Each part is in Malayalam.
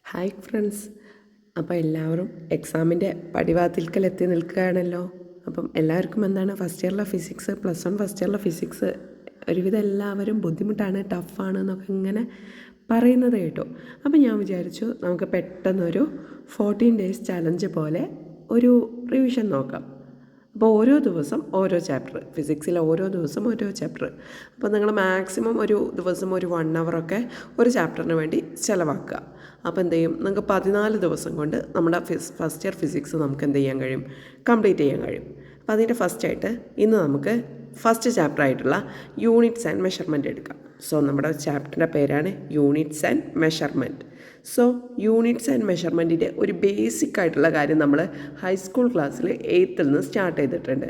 Hi friends. അപ്പോൾ എല്ലാവരും എക്സാമിൻ്റെ പടിവാതിൽക്കൽ എത്തി നിൽക്കുകയാണല്ലോ. അപ്പം എല്ലാവർക്കും എന്താണ് ഫസ്റ്റ് ഇയറിലെ ഫിസിക്സ്, +1 ഫസ്റ്റ് ഇയറിലെ ഫിസിക്സ് ഒരുവിധം എല്ലാവരും ബുദ്ധിമുട്ടാണ്, ടഫാണ് എന്നൊക്കെ ഇങ്ങനെ പറയുന്നത് കേട്ടു. അപ്പം ഞാൻ വിചാരിച്ചു നമുക്ക് പെട്ടെന്നൊരു 14 ഡേയ്സ് ചലഞ്ച് പോലെ ഒരു റിവിഷൻ നോക്കാം. അപ്പോൾ ഓരോ ദിവസം ഓരോ ചാപ്റ്റർ, ഫിസിക്സിലെ ഓരോ ദിവസം ഓരോ ചാപ്റ്റർ. അപ്പോൾ നിങ്ങൾ മാക്സിമം ഒരു ദിവസം ഒരു 1 ഹവറൊക്കെ ഒരു ചാപ്റ്ററിന് വേണ്ടി ചിലവാക്കുക. അപ്പോൾ എന്ത് ചെയ്യും, നിങ്ങൾക്ക് 14 ദിവസം കൊണ്ട് നമ്മുടെ ഫസ്റ്റ് ഇയർ ഫിസിക്സ് നമുക്ക് എന്ത് ചെയ്യാൻ കഴിയും, കംപ്ലീറ്റ് ചെയ്യാൻ കഴിയും. അപ്പോൾ അതിൻ്റെ ഫസ്റ്റായിട്ട് ഇന്ന് നമുക്ക് ഫസ്റ്റ് ചാപ്റ്റർ ആയിട്ടുള്ള യൂണിറ്റ്സ് ആൻഡ് മെഷർമെൻറ്റ് എടുക്കാം. സോ നമ്മുടെ ചാപ്റ്ററിൻ്റെ പേരാണ് units and measurement. So units and മെഷർമെൻറ്റിൻ്റെ ഒരു ബേസിക് ആയിട്ടുള്ള കാര്യം നമ്മൾ ഹൈസ്കൂൾ ക്ലാസ്സിൽ 8th നിന്ന് സ്റ്റാർട്ട് ചെയ്തിട്ടുണ്ട്.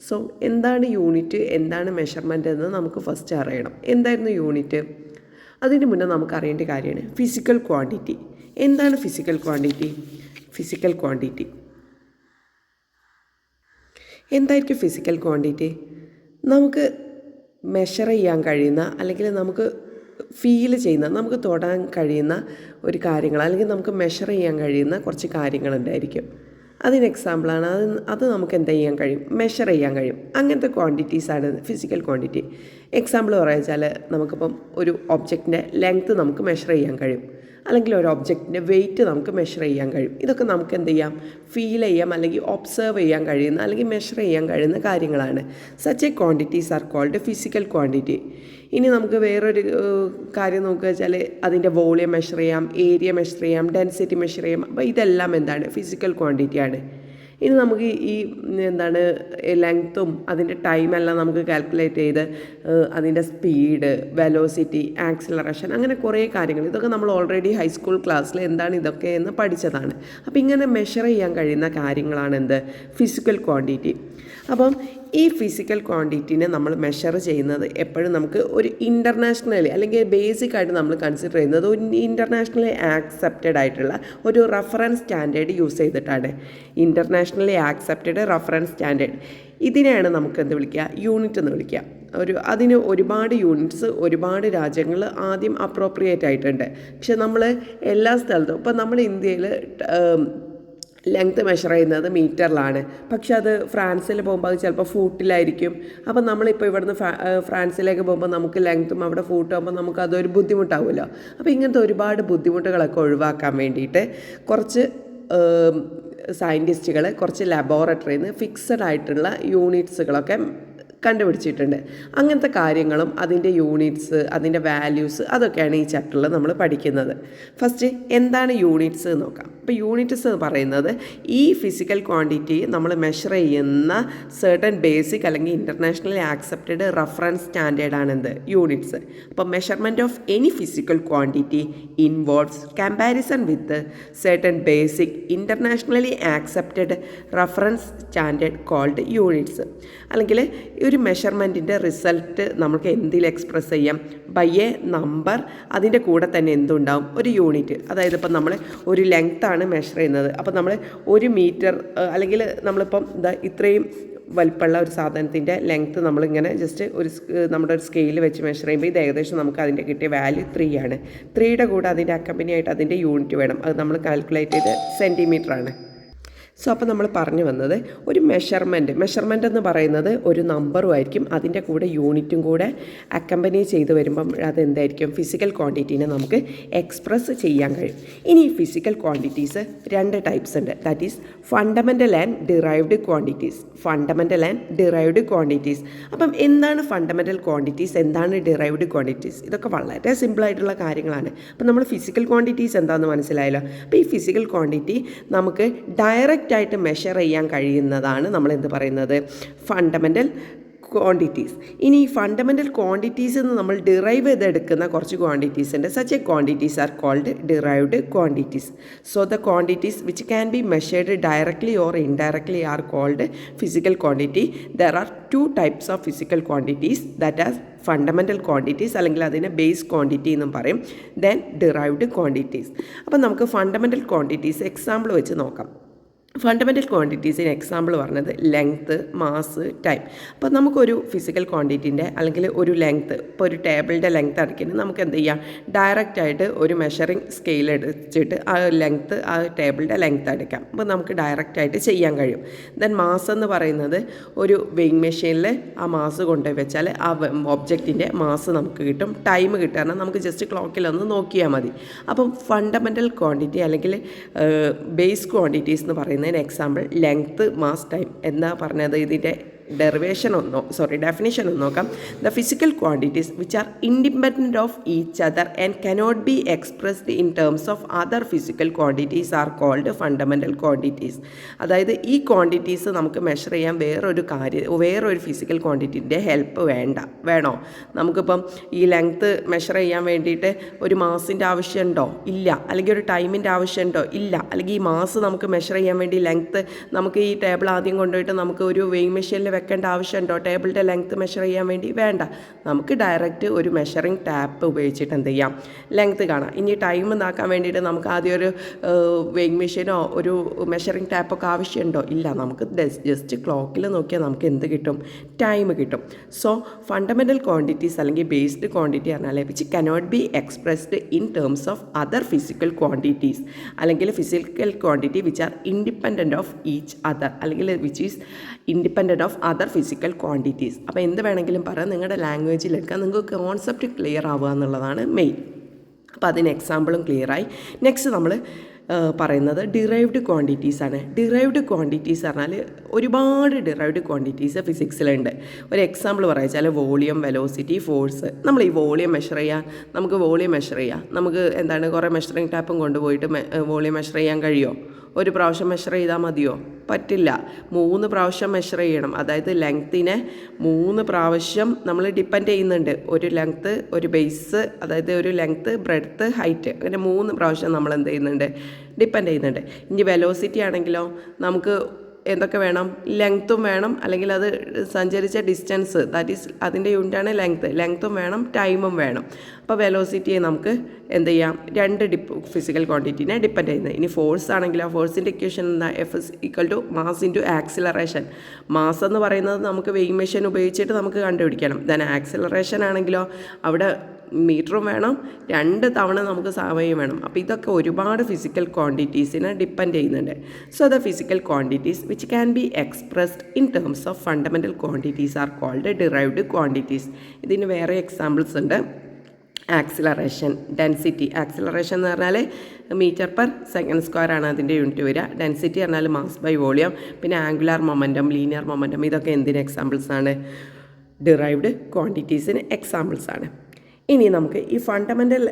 സോ എന്താണ് യൂണിറ്റ്, എന്താണ് മെഷർമെൻറ്റ് എന്ന് നമുക്ക് ഫസ്റ്റ് അറിയണം. എന്തായിരുന്നു യൂണിറ്റ്? അതിന് മുന്നേ നമുക്ക് അറിയേണ്ട കാര്യമാണ് ഫിസിക്കൽ ക്വാണ്ടിറ്റി. എന്താണ് ഫിസിക്കൽ ക്വാണ്ടിറ്റി? ഫിസിക്കൽ ക്വാണ്ടിറ്റി എന്തായിരിക്കും? ഫിസിക്കൽ ക്വാണ്ടിറ്റി നമുക്ക് മെഷർ ചെയ്യാൻ കഴിയുന്ന, അല്ലെങ്കിൽ നമുക്ക് ഫീൽ ചെയ്യുന്ന, നമുക്ക് തൊടാൻ കഴിയുന്ന ഒരു കാര്യങ്ങൾ, അല്ലെങ്കിൽ നമുക്ക് മെഷർ ചെയ്യാൻ കഴിയുന്ന കുറച്ച് കാര്യങ്ങളുണ്ടായിരിക്കും. അതിന് എക്സാമ്പിളാണ് അത് നമുക്ക് എന്ത് ചെയ്യാൻ കഴിയും, മെഷർ ചെയ്യാൻ കഴിയും. അങ്ങനത്തെ ക്വാണ്ടിറ്റീസാണ് ഫിസിക്കൽ ക്വാണ്ടിറ്റി. എക്സാമ്പിൾ പറയുക, നമുക്കിപ്പം ഒരു ഒബ്ജക്റ്റിൻ്റെ ലെങ്ത്ത് നമുക്ക് മെഷർ ചെയ്യാൻ കഴിയും, അല്ലെങ്കിൽ ഒരു ഒബ്ജക്റ്റിൻ്റെ വെയിറ്റ് നമുക്ക് മെഷർ ചെയ്യാൻ കഴിയും. ഇതൊക്കെ നമുക്ക് എന്ത് ചെയ്യാം, ഫീൽ ചെയ്യാം, അല്ലെങ്കിൽ ഒബ്സർവ് ചെയ്യാൻ കഴിയുന്ന, അല്ലെങ്കിൽ മെഷർ ചെയ്യാൻ കഴിയുന്ന കാര്യങ്ങളാണ്. Such a quantities are called physical quantity. ഇനി നമുക്ക് വേറൊരു കാര്യം നോക്കുക വെച്ചാൽ അതിൻ്റെ വോളിയം മെഷർ ചെയ്യാം, ഏരിയ മെഷർ ചെയ്യാം, ഡെൻസിറ്റി മെഷർ ചെയ്യാം. അപ്പോൾ ഇതെല്ലാം എന്താണ്, ഫിസിക്കൽ ക്വാണ്ടിറ്റിയാണ്. ഇനി നമുക്ക് ഈ എന്താണ് ലെങ്ത്തും അതിൻ്റെ ടൈമെല്ലാം നമുക്ക് കാൽക്കുലേറ്റ് ചെയ്ത് അതിൻ്റെ സ്പീഡ്, വെലോസിറ്റി, ആക്സിലറേഷൻ, അങ്ങനെ കുറേ കാര്യങ്ങൾ, ഇതൊക്കെ നമ്മൾ ഓൾറെഡി ഹൈസ്കൂൾ ക്ലാസ്സിൽ എന്താണ് ഇതൊക്കെ എന്ന് പഠിച്ചതാണ്. അപ്പോൾ ഇങ്ങനെ മെഷർ ചെയ്യാൻ കഴിയുന്ന കാര്യങ്ങളാണ് എന്ത്, ഫിസിക്കൽ ക്വാണ്ടിറ്റി. അപ്പം ഈ ഫിസിക്കൽ ക്വാണ്ടിറ്റീനെ നമ്മൾ മെഷർ ചെയ്യുന്നത് എപ്പോഴും നമുക്ക് ഒരു ഇൻ്റർനാഷണലി, അല്ലെങ്കിൽ ബേസിക് ആയിട്ട് നമ്മൾ കൺസിഡർ ചെയ്യുന്നത് ഒരു ഇൻ്റർനാഷണലി ആക്സെപ്റ്റഡ് ആയിട്ടുള്ള ഒരു റഫറൻസ് സ്റ്റാൻഡേർഡ് യൂസ് ചെയ്തിട്ടാണ്. ഇൻ്റർനാഷണലി ആക്സെപ്റ്റഡ് റഫറൻസ് സ്റ്റാൻഡേർഡ്, ഇതിനെയാണ് നമുക്ക് എന്ത് വിളിക്കുക, യൂണിറ്റ് എന്ന് വിളിക്കുക. അതിന് ഒരുപാട് യൂണിറ്റ്സ് ഒരുപാട് രാജ്യങ്ങൾ ആദ്യം അപ്രോപ്രിയേറ്റ് ആയിട്ടുണ്ട്. പക്ഷെ നമ്മൾ എല്ലാ സ്ഥലത്തും, ഇപ്പോൾ നമ്മൾ ഇന്ത്യയിൽ ലെങ്ത്ത് മെഷർ ചെയ്യുന്നത് മീറ്ററിലാണ്, പക്ഷെ അത് ഫ്രാൻസിൽ പോകുമ്പോൾ അത് ചിലപ്പോൾ ഫൂട്ടിലായിരിക്കും. അപ്പം നമ്മളിപ്പോൾ ഇവിടുന്ന് ഫ്രാൻസിലേക്ക് പോകുമ്പോൾ നമുക്ക് ലെങ്ത്തും അവിടെ ഫൂട്ടും ആകുമ്പോൾ നമുക്കതൊരു ബുദ്ധിമുട്ടാവുമല്ലോ. അപ്പോൾ ഇങ്ങനത്തെ ഒരുപാട് ബുദ്ധിമുട്ടുകളൊക്കെ ഒഴിവാക്കാൻ വേണ്ടിയിട്ട് കുറച്ച് സയൻറ്റിസ്റ്റുകൾ കുറച്ച് ലബോറട്ടറിയിൽ നിന്ന് ഫിക്സഡ് ആയിട്ടുള്ള യൂണിറ്റ്സുകളൊക്കെ കണ്ടുപിടിച്ചിട്ടുണ്ട്. അങ്ങനത്തെ കാര്യങ്ങളും അതിൻ്റെ യൂണിറ്റ്സ്, അതിൻ്റെ വാല്യൂസ്, അതൊക്കെയാണ് ഈ ചാപ്റ്ററിൽ നമ്മൾ പഠിക്കുന്നത്. ഫസ്റ്റ് എന്താണ് യൂണിറ്റ്സ് എന്ന് നോക്കാം. ഇപ്പോൾ യൂണിറ്റ്സ് എന്ന് പറയുന്നത് ഈ ഫിസിക്കൽ ക്വാണ്ടിറ്റി നമ്മൾ മെഷർ ചെയ്യുന്ന സർട്ടൻ ബേസിക് അല്ലെങ്കിൽ ഇൻ്റർനാഷണലി ആക്സെപ്റ്റഡ് റഫറൻസ് സ്റ്റാൻഡേർഡാണ് എന്ത്, യൂണിറ്റ്സ്. അപ്പോൾ measurement of any physical quantity involves comparison with certain basic internationally accepted reference standard called units. അല്ലെങ്കിൽ ഒരു മെഷർമെൻറ്റിൻ്റെ റിസൾട്ട് നമുക്ക് എന്തിൽ എക്സ്പ്രസ് ചെയ്യാം, ബൈ എ നമ്പർ, അതിൻ്റെ കൂടെ തന്നെ എന്തുണ്ടാവും, ഒരു യൂണിറ്റ്. അതായത് ഇപ്പം നമ്മൾ ഒരു ലെങ്ത്താണ് മെഷർ ചെയ്യുന്നത്, അപ്പോൾ നമ്മൾ 1 മീറ്റർ, അല്ലെങ്കിൽ നമ്മളിപ്പം ഇത്രയും വലിപ്പമുള്ള ഒരു സാധനത്തിൻ്റെ ലെങ്ത്ത് നമ്മളിങ്ങനെ ജസ്റ്റ് നമ്മുടെ ഒരു സ്കെയിൽ വെച്ച് മെഷർ ചെയ്യുമ്പോൾ ഇത് ഏകദേശം നമുക്ക് അതിൻ്റെ കിട്ടിയ വാല്യൂ 3 ആണ്. 3യുടെ കൂടെ അതിൻ്റെ അക്കമ്പനി ആയിട്ട് അതിൻ്റെ യൂണിറ്റ് വേണം, അത് നമ്മൾ കാൽക്കുലേറ്റ് ചെയ്ത് സെൻറ്റിമീറ്ററാണ്. സോ അപ്പോൾ നമ്മൾ പറഞ്ഞു വന്നത് ഒരു മെഷർമെൻറ്റ് എന്ന് പറയുന്നത് ഒരു നമ്പറും ആയിരിക്കും, അതിൻ്റെ കൂടെ യൂണിറ്റും കൂടെ അക്കമ്പനി ചെയ്ത് വരുമ്പം അതെന്തായിരിക്കും, ഫിസിക്കൽ ക്വാണ്ടിറ്റീനെ നമുക്ക് എക്സ്പ്രസ് ചെയ്യാൻ കഴിയും. ഇനി ഈ ഫിസിക്കൽ ക്വാണ്ടിറ്റീസ് 2 ടൈപ്സ് ഉണ്ട്. That is fundamental and derived quantities. അപ്പം എന്താണ് ഫണ്ടമെൻ്റൽ ക്വാണ്ടിറ്റീസ്, എന്താണ് ഡിറൈവ്ഡ് ക്വാണ്ടിറ്റീസ്? ഇതൊക്കെ വളരെ സിമ്പിളായിട്ടുള്ള കാര്യങ്ങളാണ്. അപ്പം നമ്മൾ ഫിസിക്കൽ ക്വാണ്ടിറ്റീസ് എന്താണെന്ന് മനസ്സിലായല്ലോ. അപ്പോൾ ഈ ഫിസിക്കൽ ക്വാണ്ടിറ്റി നമുക്ക് ഡയറക്റ്റ് ആയിട്ട് മെഷർ ചെയ്യാൻ കഴിയുന്നതാണ് നമ്മൾ എന്ത് പറയുന്നത്, ഫണ്ടമെൻ്റൽ ക്വാണ്ടിറ്റീസ്. ഇനി ഈ ഫണ്ടമെൻ്റൽ ക്വാണ്ടിറ്റീസ് എന്ന് നമ്മൾ ഡിറൈവ് ചെയ്തെടുക്കുന്ന കുറച്ച് ക്വാണ്ടിറ്റീസ് ഉണ്ട്. Such a quantities are called derived quantities. So the quantities which can be measured directly or indirectly are called physical quantity. There are 2 types of physical quantities, that as fundamental quantities, അല്ലെങ്കിൽ അതിനെ ബേസ് ക്വാണ്ടിറ്റി എന്നും പറയും, ദെൻ ഡിറൈവ്ഡ് ക്വാണ്ടിറ്റീസ്. അപ്പം നമുക്ക് ഫണ്ടമെൻ്റൽ ക്വാണ്ടിറ്റീസ് എക്സാമ്പിൾ വെച്ച് നോക്കാം. ഫണ്ടമെൻ്റൽ ക്വാണ്ടിറ്റീസിന് എക്സാമ്പിൾ പറഞ്ഞത് ലെങ്ത്ത്, മാസ്, ടൈം. അപ്പോൾ നമുക്കൊരു ഫിസിക്കൽ ക്വാണ്ടിറ്റീൻ്റെ അല്ലെങ്കിൽ ഒരു ലെങ്ത്ത്, ഇപ്പോൾ ഒരു ടേബിളിൻ്റെ ലെങ്ത്ത് അടിക്കുന്നത് നമുക്ക് എന്ത് ചെയ്യാം, ഡയറക്റ്റായിട്ട് ഒരു മെഷറിംഗ് സ്കെയിൽ എടുത്തിട്ട് ആ ലെങ്ത്ത് ആ ടേബിളിൻ്റെ ലെങ്ത്ത് എടുക്കാം. അപ്പോൾ നമുക്ക് ഡയറക്റ്റായിട്ട് ചെയ്യാൻ കഴിയും. ദെൻ മാസ് എന്ന് പറയുന്നത് ഒരു വെയിങ് മെഷീനിൽ ആ മാസ് കൊണ്ടുപോയി വെച്ചാൽ ആ ഒബ്ജക്റ്റിൻ്റെ മാസ് നമുക്ക് കിട്ടും. ടൈം കിട്ടാൻ നമുക്ക് ജസ്റ്റ് ക്ലോക്കിലൊന്ന് നോക്കിയാൽ മതി. അപ്പം ഫണ്ടമെൻ്റൽ ക്വാണ്ടിറ്റി അല്ലെങ്കിൽ ബേസ് ക്വാണ്ടിറ്റീസ് എന്ന് പറയുന്നത് എക്സാമ്പിൾ ലെങ്ത്ത്, മാസ്, ടൈം എന്നാ പറഞ്ഞത്. ഇതിൻ്റെ ഡെഫിനിഷൻ ഒന്ന് നോക്കാം. The physical quantities which are independent of each other and cannot be expressed in terms of other physical quantities are called fundamental quantities. അതായത് ഈ ക്വാണ്ടിറ്റീസ് നമുക്ക് മെഷർ ചെയ്യാൻ വേറൊരു ഫിസിക്കൽ ക്വാണ്ടിറ്റീൻ്റെ ഹെൽപ്പ് വേണോ? നമുക്കിപ്പം ഈ ലെങ്ത്ത് മെഷർ ചെയ്യാൻ വേണ്ടിയിട്ട് ഒരു മാസിൻ്റെ ആവശ്യമുണ്ടോ? ഇല്ല. അല്ലെങ്കിൽ ഒരു ടൈമിൻ്റെ ആവശ്യമുണ്ടോ? ഇല്ല. അല്ലെങ്കിൽ ഈ മാസ് നമുക്ക് മെഷർ ചെയ്യാൻ വേണ്ടി ലെങ്ത്ത് നമുക്ക് ഈ ടേബിൾ ആദ്യം കൊണ്ടുപോയിട്ട് നമുക്ക് ഒരു വെയിങ് മെഷീനിൽ വെക്കേണ്ട ആവശ്യമുണ്ടോ? ടേബിളിൻ്റെ ലെങ്ത്ത് മെഷർ ചെയ്യാൻ വേണ്ടി വേണ്ട. നമുക്ക് ഡയറക്റ്റ് ഒരു മെഷറിംഗ് ടാപ്പ് ഉപയോഗിച്ചിട്ട് എന്ത് ചെയ്യാം, ലെങ്ത്ത് കാണാം. ഇനി ടൈം ഉണ്ടാക്കാൻ വേണ്ടിയിട്ട് നമുക്ക് ആദ്യം ഒരു വെയിങ് മെഷീനോ ഒരു മെഷറിംഗ് ടാപ്പൊക്കെ ആവശ്യമുണ്ടോ? ഇല്ല. നമുക്ക് ജസ്റ്റ് ക്ലോക്കിൽ നോക്കിയാൽ നമുക്ക് എന്ത് കിട്ടും, ടൈം കിട്ടും. സോ ഫണ്ടമെൻ്റൽ ക്വാണ്ടിറ്റീസ് അല്ലെങ്കിൽ ബേസ്ഡ് ക്വാണ്ടിറ്റി പറഞ്ഞാൽ which cannot be expressed in terms of other physical quantities, അല്ലെങ്കിൽ physical quantity which are independent of each other, അല്ലെങ്കിൽ which is independent of other physical quantities. അപ്പോൾ എന്ത് വേണമെങ്കിലും പറയാം, നിങ്ങളുടെ ലാംഗ്വേജിലെടുക്കാൻ നിങ്ങൾക്ക് കോൺസെപ്റ്റ് ക്ലിയർ ആവുക എന്നുള്ളതാണ് മെയിൻ. അപ്പോൾ അതിന് എക്സാമ്പിളും ക്ലിയറായി. നെക്സ്റ്റ് നമ്മൾ പറയുന്നത് ഡിറൈവ്ഡ് ക്വാണ്ടിറ്റീസ് ആണ്. ഡിറൈവ്ഡ് ക്വാണ്ടിറ്റീസ് പറഞ്ഞാൽ ഒരുപാട് ഡിറൈവ്ഡ് ക്വാണ്ടിറ്റീസ് ഫിസിക്സിലുണ്ട്. ഒരു എക്സാമ്പിൾ പറയാച്ചാൽ വോളിയം, വെലോസിറ്റി, ഫോഴ്സ്. നമ്മൾ ഈ വോളിയം മെഷർ ചെയ്യാൻ നമുക്ക് എന്താണ് കുറേ മെഷറിംഗ് ടാപ്പും കൊണ്ടുപോയിട്ട് വോളിയം മെഷർ ചെയ്യാൻ കഴിയുമോ? ഒരു പ്രാവശ്യം മെഷർ ചെയ്താൽ മതിയോ? പറ്റില്ല. 3 പ്രാവശ്യം മെഷർ ചെയ്യണം. അതായത് ലെങ്ത്തിനെ 3 പ്രാവശ്യം നമ്മൾ ഡിപ്പെൻഡ് ചെയ്യുന്നുണ്ട്. ഒരു ലെങ്ത്ത്, ഒരു ബേസ്, അതായത് ഒരു ലെങ്ത്ത്, ബ്രെഡ്ത്ത്, ഹൈറ്റ്, അങ്ങനെ 3 പ്രാവശ്യം നമ്മൾ എന്ത് ചെയ്യുന്നുണ്ട്, ഡിപ്പെൻഡ് ചെയ്യുന്നുണ്ട്. ഇനി വെലോസിറ്റി ആണെങ്കിലോ നമുക്ക് എന്തൊക്കെ വേണം, ലെങ്ത്തും വേണം, അല്ലെങ്കിൽ അത് സഞ്ചരിച്ച ഡിസ്റ്റൻസ്, ദാറ്റ് ഈസ് അതിൻ്റെ യൂണിറ്റാണ് ലെങ്ത്തും വേണം, ടൈമും വേണം. അപ്പോൾ വെലോസിറ്റിയെ നമുക്ക് എന്ത് ചെയ്യാം, 2 ഫിസിക്കൽ ക്വാണ്ടിറ്റീനെ ഡിപ്പെൻഡ് ചെയ്യുന്നത്. ഇനി ഫോഴ്സ് ആണെങ്കിലോ ഫോഴ്സിൻ്റെ ഇക്വേഷൻ എന്താ, F = mass into acceleration. Mass എന്ന് പറയുന്നത് നമുക്ക് വെയിങ് മെഷീൻ ഉപയോഗിച്ചിട്ട് നമുക്ക് കണ്ടുപിടിക്കണം. ദെൻ ആക്സിലറേഷൻ ആണെങ്കിലോ അവിടെ മീറ്ററും വേണം, 2 തവണ നമുക്ക് സമയം വേണം. അപ്പോൾ ഇതൊക്കെ ഒരുപാട് ഫിസിക്കൽ ക്വാണ്ടിറ്റീസിനെ ഡിപ്പെൻഡ് ചെയ്യുന്നുണ്ട്. So the physical quantities which can be expressed in terms of fundamental quantities are called derived quantities. ഇതിന് വേറെ എക്സാമ്പിൾസ് ഉണ്ട്. Acceleration, density. ആക്സിലറേഷൻ എന്ന് പറഞ്ഞാൽ മീറ്റർ പെർ സെക്കൻഡ് സ്ക്വയർ ആണ് അതിൻ്റെ യൂണിറ്റ് വരിക. ഡെൻസിറ്റി പറഞ്ഞാൽ മാസ് ബൈ വോളിയം. പിന്നെ ആംഗുലാർ മൊമെൻറ്റം, ലീനിയർ മൊമെൻറ്റം, ഇതൊക്കെ എന്തിന് എക്സാമ്പിൾസാണ്, ഡിറൈവ്ഡ് ക്വാണ്ടിറ്റീസിന് എക്സാമ്പിൾസാണ്. ഇനി നമുക്ക് ഈ ഫണ്ടമെൻ്റൽ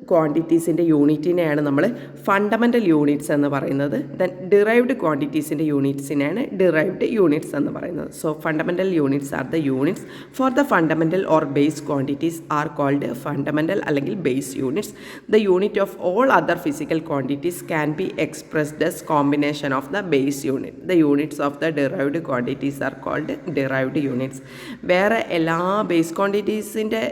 ക്വാണ്ടിറ്റീസിൻ്റെ യൂണിറ്റിനെയാണ് നമ്മൾ ഫണ്ടമെൻ്റൽ യൂണിറ്റ്സ് എന്ന് പറയുന്നത്. ദെൻ ഡിറൈവ്ഡ് ക്വാണ്ടിറ്റീസിൻ്റെ യൂണിറ്റ്സിനെയാണ് ഡിറൈവ്ഡ് യൂണിറ്റ്സ് എന്ന് പറയുന്നത്. So fundamental units are the units for the fundamental or base quantities are called fundamental അല്ലെങ്കിൽ base units. The unit of all other physical quantities can be expressed as combination of the base unit. The units of the derived quantities are called derived units. വേറെ എല്ലാ ബേസ് ക്വാണ്ടിറ്റീസിൻ്റെ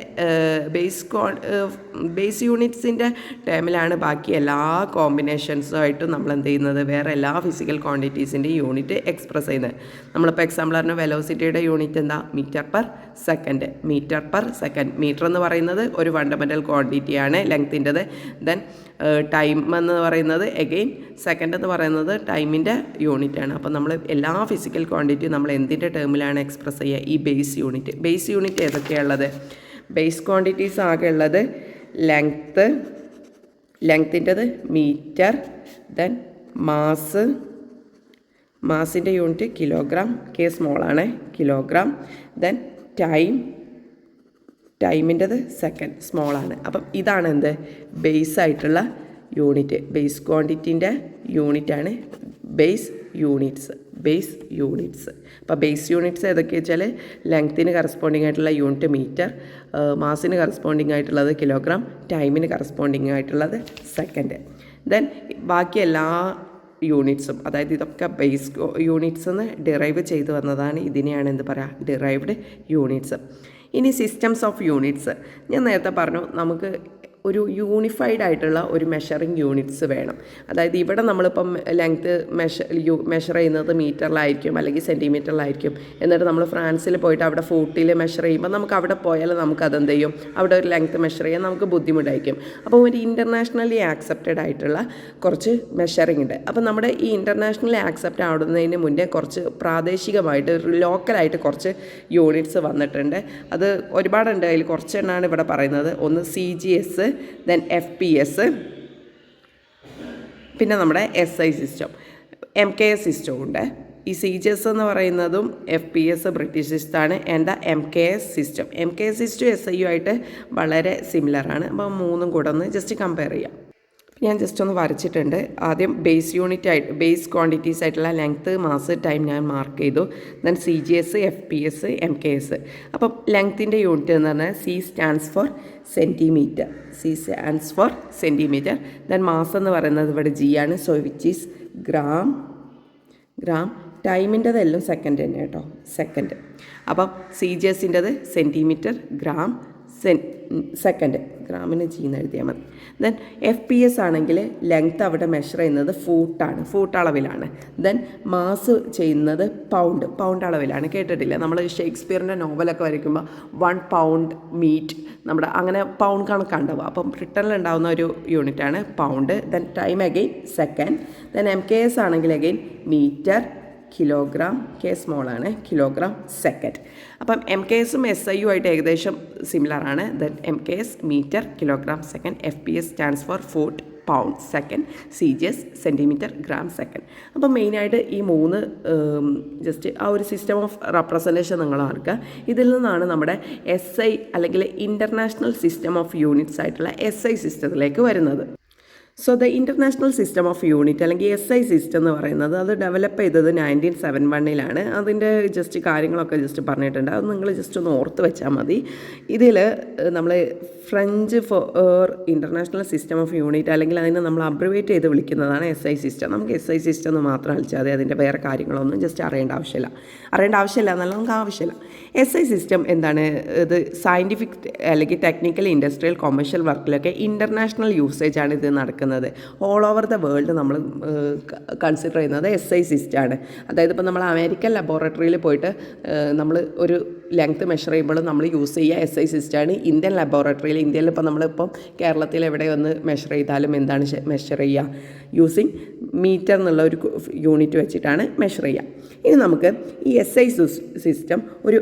ബേസ് യൂണിറ്റ്സിൻ്റെ ടേമിലാണ് ബാക്കി എല്ലാ കോമ്പിനേഷൻസുമായിട്ടും നമ്മൾ എന്ത് ചെയ്യുന്നത്, വേറെ എല്ലാ ഫിസിക്കൽ ക്വാണ്ടിറ്റീസിൻ്റെ യൂണിറ്റ് എക്സ്പ്രസ് ചെയ്യുന്നത്. നമ്മളിപ്പോൾ എക്സാമ്പിൾ പറഞ്ഞ വെലോസിറ്റിയുടെ യൂണിറ്റ് എന്താ, മീറ്റർ പെർ സെക്കൻഡ്. മീറ്റർ എന്ന് പറയുന്നത് ഒരു ഫണ്ടമെൻ്റൽ ക്വാണ്ടിറ്റിയാണ് ലെങ്ത്തിൻ്റെത്. ദെൻ ടൈം എന്ന് പറയുന്നത് എഗെയിൻ സെക്കൻഡ് എന്ന് പറയുന്നത് ടൈമിൻ്റെ യൂണിറ്റാണ്. അപ്പോൾ നമ്മൾ എല്ലാ ഫിസിക്കൽ ക്വാണ്ടിറ്റിയും നമ്മൾ എന്തിൻ്റെ ടേമിലാണ് എക്സ്പ്രസ് ചെയ്യുക, ഈ ബേസ് യൂണിറ്റ് ഏതൊക്കെയാണുള്ളത്, ബേസ് ക്വാണ്ടിറ്റീസ് ആകെ ഉള്ളത് ലെങ്ത്തിൻ്റെത് മീറ്റർ, ദെൻ മാസിൻ്റെ യൂണിറ്റ് കിലോഗ്രാം, സ്മോളാണ് കിലോഗ്രാം, ദെൻ ടൈമിൻ്റെത് സെക്കൻഡ്, സ്മോളാണ്. അപ്പം ഇതാണ് എന്ത്, ബേസ് ആയിട്ടുള്ള യൂണിറ്റ്. ബേസ് ക്വാണ്ടിറ്റീൻ്റെ യൂണിറ്റാണ് ബേസ് യൂണിറ്റ്സ്. അപ്പോൾ ബേസ് യൂണിറ്റ്സ് ഏതൊക്കെയാ വെച്ചാൽ ലെങ്ത്തിന് കറസ്പോണ്ടിങ് ആയിട്ടുള്ള യൂണിറ്റ് മീറ്റർ, മാസിന് കറസ്പോണ്ടിങ് ആയിട്ടുള്ളത് കിലോഗ്രാം, ടൈമിന് കറസ്പോണ്ടിങ് ആയിട്ടുള്ളത് സെക്കൻഡ്. ദെൻ ബാക്കി എല്ലാ യൂണിറ്റ്സും, അതായത് ഇതൊക്കെ ബേസ് യൂണിറ്റ്സ് എന്ന് ഡിറൈവ് ചെയ്ത് വന്നതാണ്. ഇതിനെയാണ് എന്ത് പറയുക, ഡിറൈവ്ഡ് യൂണിറ്റ്സ്. ഇനി സിസ്റ്റംസ് ഓഫ് യൂണിറ്റ്സ്. ഞാൻ നേരത്തെ പറഞ്ഞു നമുക്ക് ഒരു യൂണിഫൈഡ് ആയിട്ടുള്ള ഒരു മെഷറിംഗ് യൂണിറ്റ്സ് വേണം. അതായത് ഇവിടെ നമ്മളിപ്പം ലെങ്ത്ത് മെഷർ ചെയ്യുന്നത് മീറ്ററിലായിരിക്കും അല്ലെങ്കിൽ സെൻറ്റിമീറ്ററിലായിരിക്കും. എന്നിട്ട് നമ്മൾ ഫ്രാൻസിൽ പോയിട്ട് അവിടെ ഫൂട്ടിൽ മെഷർ ചെയ്യുമ്പോൾ നമുക്ക് അവിടെ പോയാൽ നമുക്ക് അതെന്ത് ചെയ്യും, അവിടെ ഒരു ലെങ്ത്ത് മെഷർ ചെയ്യാൻ നമുക്ക് ബുദ്ധിമുട്ടായിരിക്കും. അപ്പോൾ ഒരു ഇൻ്റർനാഷണലി ആക്സെപ്റ്റഡ് ആയിട്ടുള്ള കുറച്ച് മെഷറിംഗ് ഉണ്ട്. അപ്പോൾ നമ്മുടെ ഈ ഇൻ്റർനാഷണലി ആക്സെപ്റ്റ് ആവുന്നതിന് മുന്നേ കുറച്ച് പ്രാദേശികമായിട്ട് ലോക്കലായിട്ട് കുറച്ച് യൂണിറ്റ്സ് വന്നിട്ടുണ്ട്. അത് ഒരുപാടുണ്ട്. അതിൽ കുറച്ചെണ്ണമാണ് ഇവിടെ പറയുന്നത്. ഒന്ന് CGS, ദെൻ FPS, പിന്നെ നമ്മുടെ SI സിസ്റ്റം, MKS സിസ്റ്റവും ഉണ്ട്. ഈ CGS എന്ന് പറയുന്നതും FPS ബ്രിട്ടീഷ് സിസ്റ്റമാണ്. ആൻഡ് MKS സിസ്റ്റം SI ആയിട്ട് വളരെ സിമിലറാണ്. അപ്പോൾ മൂന്നും കൂടെ ഒന്ന് ജസ്റ്റ് കമ്പയർ ചെയ്യാം. ഞാൻ ജസ്റ്റ് ഒന്ന് വരച്ചിട്ടുണ്ട്. ആദ്യം ബേസ് ക്വാണ്ടിറ്റീസ് ആയിട്ടുള്ള ലെങ്ത്ത്, മാസ്, ടൈം ഞാൻ മാർക്ക് ചെയ്തു. Then CGS, FPS, MKS. അപ്പം ലെങ്ത്തിൻ്റെ യൂണിറ്റ് എന്ന് പറഞ്ഞാൽ C stands for centimetre. Then mass എന്ന് പറയുന്നത് ഇവിടെ G ആണ്. So which is gram. ടൈമിൻ്റെതെല്ലാം സെക്കൻഡ് തന്നെ കേട്ടോ, സെക്കൻഡ്. അപ്പം CGSൻ്റെത് സെൻറ്റിമീറ്റർ, ഗ്രാം, സെക്കൻഡ്, ഗ്രാമിന് G എന്ന് എഴുതിയാൽ മതി. ദെൻ FPS ആണെങ്കിൽ ലെങ്ത്ത് അവിടെ മെഷർ ചെയ്യുന്നത് ഫൂട്ട് അളവിലാണ്. ദെൻ മാസ് ചെയ്യുന്നത് പൗണ്ട് അളവിലാണ്. കേട്ടിട്ടില്ല നമ്മൾ ഷേക്സ്പിയറിൻ്റെ നോവലൊക്കെ വരയ്ക്കുമ്പോൾ 1 pound മീറ്റ് നമ്മുടെ അങ്ങനെ പൗണ്ട് കണക്കാണ്ടാവുക. അപ്പം ബ്രിട്ടനിലുണ്ടാവുന്ന ഒരു യൂണിറ്റാണ് pound. Then time again second. Then MKS ആണെങ്കിൽ അഗെയിൻ മീറ്റർ, കിലോഗ്രാം, K സ്മോളാണ്, കിലോഗ്രാം, സെക്കൻഡ്. അപ്പം MKSും SIയും ആയിട്ട് ഏകദേശം സിമിലറാണ്. Then MKS metre, kilogram, second. FPS stands for foot, pound, second. CGS centimetre, gram, second. അപ്പം മെയിനായിട്ട് ഈ മൂന്ന് ജസ്റ്റ് ആ ഒരു സിസ്റ്റം ഓഫ് റെപ്രസെൻറ്റേഷൻ നിങ്ങൾ ഓർക്കുക. ഇതിൽ നിന്നാണ് നമ്മുടെ SI അല്ലെങ്കിൽ ഇൻ്റർനാഷണൽ സിസ്റ്റം ഓഫ് യൂണിറ്റ്സ് ആയിട്ടുള്ള SI സിസ്റ്റത്തിലേക്ക് വരുന്നത്. So the international system of unit അല്ലെങ്കിൽ SI സിസ്റ്റം എന്ന് പറയുന്നത് അത് ഡെവലപ്പ് ചെയ്തത് 1971 അതിൻ്റെ ജസ്റ്റ് കാര്യങ്ങളൊക്കെ ജസ്റ്റ് പറഞ്ഞിട്ടുണ്ട്. അത് നിങ്ങൾ ജസ്റ്റ് ഒന്ന് ഓർത്ത് വെച്ചാൽ മതി. ഇതിൽ നമ്മൾ French four international system of unit അല്ലെങ്കിൽ അതിനെ നമ്മൾ അബ്രിവേറ്റ് ചെയ്ത് വിളിക്കുന്നതാണ് SI സിസ്റ്റം. നമുക്ക് SI സിസ്റ്റം എന്ന് മാത്രം അടിച്ചാൽ മതി. അതിൻ്റെ വേറെ കാര്യങ്ങളൊന്നും ജസ്റ്റ് അറിയേണ്ട ആവശ്യമില്ല എന്നല്ല, നമുക്ക് ആവശ്യമില്ല. SI സിസ്റ്റം എന്താണ്? ഇത് സയൻറ്റിഫിക് അല്ലെങ്കിൽ ടെക്നിക്കൽ, ഇൻഡസ്ട്രിയൽ, കൊമേഴ്ഷ്യൽ വർക്കിലൊക്കെ ഇൻ്റർനാഷണൽ യൂസേജാണ് ഇത് നടക്കുന്നത്. ഓൾ ഓവർ ദ വേൾഡ് നമ്മൾ കൺസിഡർ ചെയ്യുന്നത് SI സിസ്റ്റമാണ്. അതായത് ഇപ്പോൾ നമ്മൾ അമേരിക്കൻ ലബോറട്ടറിയിൽ പോയിട്ട് നമ്മൾ ഒരു ലെങ്ത്ത് മെഷർ ചെയ്യുമ്പോൾ നമ്മൾ യൂസ് ചെയ്യുക SI സിസ്റ്റമാണ്. ഇന്ത്യൻ ലബോറട്ടറിയിൽ, ഇന്ത്യയിൽ ഇപ്പോൾ നമ്മളിപ്പം കേരളത്തിൽ എവിടെ ഒന്ന് മെഷർ ചെയ്താലും എന്താണ് മെഷർ ചെയ്യുക? യൂസിങ് മീറ്റർ എന്നുള്ള ഒരു യൂണിറ്റ് വെച്ചിട്ടാണ് മെഷർ ചെയ്യുക. ഇനി നമുക്ക് ഈ SI സിസ്റ്റം ഒരു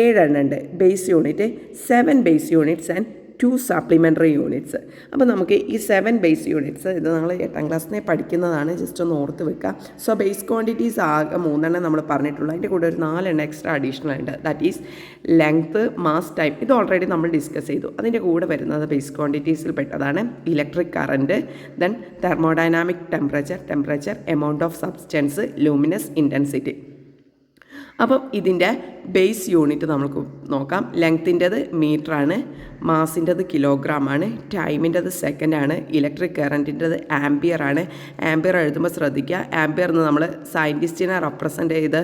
7 എണ്ണം ഉണ്ട്. Base unit, 7 base units and 2 supplementary units. അപ്പോൾ നമുക്ക് ഈ 7 ബേസ് യൂണിറ്റ്സ് ഇത് നമ്മൾ 8ാം ക്ലാസ്സിനെ പഠിക്കുന്നതാണ്, ജസ്റ്റ് ഒന്ന് ഓർത്ത് വെക്കുക. സോ ബേസ് ക്വാണ്ടിറ്റീസ് ആകെ 3 എണ്ണം നമ്മൾ പറഞ്ഞിട്ടുള്ളൂ. അതിൻ്റെ കൂടെ ഒരു 4 എണ്ണം എക്സ്ട്രാ അഡീഷണൽ ഉണ്ട്. That is length, mass, time. ഇത് ഓൾറെഡി നമ്മൾ ഡിസ്കസ് ചെയ്തു. അതിൻ്റെ കൂടെ വരുന്നത് ബേസ് ക്വാണ്ടിറ്റീസിൽ പെട്ടതാണ് electric current, then thermodynamic temperature, amount of substance, luminous intensity. അപ്പം ഇതിൻ്റെ ബേസ് യൂണിറ്റ് നമുക്ക് നോക്കാം. ലെങ്ത്തിൻ്റെത് മീറ്ററാണ്, മാസിൻ്റെത് കിലോഗ്രാമാണ്, ടൈമിൻ്റെത് സെക്കൻഡാണ്, ഇലക്ട്രിക് കറൻറ്റിൻ്റെത് ആംപിയറാണ്. ആംപിയർ എഴുതുമ്പോൾ ശ്രദ്ധിക്കുക, ആംപിയർ എന്ന് നമ്മൾ സയൻറ്റിസ്റ്റിനെ റെപ്രസെൻ്റ് ചെയ്ത്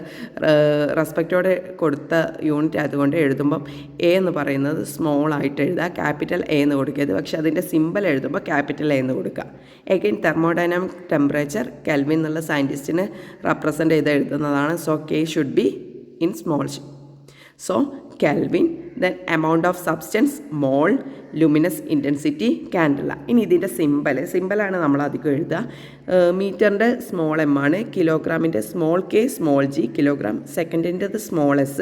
റെസ്പെക്റ്റോടെ കൊടുത്ത യൂണിറ്റ് ആയതുകൊണ്ട് എഴുതുമ്പം A എന്ന് പറയുന്നത് സ്മോൾ ആയിട്ട് എഴുതുക, ക്യാപിറ്റൽ A എന്ന് കൊടുക്കരുത്. പക്ഷേ അതിൻ്റെ സിമ്പൽ എഴുതുമ്പോൾ ക്യാപിറ്റൽ A എന്ന് കൊടുക്കുക. എഗെയിൻ തെർമോഡൈനാമിക് ടെമ്പറേച്ചർ കെൽവിൻ എന്നുള്ള സയൻറ്റിസ്റ്റിനെ റെപ്രസെൻ്റ് ചെയ്ത് എഴുതുന്നതാണ്. So K should be in small. So Kelvin, then amount of substance, mole, luminous intensity, candela. ഇനി ഇതിൻ്റെ സിമ്പലാണ് നമ്മൾ അധികം എഴുതുക. മീറ്ററിൻ്റെ സ്മോൾ M ആണ്, കിലോഗ്രാമിൻ്റെ small K, small G, kilogram. സെക്കൻഡിൻ്റെത് സ്മോൾ S.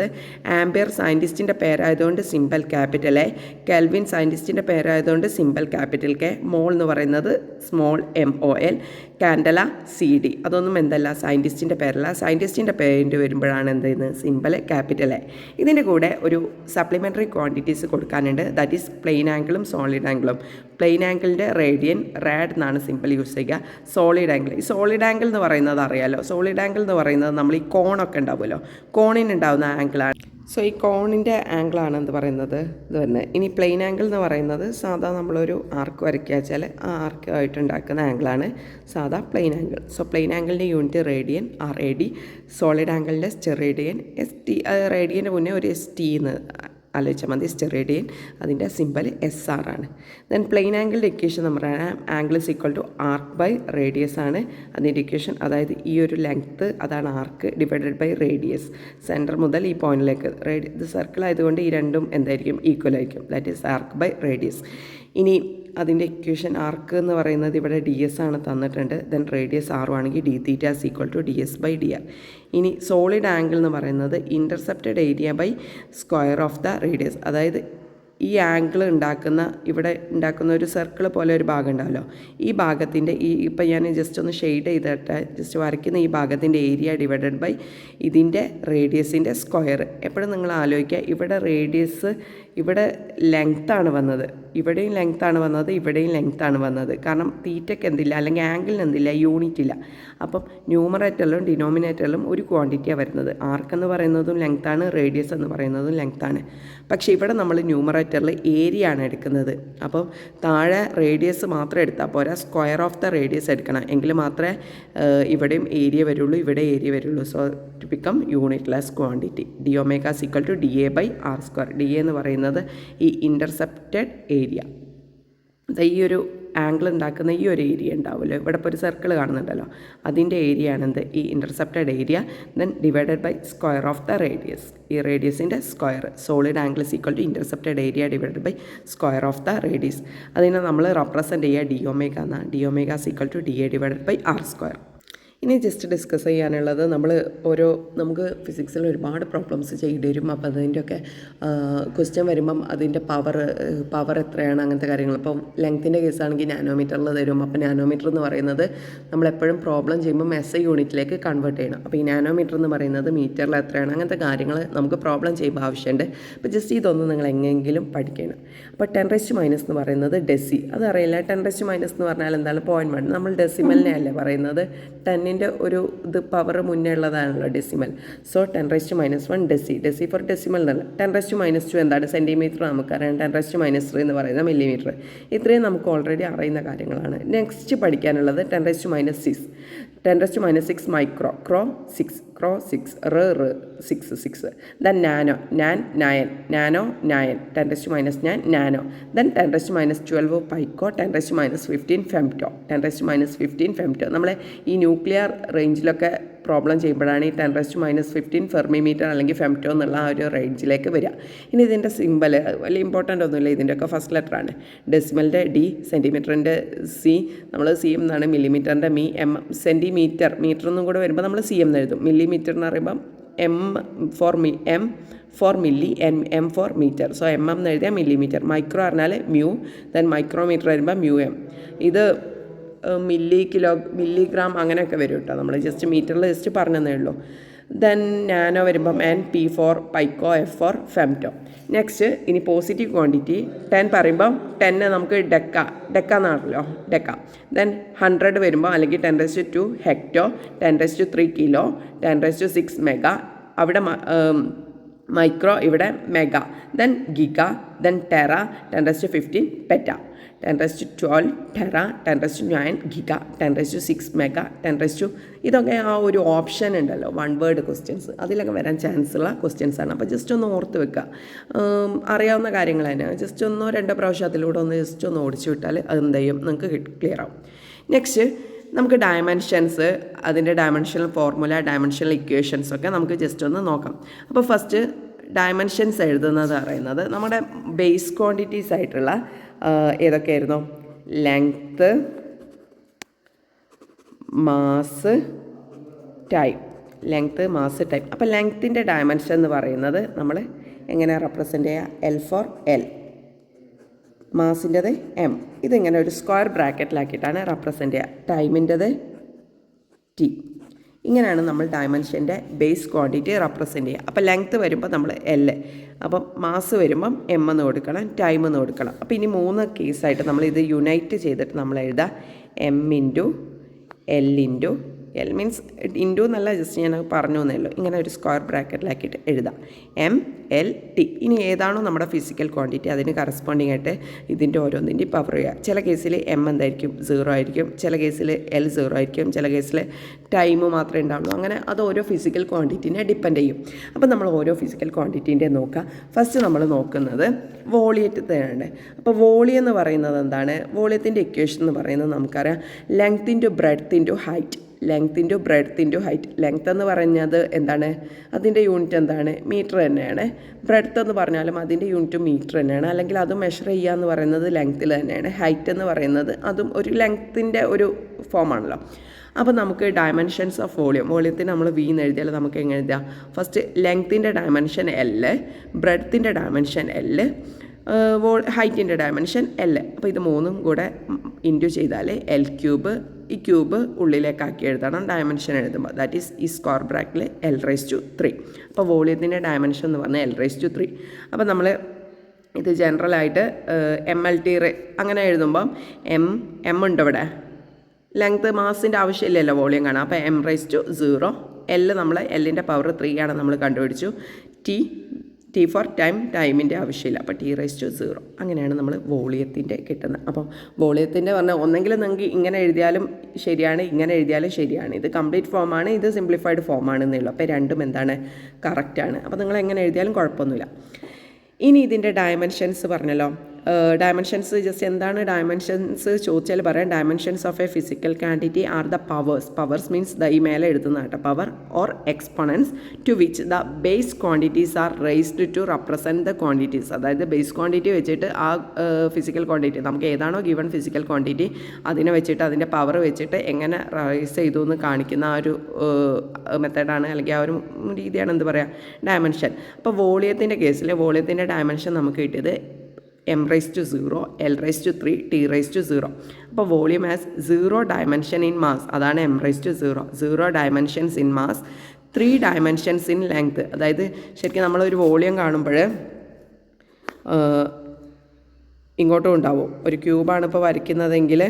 ആംപിയർ സയൻറ്റിസ്റ്റിൻ്റെ പേരായതുകൊണ്ട് സിമ്പൽ ക്യാപിറ്റൽ A. കെൽവിൻ സയൻറ്റിസ്റ്റിൻ്റെ പേരായതുകൊണ്ട് സിമ്പൽ ക്യാപിറ്റൽ K. മോൾ എന്ന് പറയുന്നത് സ്മോൾ MOL. Candela CD. അതൊന്നും എന്തല്ല, സയൻറ്റിസ്റ്റിൻ്റെ പേരല്ല. സയൻറ്റിസ്റ്റിൻ്റെ പേരിൻ്റെ വരുമ്പോഴാണ് എന്ത് ചെയ്യുന്നത്, സിമ്പൽ ക്യാപിറ്റൽ A. ഇതിൻ്റെ കൂടെ ഒരു സപ്ലിമെൻ്ററി ക്വാണ്ടിറ്റീസ് കൊടുക്കാനുണ്ട്. ദാറ്റ് ഈസ് പ്ലെയിൻ ആംഗിളും സോളിഡ് ആംഗിളും. പ്ലെയിൻ ആംഗിളിൻ്റെ റേഡിയൻ റാഡ് എന്നാണ് സിമ്പിൾ യൂസ് ചെയ്യുക. സോളിഡ് ആംഗിൾ, ഈ സോളിഡ് ആംഗിൾ എന്ന് പറയുന്നത് അറിയാലോ. സോളിഡ് ആംഗിൾ എന്ന് പറയുന്നത് നമ്മൾ ഈ കോണൊക്കെ ഉണ്ടാവുമല്ലോ, കോണിനുണ്ടാവുന്ന ആംഗിളാണ്. സോ ഈ കോണിൻ്റെ ആംഗിളാണ് എന്ത് പറയുന്നത് ഇത് വരുന്നത്. ഇനി പ്ലെയിൻ ആംഗിൾ എന്ന് പറയുന്നത് സാധാ നമ്മളൊരു ആർക്ക് വരയ്ക്കുക വെച്ചാൽ ആ ആർക്ക് ആയിട്ട് ഉണ്ടാക്കുന്ന ആംഗിളാണ് സാധാ പ്ലെയിൻ ആംഗിൾ. സോ പ്ലെയിൻ ആംഗിളിൻ്റെ യൂണിറ്റ് റേഡിയൻ, RAD. സോളിഡ് ആംഗിളിൻ്റെ സ്റ്റെറേഡിയൻ, ST. റേഡിയൻ്റെ മുന്നേ ഒരു ST എന്ന് ആലോചിച്ചാൽ മതി. സ്റ്റെറോയിഡിയൻ അതിൻ്റെ സിമ്പൽ SR ആണ്. ദെൻ പ്ലെയിൻ ആംഗിളിൻ്റെ ഇക്വേഷൻ നമ്മൾ angle is equal to arc by radius ആണ് അതിൻ്റെ ഇക്വേഷൻ. അതായത് ഈ ഒരു ലെങ്ത്ത് അതാണ് arc divided by radius. Centre മുതൽ ഈ പോയിന്റിലേക്ക് ഇത് സർക്കിൾ ആയതുകൊണ്ട് ഈ രണ്ടും എന്തായിരിക്കും ഈക്വൽ ആയിരിക്കും. That is arc by radius. ഇനി അതിൻ്റെ ഇക്വേഷൻ ആർക്ക് എന്ന് പറയുന്നത് ഇവിടെ DS ആണ് തന്നിട്ടുണ്ട്. ദെൻ റേഡിയസ് R ആണെങ്കിൽ d θ is equal to DS by dr. ഇനി സോളിഡ് ആംഗിൾ എന്ന് പറയുന്നത് intercepted area by square of the radius. അതായത് ഈ ആംഗിൾ ഇവിടെ ഉണ്ടാക്കുന്ന ഒരു സർക്കിൾ പോലെ ഒരു ഭാഗം ഉണ്ടാവല്ലോ, ഈ ഭാഗത്തിൻ്റെ ഇപ്പം ഞാൻ ജസ്റ്റ് ഒന്ന് ഷെയ്ഡ് ചെയ്തിട്ട് ജസ്റ്റ് വരയ്ക്കുന്ന ഈ ഭാഗത്തിൻ്റെ ഏരിയ ഡിവൈഡഡ് ബൈ ഇതിൻ്റെ റേഡിയസിൻ്റെ സ്ക്വയർ. എപ്പോഴും നിങ്ങൾ ആലോചിക്കുക, ഇവിടെ റേഡിയസ് ഇവിടെ ലെങ്ത്താണ് വന്നത്, ഇവിടെയും ലെങ്ത്താണ് വന്നത്, ഇവിടെയും ലെങ്ത്താണ് വന്നത്. കാരണം തീറ്റയ്ക്ക് എന്തില്ല, അല്ലെങ്കിൽ ആംഗിളിന് എന്തില്ല, യൂണിറ്റ് ഇല്ല. അപ്പം ന്യൂമറേറ്ററിലും ഡിനോമിനേറ്ററിലും ഒരു ക്വാണ്ടിറ്റിയാണ് വരുന്നത്. ആർക്കെന്ന് പറയുന്നതും ലെങ്ത്താണ്, റേഡിയസ് എന്ന് പറയുന്നതും ലെങ്ത്താണ്. പക്ഷേ ഇവിടെ നമ്മൾ ന്യൂമറേറ്ററിൽ ഏരിയ ആണ് എടുക്കുന്നത്. അപ്പം താഴെ റേഡിയസ് മാത്രം എടുത്താൽ പോരാ, സ്ക്വയർ ഓഫ് ദ റേഡിയസ് എടുക്കണം, എങ്കിൽ മാത്രമേ ഇവിടെയും ഏരിയ വരുള്ളൂ, ഇവിടെ ഏരിയ വരുള്ളൂ. So to become unitless quantity. d omega is equal to dA by r square. dA എന്ന് പറയുന്നത് ഈ ഇൻ്റർസെപ്റ്റഡ് ഏരിയ, ഈ ഒരു ആംഗിൾ ഉണ്ടാക്കുന്ന ഈ ഒരു ഏരിയ ഉണ്ടാവുമല്ലോ, ഇവിടെ ഇപ്പോൾ ഒരു സർക്കിൾ കാണുന്നുണ്ടല്ലോ, അതിൻ്റെ ഏരിയ ആണെന്ത്, ഈ intercepted area. Then divided by square of the radius. ഈ റേഡിയസിൻ്റെ square. Solid angle is equal to intercepted area divided by square of the radius. അതിനെ നമ്മൾ റെപ്രസെൻറ്റ് ചെയ്യുക d omega എന്നാണ്. d omega is equal to dA divided by r square. ഇനി ജസ്റ്റ് ഡിസ്കസ് ചെയ്യാനുള്ളത്, നമുക്ക് ഫിസിക്സിൽ ഒരുപാട് പ്രോബ്ലംസ് ചെയ്യേണ്ടി വരും. അപ്പോൾ അതിൻ്റെയൊക്കെ ക്വസ്റ്റ്യൻ വരുമ്പം അതിൻ്റെ പവർ എത്രയാണ്, അങ്ങനത്തെ കാര്യങ്ങൾ. ഇപ്പം ലെങ്ത്തിൻ്റെ കേസാണെങ്കിൽ നാനോമീറ്ററിൽ തരും. അപ്പോൾ നാനോമീറ്റർ എന്ന് പറയുന്നത് നമ്മളെപ്പോഴും പ്രോബ്ലം ചെയ്യുമ്പോൾ SI യൂണിറ്റിലേക്ക് കൺവേർട്ട് ചെയ്യണം. അപ്പോൾ ഈ നാനോമീറ്റർ എന്ന് പറയുന്നത് മീറ്ററിൽ എത്രയാണ്, അങ്ങനത്തെ കാര്യങ്ങൾ നമുക്ക് പ്രോബ്ലം ചെയ്യുമ്പോൾ ആവശ്യമുണ്ട്. അപ്പോൾ ജസ്റ്റ് ഇതൊന്നും നിങ്ങൾ എങ്ങനെയെങ്കിലും പഠിക്കണം. അപ്പോൾ 10⁻⁻ എന്ന് പറയുന്നത് ഡെസി, അതറിയില്ല. 10⁻⁻ എന്ന് പറഞ്ഞാൽ എന്താണ്, 0.1. നമ്മൾ ഡെസിമലിനെ അല്ലേ പറയുന്നത്, 10 ഒരു ഇത് പവർ മുന്നേ ഉള്ളതാണല്ലോ decimal. So 10⁻⁻1 deci for decimal എന്നല്ല. 10⁻²2 എന്താണ്, സെൻറ്റിമീറ്റർ നമുക്കറിയാം. 10�3 എന്ന് പറയുന്നത് മില്ലിമീറ്റർ. ഇത്രയും നമുക്ക് ഓൾറെഡി അറിയുന്ന കാര്യങ്ങളാണ്. നെക്സ്റ്റ് പഠിക്കാനുള്ളത് 10⁻⁶. 10⁻⁶ മൈക്രോ, ക്രോ 6, 6. Then nano, nano 9, 10⁻9 nano. Then 10⁻12 പൈക്കോ, 10⁻15 femto, 10⁻15 femto. നമ്മളെ ഈ ന്യൂക്ലിയർ റേഞ്ചിലൊക്കെ പ്രോബ്ലം ചെയ്യുമ്പോഴാണ് ഈ 10⁻15 ഫെർമിമീറ്റർ അല്ലെങ്കിൽ ഫെംറ്റോ എന്നുള്ള ആ ഒരു റേഞ്ചിലേക്ക് വരിക. ഇനി ഇതിൻ്റെ സിമ്പൽ വലിയ ഇമ്പോർട്ടൻ്റ് ഒന്നുമില്ല, ഇതിൻ്റെയൊക്കെ ഫസ്റ്റ് ലെറ്ററാണ്. ഡെസിമലിൻ്റെ D, സെൻറ്റിമീറ്ററിൻ്റെ C, നമ്മൾ CM എന്നാണ്, മില്ലിമീറ്ററിൻ്റെ മീ, M, സെൻറ്റിമീറ്റർ, മീറ്റർ എന്നും കൂടെ വരുമ്പോൾ നമ്മൾ CM എന്ന് എഴുതും. മില്ലിമീറ്റർ എന്ന് പറയുമ്പം M for milli, M for metre. So MM എന്ന് എഴുതിയാൽ മില്ലിമീറ്റർ. മൈക്രോ പറഞ്ഞാൽ മ്യൂ, ദെൻ മൈക്രോമീറ്റർ വരുമ്പോൾ μm. ഇത് മില്ലിഗ്രാം അങ്ങനെയൊക്കെ വരും കേട്ടോ, നമ്മൾ ജസ്റ്റ് മീറ്ററിൽ ജസ്റ്റ് പറഞ്ഞതേ ഉള്ളൂ. ദെൻ നാനോ വരുമ്പം N, P for pico, F for femto. Next ഇനി പോസിറ്റീവ് ക്വാണ്ടിറ്റി 10 പറയുമ്പം 10 നമുക്ക് ഡെക്ക എന്നാണല്ലോ, ഡെക്ക. ദെൻ 100 വരുമ്പോൾ അല്ലെങ്കിൽ 10⁻2 ഹെക്ടോ, 10⁻3 കിലോ, 10⁻6 മെഗാ. അവിടെ മൈക്രോ, ഇവിടെ mega. Then giga, then Terra, 10⁻15 പെറ്റ, 10⁻12 ടെറ, 10⁻9 ഗിഗ, 10⁻6 മെഗാ, 10⁻. ഇതൊക്കെ ആ ഒരു ഓപ്ഷൻ ഉണ്ടല്ലോ, 1 വേർഡ് ക്വസ്റ്റ്യൻസ്, അതിലൊക്കെ വരാൻ ചാൻസ് ഉള്ള ക്വസ്റ്റ്യൻസാണ്. അപ്പോൾ ജസ്റ്റ് ഒന്ന് ഓർത്ത് വെക്കുക, അറിയാവുന്ന കാര്യങ്ങൾ തന്നെ. ജസ്റ്റ് 1-2 പ്രാവശ്യം അതിലൂടെ ജസ്റ്റ് ഒന്ന് ഓടിച്ചു വിട്ടാൽ അതെന്ത് ചെയ്യും, നിങ്ങൾക്ക് ക്ലിയർ ആവും. നെക്സ്റ്റ് നമുക്ക് ഡയമെൻഷൻസ്, അതിൻ്റെ ഡയമെൻഷണൽ ഫോർമുല, ഡയമെൻഷണൽ ഇക്വേഷൻസ് ഒക്കെ നമുക്ക് ജസ്റ്റ് ഒന്ന് നോക്കാം. അപ്പോൾ ഫസ്റ്റ് ഡയമെൻഷൻസ് എഴുതുന്നത് പറയുന്നത് നമ്മുടെ ബേസ് ക്വാണ്ടിറ്റീസ് ആയിട്ടുള്ള ഏതൊക്കെയായിരുന്നു, ലെങ്ത്ത്, മാസ്, ടൈം. അപ്പോൾ ലെങ്ത്തിൻ്റെ ഡയമെൻഷൻ എന്ന് പറയുന്നത് നമ്മൾ എങ്ങനെ റെപ്രസെൻ്റ് ചെയ്യുക, L ഫോർ L, മാസിൻ്റെത് M. ഇതിങ്ങനെ ഒരു സ്ക്വയർ ബ്രാക്കറ്റിലാക്കിയിട്ടാണ് റെപ്രസെൻ്റ് ചെയ്യുക. ടൈമിൻ്റെത് T. ഇങ്ങനെയാണ് നമ്മൾ ഡയമെൻഷൻ്റെ ബേസ് ക്വാണ്ടിറ്റി റെപ്രസെൻ്റ് ചെയ്യുക. അപ്പോൾ ലെങ്ത്ത് വരുമ്പോൾ നമ്മൾ L, അപ്പം മാസ് വരുമ്പം M എന്ന് കൊടുക്കണം, ടൈം എന്ന് കൊടുക്കണം. അപ്പോൾ ഇനി 3 കേസായിട്ട് നമ്മളിത് യുണൈറ്റ് ചെയ്തിട്ട് നമ്മൾ എഴുതുക M × L × L means into എന്നല്ല, ജസ്റ്റ് ഞാൻ പറഞ്ഞു എന്നല്ലോ. ഇങ്ങനെ ഒരു സ്ക്വയർ ബ്രാക്കറ്റിലാക്കിയിട്ട് എഴുതാം MLT. ഇനി ഏതാണോ നമ്മുടെ ഫിസിക്കൽ ക്വാണ്ടിറ്റി അതിന് കറസ്പോണ്ടിങ് ആയിട്ട് ഇതിൻ്റെ ഓരോന്നിൻ്റെയും പവർ ചെയ്യുക. ചില കേസിൽ M എന്തായിരിക്കും 0 ആയിരിക്കും, ചില കേസിൽ L 0 ആയിരിക്കും, ചില കേസിൽ ടൈം മാത്രമേ ഉണ്ടാവുള്ളൂ. അങ്ങനെ അത് ഓരോ ഫിസിക്കൽ ക്വാണ്ടിറ്റീനെ ഡിപ്പെൻഡ് ചെയ്യും. അപ്പോൾ നമ്മൾ ഓരോ ഫിസിക്കൽ ക്വാണ്ടിറ്റീൻ്റെ നോക്കുക. ഫസ്റ്റ് നമ്മൾ നോക്കുന്നത് വോളിയത്തിനാണ്. അപ്പോൾ വോളിയം എന്ന് പറയുന്നത് എന്താണ്? വോളിയത്തിൻ്റെ ഇക്വേഷൻ എന്ന് പറയുന്നത് നമുക്കറിയാം, length into breadth into height. Length into breadth into height. Length എന്ന് പറഞ്ഞത് എന്താണ്? അതിൻ്റെ യൂണിറ്റ് എന്താണ്? മീറ്റർ തന്നെയാണ്. ബ്രെഡ്ത്ത് എന്ന് പറഞ്ഞാലും അതിൻ്റെ യൂണിറ്റ് മീറ്റർ തന്നെയാണ്. അല്ലെങ്കിൽ അത് മെഷർ ചെയ്യുക എന്ന് പറയുന്നത് ലെങ്ത്തിൽ തന്നെയാണ്. ഹൈറ്റ് എന്ന് പറയുന്നത് അതും ഒരു ലെങ്ത്തിൻ്റെ ഒരു ഫോമാണല്ലോ. അപ്പോൾ നമുക്ക് ഡയമെൻഷൻസ് ഓഫ് വോളിയത്തിന് നമ്മൾ V എന്ന് എഴുതിയാൽ നമുക്ക് എങ്ങനെ എഴുതാം? ഫസ്റ്റ് ലെങ്ത്തിൻ്റെ ഡയമെൻഷൻ L, ബ്രെഡ്ത്തിൻ്റെ ഡയമെൻഷൻ L, ഹൈറ്റിൻ്റെ ഡയമെൻഷൻ L. അപ്പോൾ ഇത് മൂന്നും കൂടെ ഇൻറ്റു ചെയ്താൽ L3. ഈ ക്യൂബ് ഉള്ളിലേക്കാക്കി എഴുതണം ഡയമെൻഷൻ എഴുതുമ്പോൾ. ദാറ്റ് ഈസ് ഈ സ്ക്വയർ ബ്രാക്കറ്റിൽ L3. അപ്പോൾ വോളിയത്തിൻ്റെ ഡയമെൻഷൻ എന്ന് പറഞ്ഞാൽ L3. അപ്പോൾ നമ്മൾ ഇത് ജനറലായിട്ട് MLT അങ്ങനെ എഴുതുമ്പം M ഉണ്ട് ഇവിടെ. ലെങ്ത് മാസിൻ്റെ ആവശ്യമില്ലല്ലോ വോളിയം കാണാം. അപ്പോൾ M⁻0. L നമ്മൾ Lൻ്റെ പവർ 3 ആണ് നമ്മൾ കണ്ടുപിടിച്ചു. T ഫോർ ടൈമിൻ്റെ ആവശ്യമില്ല. അപ്പോൾ T⁻0. അങ്ങനെയാണ് നമ്മൾ വോളിയത്തിൻ്റെ കിട്ടുന്നത്. അപ്പോൾ വോളിയത്തിൻ്റെ പറഞ്ഞാൽ ഒന്നെങ്കിൽ നിങ്ങൾക്ക് ഇങ്ങനെ എഴുതിയാലും ശരിയാണ്, ഇങ്ങനെ എഴുതിയാലും ശരിയാണ്. ഇത് കംപ്ലീറ്റ് ഫോമാണ്, ഇത് സിംപ്ലിഫൈഡ് ഫോമാണെന്നേ ഉള്ളൂ. അപ്പോൾ രണ്ടും എന്താണ്? കറക്റ്റാണ്. അപ്പോൾ നിങ്ങൾ എങ്ങനെ എഴുതിയാലും കുഴപ്പമൊന്നുമില്ല. ഇനി ഇതിൻ്റെ ഡയമെൻഷൻസ് പറഞ്ഞല്ലോ. ഡയമെൻഷൻസ് ജസ്റ്റ് എന്താണ് ഡയമെൻഷൻസ് ചോദിച്ചാൽ പറയാം, dimensions of a physical quantity are the powers means ഈ മേലെ എഴുതുന്ന കേട്ടോ, power or exponents to which the base quantities are raised to represent the quantities. അതായത് ബേസ് ക്വാണ്ടിറ്റി വെച്ചിട്ട് ആ ഫിസിക്കൽ ക്വാണ്ടിറ്റി നമുക്ക് ഏതാണോ ഗിവൺ ഫിസിക്കൽ ക്വാണ്ടിറ്റി അതിനെ വെച്ചിട്ട് അതിൻ്റെ പവർ വെച്ചിട്ട് എങ്ങനെ റൈസ് ചെയ്തു എന്ന് കാണിക്കുന്ന ആ ഒരു മെത്തേഡാണ്, അല്ലെങ്കിൽ ആ ഒരു രീതിയാണ് എന്ത് പറയുക, ഡയമെൻഷൻ. അപ്പോൾ വോളിയത്തിൻ്റെ കേസിൽ വോളിയത്തിൻ്റെ ഡയമെൻഷൻ നമുക്ക് കിട്ടിയത് M⁻0, L⁻3, T⁻0. അപ്പോൾ volume has 0 dimension in mass. അതാണ് M⁻0. 0 dimensions in mass, 3 dimensions in length. അതായത് ശരിക്കും നമ്മളൊരു വോളിയം കാണുമ്പോൾ ഇങ്ങോട്ടും ഉണ്ടാവും. ഒരു ക്യൂബാണ് ഇപ്പോൾ വരയ്ക്കുന്നതെങ്കിൽ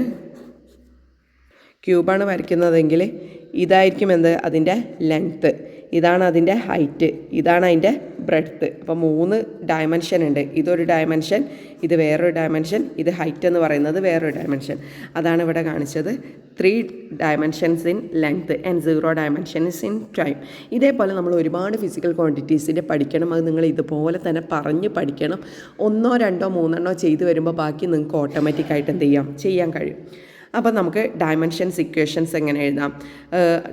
ഇതായിരിക്കും എന്ത്? അതിൻ്റെ ലെങ്ത്ത്. ഇതാണ് അതിൻ്റെ ഹൈറ്റ്, ഇതാണ് അതിൻ്റെ ബ്രെഡ്ത്ത്. അപ്പോൾ 3 ഡയമെൻഷൻ ഉണ്ട്. ഇതൊരു ഡയമെൻഷൻ, ഇത് വേറൊരു ഡയമെൻഷൻ, ഇത് ഹൈറ്റ് എന്ന് പറയുന്നത് വേറൊരു ഡയമെൻഷൻ. അതാണ് ഇവിടെ കാണിച്ചത്. 3 dimensions in length and 0 dimensions in time. ഇതേപോലെ നമ്മൾ ഒരുപാട് ഫിസിക്കൽ ക്വാണ്ടിറ്റീസിൻ്റെ പഠിക്കണം. അത് നിങ്ങൾ ഇതുപോലെ തന്നെ പറഞ്ഞ് പഠിക്കണം. 1, 2, 3 ചെയ്ത് വരുമ്പോൾ ബാക്കി നിങ്ങൾക്ക് ഓട്ടോമാറ്റിക്കായിട്ട് എന്ത് ചെയ്യാൻ കഴിയും. അപ്പോൾ നമുക്ക് ഡയമെൻഷൻസ് ഇക്വേഷൻസ് എങ്ങനെ എഴുതാം?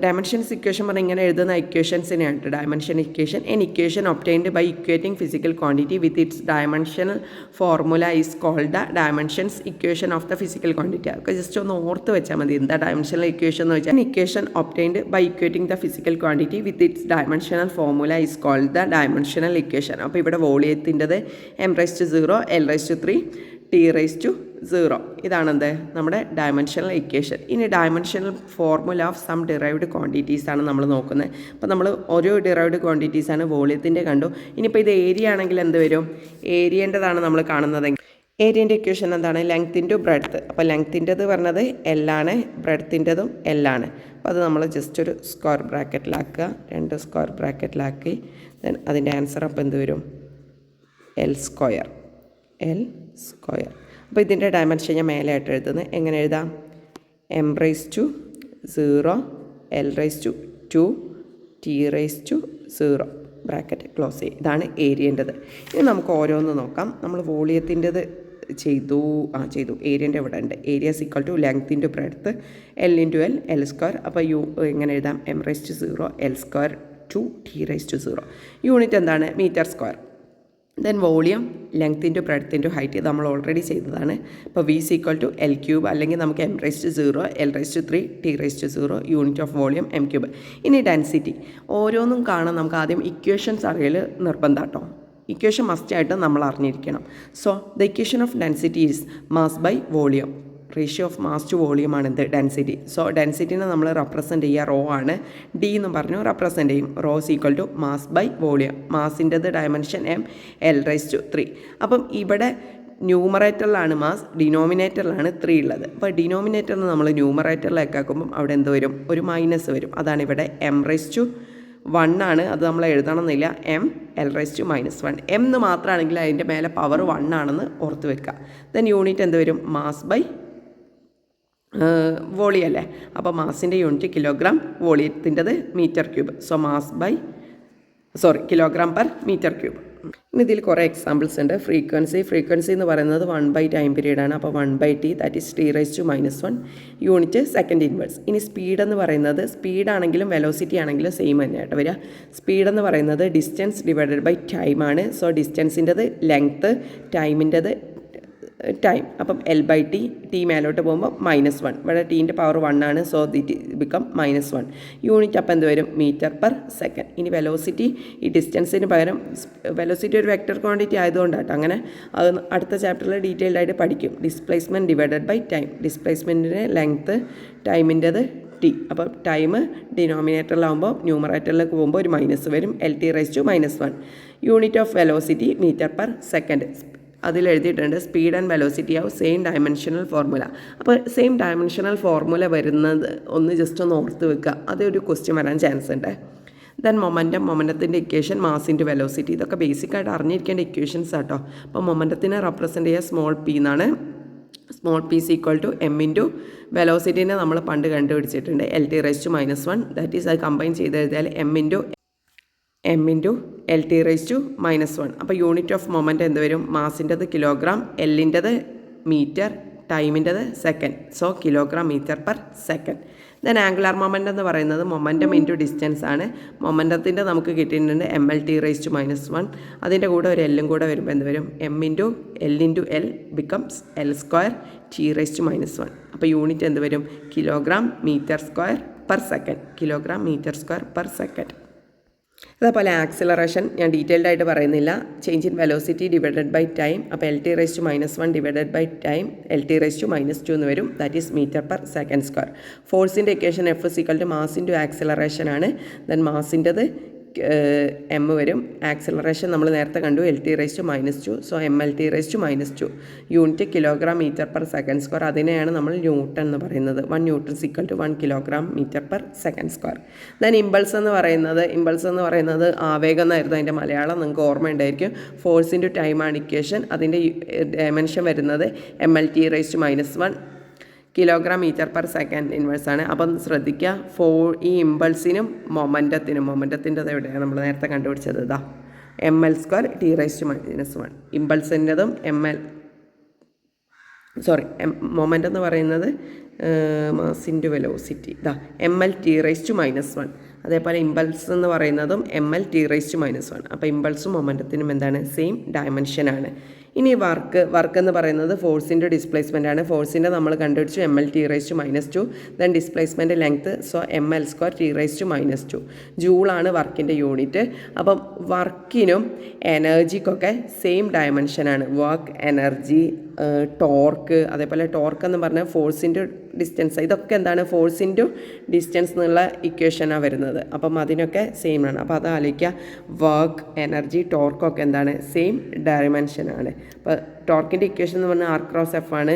ഡയമെൻഷൻസ് ഇക്വേഷൻ പറഞ്ഞാൽ ഇങ്ങനെ എഴുതുന്ന ഇക്വേഷൻസിനെയാണ് dimension equation. An equation obtained by equating physical quantity with its dimensional formula is called the dimensions equation of the physical quantity. അതൊക്കെ ജസ്റ്റ് ഒന്ന് ഓർത്ത് വെച്ചാൽ മതി. എന്താ ഡയമെൻഷണൽ ഇക്വേഷൻ എന്ന് വെച്ചാൽ equation obtained by equating the physical quantity with its dimensional formula is called the dimensional equation. അപ്പോൾ ഇവിടെ വോളിയത്തിൻ്റെത് M⁻0, L⁻3, T⁻0. ഇതാണെന്ത്? നമ്മുടെ ഡയമെൻഷണൽ ഇക്വേഷൻ. ഇനി dimensional formula of some derived quantities ആണ് നമ്മൾ നോക്കുന്നത്. അപ്പോൾ നമ്മൾ ഓരോ ഡിറൈവ്ഡ് ക്വാണ്ടിറ്റീസാണ് വോളിയത്തിൻ്റെ കണ്ടു. ഇനിയിപ്പോൾ ഇത് ഏരിയ ആണെങ്കിൽ എന്ത് വരും? ഏരിയേൻ്റെതാണ് നമ്മൾ കാണുന്നതെങ്കിൽ ഏരിയൻ്റെ ഇക്വേഷൻ എന്താണ്? Length into breadth. അപ്പോൾ ലെങ്ത്തിൻ്റെത് പറഞ്ഞത് L ആണ്, ബ്രെഡ്ത്തിൻ്റെതും L ആണ്. അപ്പോൾ അത് നമ്മൾ ജസ്റ്റ് ഒരു സ്ക്വയർ ബ്രാക്കറ്റിലാക്കുക, 2 സ്ക്വയർ ബ്രാക്കറ്റിലാക്കി ദെൻ അതിൻ്റെ ആൻസർ അപ്പോൾ എന്ത് വരും? L². അപ്പോൾ ഇതിൻ്റെ ഡയമെൻഷൻ ഞാൻ മേലെയായിട്ട് എഴുതുന്നത്. എങ്ങനെ എഴുതാം? M⁻0, L⁻2, T⁻0. Bracket close ചെയ്യും. ഇതാണ് ഏരിയേൻ്റെത്. ഇനി നമുക്ക് ഓരോന്ന് നോക്കാം. നമ്മൾ വോളിയത്തിൻ്റെത് ചെയ്തു. ഏരിയൻ്റെ ഇവിടെ ഉണ്ട്. Area equal to length into breadth, L⁻L, L². അപ്പോൾ എങ്ങനെ എഴുതാം? M⁻0, L² to T⁻0. Unit എന്താണ്? Metre square. Then volume length into breadth into height, ഇത് നമ്മൾ ഓൾറെഡി ചെയ്തതാണ്. അപ്പോൾ V = L³ അല്ലെങ്കിൽ നമുക്ക് M⁻0, L⁻3, T⁻0 unit of volume M³. ഇനി ഡെൻസിറ്റി ഓരോന്നും കാണാൻ നമുക്ക് ആദ്യം ഇക്വേഷൻസ് അറിയൽ നിർബന്ധം കേട്ടോ. ഇക്വേഷൻ മസ്റ്റായിട്ട് നമ്മൾ അറിഞ്ഞിരിക്കണം. So the equation of density is mass by volume. Ratio of mass to volume ആണ് ഇത് ഡെൻസിറ്റി. സോ ഡെൻസിറ്റിനെ നമ്മൾ റെപ്രസെൻറ്റ് ചെയ്യുക റോ ആണ്. ഡി എന്ന് പറഞ്ഞു റെപ്രസെൻറ്റ് ചെയ്യും. Rho = mass by volume. മാസിൻ്റെത് ഡയമെൻഷൻ M, L⁻3. അപ്പം ഇവിടെ ന്യൂമറേറ്ററിലാണ് മാസ്, ഡിനോമിനേറ്ററിലാണ് 3 ഉള്ളത്. അപ്പോൾ ഡിനോമിനേറ്ററിൽ നമ്മൾ ന്യൂമറേറ്ററിലേക്ക് ആക്കുമ്പം അവിടെ എന്ത് വരും? ഒരു മൈനസ് വരും. അതാണ് ഇവിടെ m⁻1 ആണ്. അത് നമ്മൾ എഴുതണമെന്നില്ല. m(l⁻−1). m എന്ന് മാത്രമാണെങ്കിൽ അതിൻ്റെ മേലെ പവർ 1 ആണെന്ന് ഓർത്ത് വെക്കുക. ദെൻ യൂണിറ്റ് എന്ത് വരും? മാസ് ബൈ വോളിയം അല്ലേ. അപ്പോൾ മാസിൻ്റെ യൂണിറ്റ് കിലോഗ്രാം, വോളിയത്തിൻ്റെത് metre cube. So kilogram per metre cube. ഇനി ഇതിൽ കുറേ എക്സാമ്പിൾസ് ഉണ്ട്. ഫ്രീക്വൻസി എന്ന് പറയുന്നത് 1/, ടൈം പീരീഡാണ്. അപ്പോൾ 1/t, that is t⁻⁻1 unit second inverse. ഇനി സ്പീഡ് എന്ന് പറയുന്നത്, സ്പീഡാണെങ്കിലും വെലോസിറ്റി ആണെങ്കിലും സെയിം തന്നെയായിട്ട് വരിക. സ്പീഡ് എന്ന് പറയുന്നത് ഡിസ്റ്റൻസ് ഡിവൈഡഡ് ബൈ ടൈമാണ്. സോ ഡിസ്റ്റൻസിൻ്റെത് ലെങ്ത്ത്, ടൈമിൻ്റെത് ടൈം. അപ്പം l/t, t മേലോട്ട് പോകുമ്പോൾ -1. ഇവിടെ ടീൻ്റെ പവർ 1 ആണ്. So it become -1 unit. അപ്പം എന്ത് വരും? Metre per second. ഇനി വെലോസിറ്റി, ഈ ഡിസ്റ്റൻസിന് പകരം വെലോസിറ്റി ഒരു വെക്റ്റർ ക്വാണ്ടിറ്റി ആയതുകൊണ്ടാട്ടോ അങ്ങനെ. അത് അടുത്ത ചാപ്റ്ററിൽ ഡീറ്റെയിൽഡ് ആയിട്ട് പഠിക്കും. Displacement divided by time. ഡിസ്പ്ലേസ്മെൻറ്റിന് ലെങ്ത്ത്, ടൈമിൻ്റെത് ടി. അപ്പോൾ ടൈം ഡിനോമിനേറ്ററിലാവുമ്പോൾ ന്യൂമറേറ്ററിലേക്ക് പോകുമ്പോൾ ഒരു മൈനസ് വരും. l⁻⁻1 unit of velocity metre per second. അതിൽ എഴുതിയിട്ടുണ്ട് സ്പീഡ് ആൻഡ് വെലോസിറ്റി ആവും സെയിം ഡയമെൻഷണൽ ഫോർമുല. അപ്പോൾ സെയിം ഡയമെൻഷണൽ ഫോർമുല വരുന്നത് ഒന്ന് ജസ്റ്റ് ഒന്ന് ഓർത്ത് വെക്കുക. അതൊരു ക്വസ്റ്റ്യൻ വരാൻ ചാൻസ് ഉണ്ട്. ദെൻ മൊമെൻറ്റത്തിൻ്റെ ഇക്വേഷൻ, മാസ് ഇൻറ്റു വെലോസിറ്റി. ഇതൊക്കെ ബേസിക്കായിട്ട് അറിഞ്ഞിരിക്കേണ്ട ഇക്വേഷൻസ് ആട്ടോ. അപ്പോൾ മൊമെൻറ്റത്തിനെ റെപ്രസെൻറ്റ് ചെയ്യുക സ്മോൾ പി എന്നാണ്. Small P is equal to m into വെലോസിറ്റീനെ നമ്മൾ പണ്ട് കണ്ടുപിടിച്ചിട്ടുണ്ട് l⁻⁻1. ദാറ്റ് ഈസ് അത് കമ്പൈൻ ചെയ്ത് എഴുതിയാൽ m ഇൻറ്റു l⁻⁻1. അപ്പോൾ യൂണിറ്റ് ഓഫ് മൊമെൻറ്റ് എന്ത് വരും? മാസിൻ്റെത് കിലോഗ്രാം, എല്ലിൻ്റെത് മീറ്റർ, ടൈമിൻ്റെത് second. So kilogram metre per second. Then angular moment എന്ന് പറയുന്നത് മൊമെൻറ്റം ഇൻറ്റു ഡിസ്റ്റൻസ് ആണ്. മൊമെൻറ്റത്തിൻ്റെ നമുക്ക് കിട്ടിയിട്ടുണ്ട് ml⁻⁻1. അതിൻ്റെ കൂടെ ഒരു എല്ലും കൂടെ വരുമ്പോൾ എന്ത് വരും? m into l becomes l² t⁻⁻1. അപ്പോൾ യൂണിറ്റ് എന്ത് വരും? Kilogram metre square per second. Kilogram metre square per second. അതേപോലെ ആക്സിലറേഷൻ ഞാൻ ഡീറ്റെയിൽഡ് ആയിട്ട് പറയുന്നില്ല. Change in velocity divided by time. അപ്പോൾ l⁻⁻1 divided by time l⁻⁻2 എന്ന് വരും. That is metre per second square. ഫോഴ്സിൻ്റെ equation F = mass into acceleration ആണ്. ദെൻ മാസിൻ്റെത് m വരും. ആക്സിലറേഷൻ നമ്മൾ നേരത്തെ കണ്ടു l⁻⁻2. So ml⁻⁻2 unit kilogram metre per second square. അതിനെയാണ് നമ്മൾ ന്യൂട്ടൺ എന്ന് പറയുന്നത്. 1 newton = 1 kilogram metre per second square. Then impulse എന്ന് പറയുന്നത് ആവേഗം എന്നായിരുന്നു അതിൻ്റെ മലയാളം. നിങ്ങൾക്ക് ഓർമ്മയുണ്ടായിരിക്കും. ഫോഴ്സ് ഇൻറ്റു ടൈമാണ് ഇക്വേഷൻ. അതിൻ്റെ ഡയമെൻഷൻ വരുന്നത് ml⁻⁻1 kilogram metre per second inverse ആണ്. അപ്പം ശ്രദ്ധിക്കുക, ഈ ഇമ്പൾസിനും മൊമെൻറ്റത്തിൻ്റെത് എവിടെയാണ് നമ്മൾ നേരത്തെ കണ്ടുപിടിച്ചത്? ഇതാ ml² t⁻⁻1. ഇമ്പൾസിൻ്റെതും മൊമെൻ്റ് എന്ന് പറയുന്നത് മാസ് ഇൻറ്റു വെലോസിറ്റി. ഇതാ ml⁻⁻1. അതേപോലെ ഇമ്പൾസ് എന്ന് പറയുന്നതും ml⁻⁻1. അപ്പോൾ ഇമ്പൾസും മൊമെൻറ്റത്തിനും എന്താണ്? സെയിം ഡയമെൻഷനാണ്. ഇനി വർക്ക് എന്ന് പറയുന്നത് ഫോഴ്സിൻ്റെ ഡിസ്പ്ലേസ്മെൻ്റ് ആണ്. ഫോഴ്സിൻ്റെ നമ്മൾ കണ്ടുപിടിച്ചു ml⁻⁻2. Then displacement length. So ml² t⁻⁻2. ജൂളാണ് വർക്കിൻ്റെ യൂണിറ്റ്. അപ്പം വർക്കിനും എനർജിക്കൊക്കെ സെയിം ഡയമെൻഷനാണ്. Work, energy, torque. അതേപോലെ ടോർക്ക് എന്ന് പറഞ്ഞാൽ ഫോഴ്സ് ഇൻറ്റു ഡിസ്റ്റൻസ്. ഇതൊക്കെ എന്താണ്? ഫോഴ്സ് ഇൻറ്റു ഡിസ്റ്റൻസ് എന്നുള്ള ഇക്വേഷനാണ് വരുന്നത്. അപ്പം അതിനൊക്കെ സെയിം ആണ്. അപ്പോൾ അത് ആലോചിക്കുക. വർക്ക്, എനർജി, ടോർക്കൊക്കെ എന്താണ്? സെയിം ഡയമെൻഷനാണ്. അപ്പോൾ ടോർക്കിൻ്റെ ഇക്വേഷൻ എന്ന് പറഞ്ഞാൽ R×F ആണ്.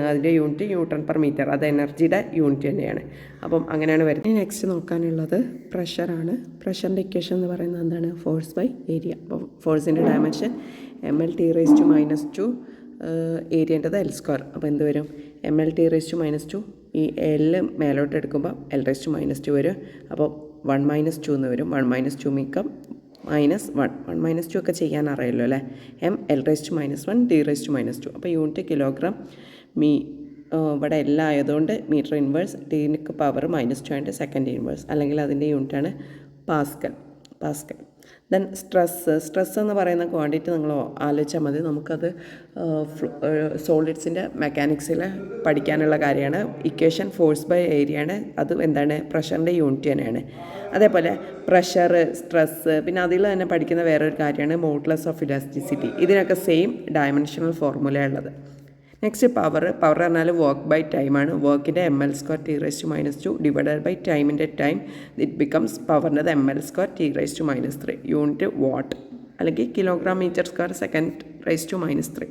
അതിൻ്റെ യൂണിറ്റ് ന്യൂട്ടൺ പെർ മീറ്റർ. അത് എനർജിയുടെ യൂണിറ്റ് തന്നെയാണ്. അപ്പം അങ്ങനെയാണ് വരുന്നത്. നെക്സ്റ്റ് നോക്കാനുള്ളത് പ്രഷറാണ്. പ്രഷറിൻ്റെ ഇക്വേഷൻ എന്ന് പറയുന്നത് എന്താണ്? Force by area. അപ്പോൾ ഫോഴ്സിൻ്റെ ഡയമെൻഷൻ ml⁻⁻2. ഏരിയൻ്റെത് l². അപ്പോൾ എന്ത് വരും? ml⁻⁻2. ഈ l മേലോട്ട് എടുക്കുമ്പോൾ l⁻⁻2 വരും. അപ്പോൾ 1 - 2 എന്ന് വരും. 1 - 2 മിക്കം -1. 1 - 2 ഒക്കെ ചെയ്യാൻ അറിയല്ലോ അല്ലേ. ml⁻⁻1 t⁻⁻2. അപ്പോൾ യൂണിറ്റ് കിലോഗ്രാം. ഇവിടെ എല്ലാം ആയതുകൊണ്ട് മീറ്റർ ഇൻവേഴ്സ്. ടീനിക്ക് പവർ -2 ആയിട്ട് സെക്കൻഡ് ഇൻവേഴ്സ്. അല്ലെങ്കിൽ അതിൻ്റെ യൂണിറ്റാണ് പാസ്കൽ. ദെൻ സ്ട്രെസ് എന്ന് പറയുന്ന ക്വാണ്ടിറ്റി നിങ്ങൾ ആലോചിച്ചാൽ മതി. നമുക്കത് സോളിഡ്സിൻ്റെ മെക്കാനിക്സിൽ പഠിക്കാനുള്ള കാര്യമാണ്. ഇക്വേഷൻ ഫോഴ്സ് ബൈ ഏരിയ ആണ്. അത് എന്താണ്? പ്രഷറിൻ്റെ യൂണിറ്റ് തന്നെയാണ്. അതേപോലെ പ്രഷർ, സ്ട്രെസ്, പിന്നെ അതിൽ തന്നെ പഠിക്കുന്ന വേറൊരു കാര്യമാണ് മോഡുലസ് ഓഫ് ഇലാസ്റ്റിസിറ്റി. ഇതിനൊക്കെ സെയിം ഡയമെൻഷണൽ ഫോർമുല ഉള്ളത്. നെക്സ്റ്റ് പവർ പറഞ്ഞാൽ വർക്ക് ബൈ ടൈമാണ്. വർക്കിൻ്റെ ml² t⁻⁻2 ഡിവൈഡഡ് ബൈ ടൈമിൻ്റെ ടൈം. ഇറ്റ് ബിക്കംസ് പവറിൻ്റെ ml² t⁻⁻3 യൂണിറ്റ് വാട്ട് അല്ലെങ്കിൽ കിലോഗ്രാം മീറ്റർ സ്ക്വയർ സെക്കൻഡ്⁻⁻3.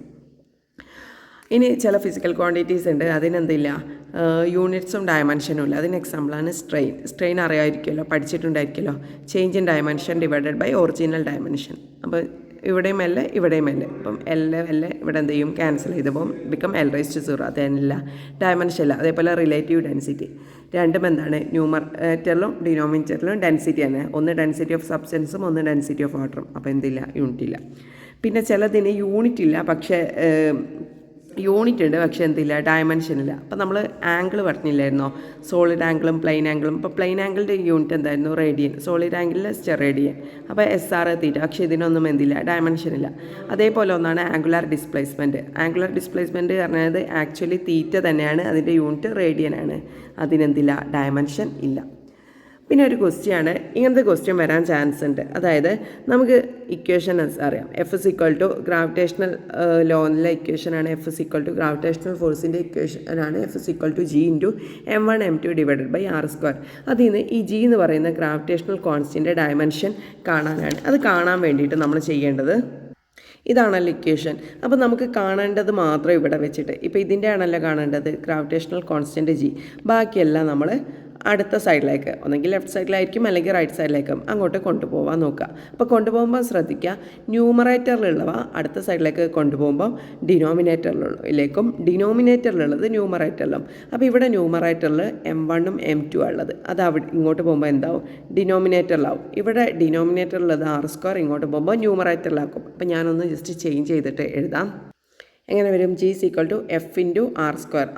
ഇനി ചില ഫിസിക്കൽ ക്വാണ്ടിറ്റീസ് ഉണ്ട്, അതിനെന്തില്ല, യൂണിറ്റ്സും ഡയമെൻഷനും ഇല്ല. അതിന് എക്സാമ്പിളാണ് സ്ട്രെയിൻ അറിയാമായിരിക്കുമല്ലോ, പഠിച്ചിട്ടുണ്ടായിരിക്കുമല്ലോ. Change in dimension divided by original dimension. അപ്പോൾ ഇവിടെയും എൽ ഇവിടെയും എൽ, അപ്പം എൽ ഇവിടെ എന്ത് ചെയ്യും, ക്യാൻസൽ ചെയ്തപ്പോൾ ബിക്കം L⁻⁴. അതല്ല ഡയമെൻഷൻ ഇല്ല. അതേപോലെ റിലേറ്റീവ് ഡെൻസിറ്റി രണ്ടും എന്താണ്, ന്യൂമറേറ്ററിലും ഡിനോമിനേറ്ററിലും ഡെൻസിറ്റി തന്നെ. ഒന്ന് ഡെൻസിറ്റി ഓഫ് സബ്സ്റ്റൻസും ഒന്ന് ഡെൻസിറ്റി ഓഫ് വാട്ടറും. അപ്പോൾ എന്തില്ല, യൂണിറ്റ് ഇല്ല. പിന്നെ ചിലതിന് യൂണിറ്റ് ഇല്ല, പക്ഷേ യൂണിറ്റ് ഉണ്ട്, പക്ഷേ എന്തില്ല, ഡയമെൻഷൻ ഇല്ല. അപ്പോൾ നമ്മൾ ആംഗിൾ പറഞ്ഞില്ലായിരുന്നോ, സോളിഡ് ആംഗിളും പ്ലെയിൻ ആംഗിളും. അപ്പോൾ പ്ലെയിൻ ആംഗിളിൻ്റെ യൂണിറ്റ് എന്തായിരുന്നു, റേഡിയൻ. സോളിഡ് ആംഗിളിൽ സ്റ്റെറേഡിയൻ. അപ്പോൾ SR തീറ്റ. പക്ഷേ ഇതിനൊന്നും എന്തില്ല, ഡയമെൻഷൻ ഇല്ല. അതേപോലെ ഒന്നാണ് ആംഗുലാർ ഡിസ്പ്ലേസ്മെൻറ്റ്. ആംഗുലാർ ഡിസ്പ്ലേസ്മെൻറ്റ് പറഞ്ഞത് ആക്ച്വലി തീറ്റ തന്നെയാണ്, അതിൻ്റെ യൂണിറ്റ് റേഡിയനാണ്. അതിനെന്തില്ല, ഡയമെൻഷൻ ഇല്ല. പിന്നെ ഒരു ക്വസ്റ്റ്യാണ്, ഇങ്ങനത്തെ ക്വസ്റ്റ്യൻ വരാൻ ചാൻസ് ഉണ്ട്. അതായത് നമുക്ക് ഇക്വേഷൻ അറിയാം, F= ഗ്രാവിറ്റേഷണൽ ലോയിലെ ഇക്വേഷനാണ്. F= ഗ്രാവിറ്റേഷണൽ ഫോഴ്സിൻ്റെ ഇക്വേഷനാണ് F=G × m1 m2 divided by r². അതിൽ നിന്ന് ഈ G എന്ന് പറയുന്ന ഗ്രാവിറ്റേഷണൽ കോൺസ്റ്റൻ്റെ ഡയമെൻഷൻ കാണാനാണ്. അത് കാണാൻ വേണ്ടിയിട്ട് നമ്മൾ ചെയ്യേണ്ടത് ഇതാണല്ലോ ഇക്വേഷൻ. അപ്പോൾ നമുക്ക് കാണേണ്ടത് മാത്രം ഇവിടെ വെച്ചിട്ട്, ഇപ്പോൾ ഇതിൻ്റെ ആണല്ലോ കാണേണ്ടത്, ഗ്രാവിറ്റേഷണൽ കോൺസ്റ്റൻറ്റ് G. ബാക്കിയെല്ലാം നമ്മൾ അടുത്ത സൈഡിലേക്ക്, ഒന്നെങ്കിൽ ലെഫ്റ്റ് സൈഡിലായിരിക്കും അല്ലെങ്കിൽ റൈറ്റ് സൈഡിലേക്കും അങ്ങോട്ട് കൊണ്ടുപോകാൻ നോക്കുക. അപ്പോൾ കൊണ്ടുപോകുമ്പോൾ ശ്രദ്ധിക്കുക, ന്യൂമറേറ്ററിലുള്ളവ അടുത്ത സൈഡിലേക്ക് കൊണ്ടുപോകുമ്പോൾ ഡിനോമിനേറ്ററിലേക്കും, ഡിനോമിനേറ്ററിലുള്ളത് ന്യൂമറേറ്ററിലും. അപ്പോൾ ഇവിടെ ന്യൂമറേറ്ററിൽ m1 m2 ഉള്ളത്, അത് അവിടെ ഇങ്ങോട്ട് പോകുമ്പോൾ എന്താവും, ഡിനോമിനേറ്ററിലാവും. ഇവിടെ ഡിനോമിനേറ്ററിലുള്ളത് r² ഇങ്ങോട്ട് പോകുമ്പോൾ ന്യൂമറേറ്ററിലാക്കും. അപ്പോൾ ഞാനൊന്ന് ജസ്റ്റ് ചേഞ്ച് ചെയ്തിട്ട് എഴുതാം. എങ്ങനെ വരും, G = F ×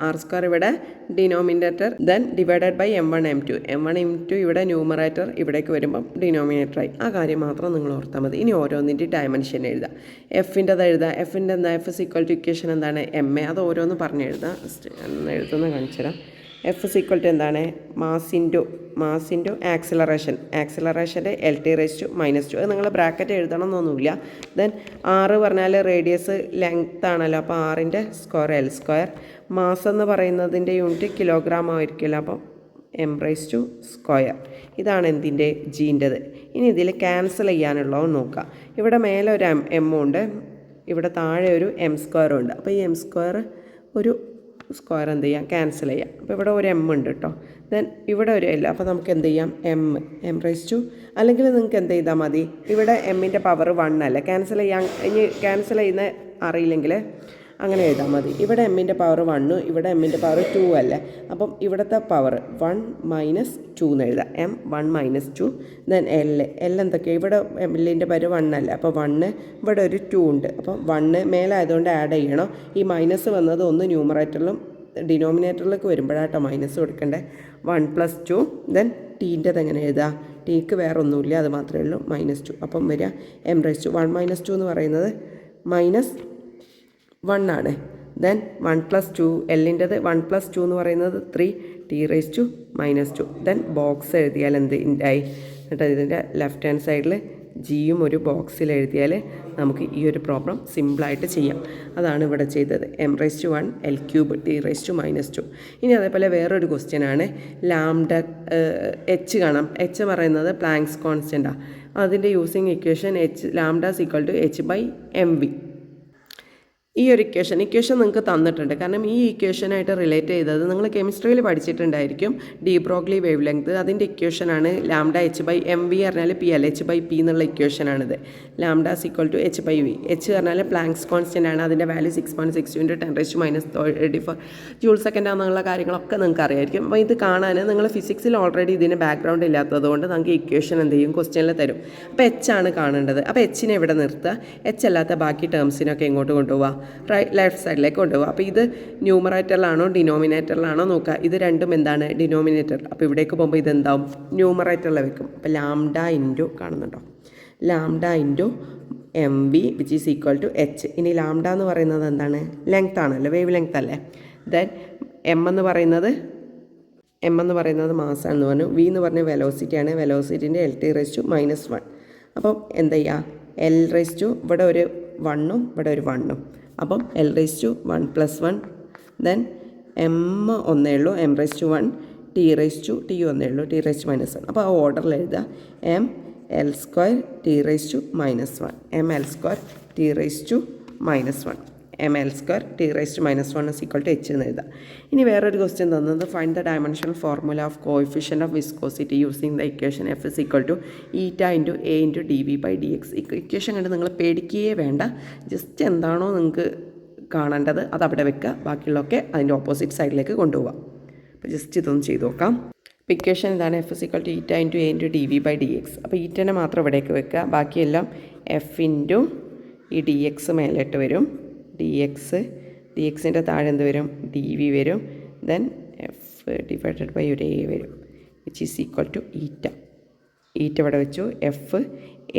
r². ഇവിടെ denominator, then divided by m1 m2 ഇവിടെ ന്യൂമറേറ്റർ, ഇവിടേക്ക് വരുമ്പം ഡിനോമിനേറ്ററായി. ആ കാര്യം മാത്രം നിങ്ങൾ ഓർത്താൽ മതി. ഇനി ഓരോന്നിൻ്റെ ഡയമെൻഷൻ എഴുതാം. Fൻ്റെത് എഴുതാം. Fൻ്റെ എന്താ, F= ഇക്വേഷൻ എന്താണ്, ma. അത് ഓരോന്ന് പറഞ്ഞ് എഴുതാം. എഴുതുന്ന കാണിച്ചു തരാം. F= എന്താണ്, മാസ് ഇൻറ്റു ആക്സിലറേഷൻ്റെ L⁻⁻². അത് നിങ്ങൾ ബ്രാക്കറ്റ് എഴുതണം എന്നൊന്നുമില്ല. ദെൻ R പറഞ്ഞാൽ റേഡിയസ് ലെങ്ത് ആണല്ലോ, അപ്പോൾ R-ൻ്റെ സ്ക്വയർ L². മാസ് എന്ന് പറയുന്നതിൻ്റെ യൂണിറ്റ് കിലോഗ്രാം ആയിരിക്കുമല്ലോ, അപ്പം m². ഇതാണ് എന്തിൻ്റെ, ജീൻ്റെത്. ഇനി ഇതിൽ ക്യാൻസൽ ചെയ്യാനുള്ളത് നോക്കാം. ഇവിടെ മേലെ ഒരു m ഉണ്ട്, ഇവിടെ താഴെ ഒരു m² ഉണ്ട്. അപ്പോൾ ഈ m² ഒരു സ്ക്വയർ എന്ത് ചെയ്യാം, ക്യാൻസൽ ചെയ്യാം. അപ്പോൾ ഇവിടെ ഒരു m ഉണ്ട് കേട്ടോ. ദെൻ ഇവിടെ ഒരു L. അപ്പോൾ നമുക്ക് എന്ത് ചെയ്യാം, m². അല്ലെങ്കിൽ നിങ്ങൾക്ക് എന്ത് ചെയ്താൽ മതി, ഇവിടെ m-ൻ്റെ പവർ 1 അല്ലേ, ക്യാൻസൽ ചെയ്യാൻ. ഇനി ക്യാൻസൽ ചെയ്യുന്ന അറിയില്ലെങ്കിൽ അങ്ങനെ എഴുതാൽ മതി. ഇവിടെ m-ൻ്റെ പവർ 1, ഇവിടെ m-ൻ്റെ പവർ 2 അല്ലേ. അപ്പം ഇവിടുത്തെ പവർ 1 - 2 എന്ന് എഴുതാം. m1 - 2. ദെൻ L എന്തൊക്കെയാണ്, ഇവിടെ m-ൻ്റെ പവർ 1 അല്ലേ, അപ്പോൾ 1, ഇവിടെ ഒരു 2 ഉണ്ട്. അപ്പം 1 മേലെ ആയതുകൊണ്ട് ആഡ് ചെയ്യണം. ഈ മൈനസ് വന്നത് ഒന്ന് ന്യൂമറേറ്ററിലും ഡിനോമിനേറ്ററിലേക്ക് വരുമ്പോഴാട്ടോ മൈനസ് കൊടുക്കണ്ടേ. 1 + 2. ദെൻ ടീൻ്റെത് എങ്ങനെ എഴുതാം, ടീക്ക് വേറെ ഒന്നുമില്ല, അത് മാത്രമേ ഉള്ളൂ, -2. അപ്പം വരിക m1 - 2 എന്ന് പറയുന്നത് -1 ആണ്. ദെൻ 1 + 2, L-ൻ്റെത് 1 + 2 എന്ന് പറയുന്നത് 3 t⁻⁻². ദെൻ ബോക്സ് എഴുതിയാൽ എന്ത് ഉണ്ടായി, എന്നിട്ട് ഇതിൻ്റെ ലെഫ്റ്റ് ഹാൻഡ് സൈഡിൽ ജിയും ഒരു ബോക്സിൽ എഴുതിയാൽ നമുക്ക് ഈ ഒരു പ്രോബ്ലം സിമ്പിളായിട്ട് ചെയ്യാം. അതാണ് ഇവിടെ ചെയ്തത്. m⁻⁻1 L³ t⁻⁻². ഇനി അതേപോലെ വേറൊരു ക്വസ്റ്റ്യനാണ്, ലാംഡ h കാണാം. h പറയുന്നത് പ്ലാങ്ക്സ് കോൺസ്റ്റൻ്റാണ്. അതിൻ്റെ യൂസിങ് ഇക്വേഷൻ λ = h/mv. ഈ ഒരു ഇക്വേഷൻ നിങ്ങൾക്ക് തന്നിട്ടുണ്ട്. കാരണം ഈ ഇക്വേഷനായിട്ട് റിലേറ്റ് ചെയ്തത് നിങ്ങൾ കെമിസ്ട്രിയിൽ പഠിച്ചിട്ടുണ്ടായിരിക്കും. ഡി ബ്രോഗ്ലി വേവ് ലെങ്ത്, അതിൻ്റെ ഇക്വേഷനാണ് λ h/mv പറഞ്ഞാൽ p/h/p എന്നുള്ള ഇക്വേഷനാണിത്. λ = h/v. h പറഞ്ഞാൽ പ്ലാങ്ക്സ് കോൺസ്റ്റൻ്റ് ആണ്. അതിൻ്റെ വാല്യൂ 6.62 × 10⁻34 J/s എന്നുള്ള കാര്യങ്ങളൊക്കെ നിങ്ങൾക്ക് അറിയായിരിക്കും. അപ്പോൾ ഇത് കാണാൻ നിങ്ങൾ ഫിസിക്സിൽ ഓൾറെഡി ഇതിന് ബാക്ക്ഗ്രൗണ്ട് ഇല്ലാത്തതുകൊണ്ട് നമുക്ക് ഇക്വേഷൻ എന്ത് ചെയ്യും, ക്വസ്റ്റ്യനിൽ തരും. അപ്പോൾ h ആണ് കാണേണ്ടത്. അപ്പോൾ h-നെ ഇവിടെ നിർത്തുക. h അല്ലാത്ത ബാക്കി ടേംസിനൊക്കെ ഇങ്ങോട്ട് കൊണ്ടുപോവുക, ലെഫ്റ്റ് സൈഡിലേക്ക് കൊണ്ടുപോകുക. അപ്പോൾ ഇത് ന്യൂമറേറ്ററിലാണോ ഡിനോമിനേറ്ററിലാണോ നോക്കുക. ഇത് രണ്ടും എന്താണ്, ഡിനോമിനേറ്റർ. അപ്പോൾ ഇവിടേക്ക് പോകുമ്പോൾ ഇതെന്താവും, ന്യൂമറേറ്ററിൽ വെക്കും. അപ്പോൾ λ കാണുന്നുണ്ടോ, λ × mv = h. ഇനി λ എന്ന് പറയുന്നത് എന്താണ്, ലെങ്ത് ആണല്ലോ, വേവ് ലെങ്ത് അല്ലേ. ദെൻ m എന്ന് പറയുന്നത് മാസാണെന്ന് പറഞ്ഞു. v എന്ന് പറഞ്ഞ വെലോസിറ്റിയാണ്, വെലോസിറ്റിൻ്റെ L⁻⁻1. അപ്പം എന്ത് ചെയ്യുക, ഇവിടെ ഒരു 1ഉം ഇവിടെ ഒരു 1ഉം. അപ്പം L⁻1 + 1. ദെൻ m ഒന്നേ ഉള്ളൂ, m⁻1 t ഒന്നേ ഉള്ളൂ, t⁻⁻1. അപ്പോൾ ആ ഓർഡറിൽ എഴുതുക, mL² t⁻⁻1, mL² t⁻⁻1. ml² t⁻⁻1 = h എന്ന് എഴുതാം. ഇനി വേറൊരു ക്വസ്റ്റ്യൻ തന്നത് find the dimensional formula of coefficient of viscosity using the equation F = η × A × dV/dx. Equation കണ്ട് നിങ്ങൾ പേടിക്കുകയേ വേണ്ട. ജസ്റ്റ് എന്താണോ നിങ്ങൾക്ക് കാണേണ്ടത് അത് അവിടെ വെക്കുക, ബാക്കിയുള്ളതൊക്കെ അതിൻ്റെ ഓപ്പോസിറ്റ് സൈഡിലേക്ക് കൊണ്ടുപോകാം. അപ്പോൾ ജസ്റ്റ് ഇതൊന്ന് ചെയ്ത് നോക്കാം. അപ്പോൾ ഇക്വേഷൻ ഇതാണ് F = η × A × dV/dx. അപ്പോൾ ഈറ്റനെ മാത്രം ഇവിടേക്ക് വെക്കുക, ബാക്കിയെല്ലാം F × ഈ dx മേലോട്ട് വരും. dxൻ്റെ താഴെ എന്ത് വരും? dv വരും. ദെൻ F/A വരും, which is equal to η. ഇവിടെ വെച്ചു. F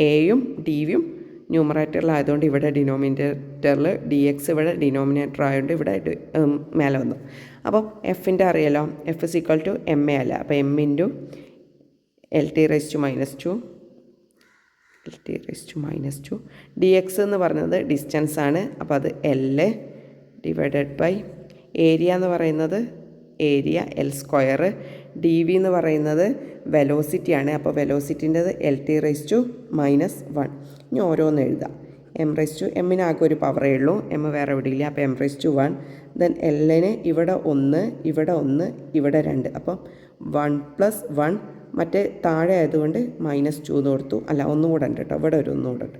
എയും ഡിവിയും ന്യൂമറേറ്ററിലായതുകൊണ്ട് ഇവിടെ ഡിനോമിനേറ്ററിൽ, dx ഇവിടെ ഡിനോമിനേറ്റർ ആയതുകൊണ്ട് ഇവിടെ മേലെ വന്നു. അപ്പോൾ എഫിൻ്റെ അറിയാലോ, F = ma അല്ല. അപ്പോൾ m × LT⁻², LT⁻². dx എന്ന് പറയുന്നത് ഡിസ്റ്റൻസ് ആണ്, അപ്പോൾ അത് L / ഏരിയ എന്ന് പറയുന്നത് ഏരിയ L². dv എന്ന് പറയുന്നത് വെലോസിറ്റിയാണ്, അപ്പോൾ വെലോസിറ്റിൻ്റെത് LT⁻⁻1. ഇനി ഓരോന്ന് എഴുതാം. m ആകെ ഒരു പവറേ ഉള്ളൂ, m വേറെ എവിടെ ഇല്ല. അപ്പോൾ m⁻1. ദെൻ Lന് ഇവിടെ 1, ഇവിടെ 1, ഇവിടെ 2. അപ്പം 1 + 1, മറ്റേ താഴെ ആയതുകൊണ്ട് -2 എന്ന് കൊടുത്തു. അല്ല, ഒന്നും കൂടെ ഉണ്ട് കേട്ടോ, ഇവിടെ ഒരു ഒന്നും കൂടെ ഉണ്ട്.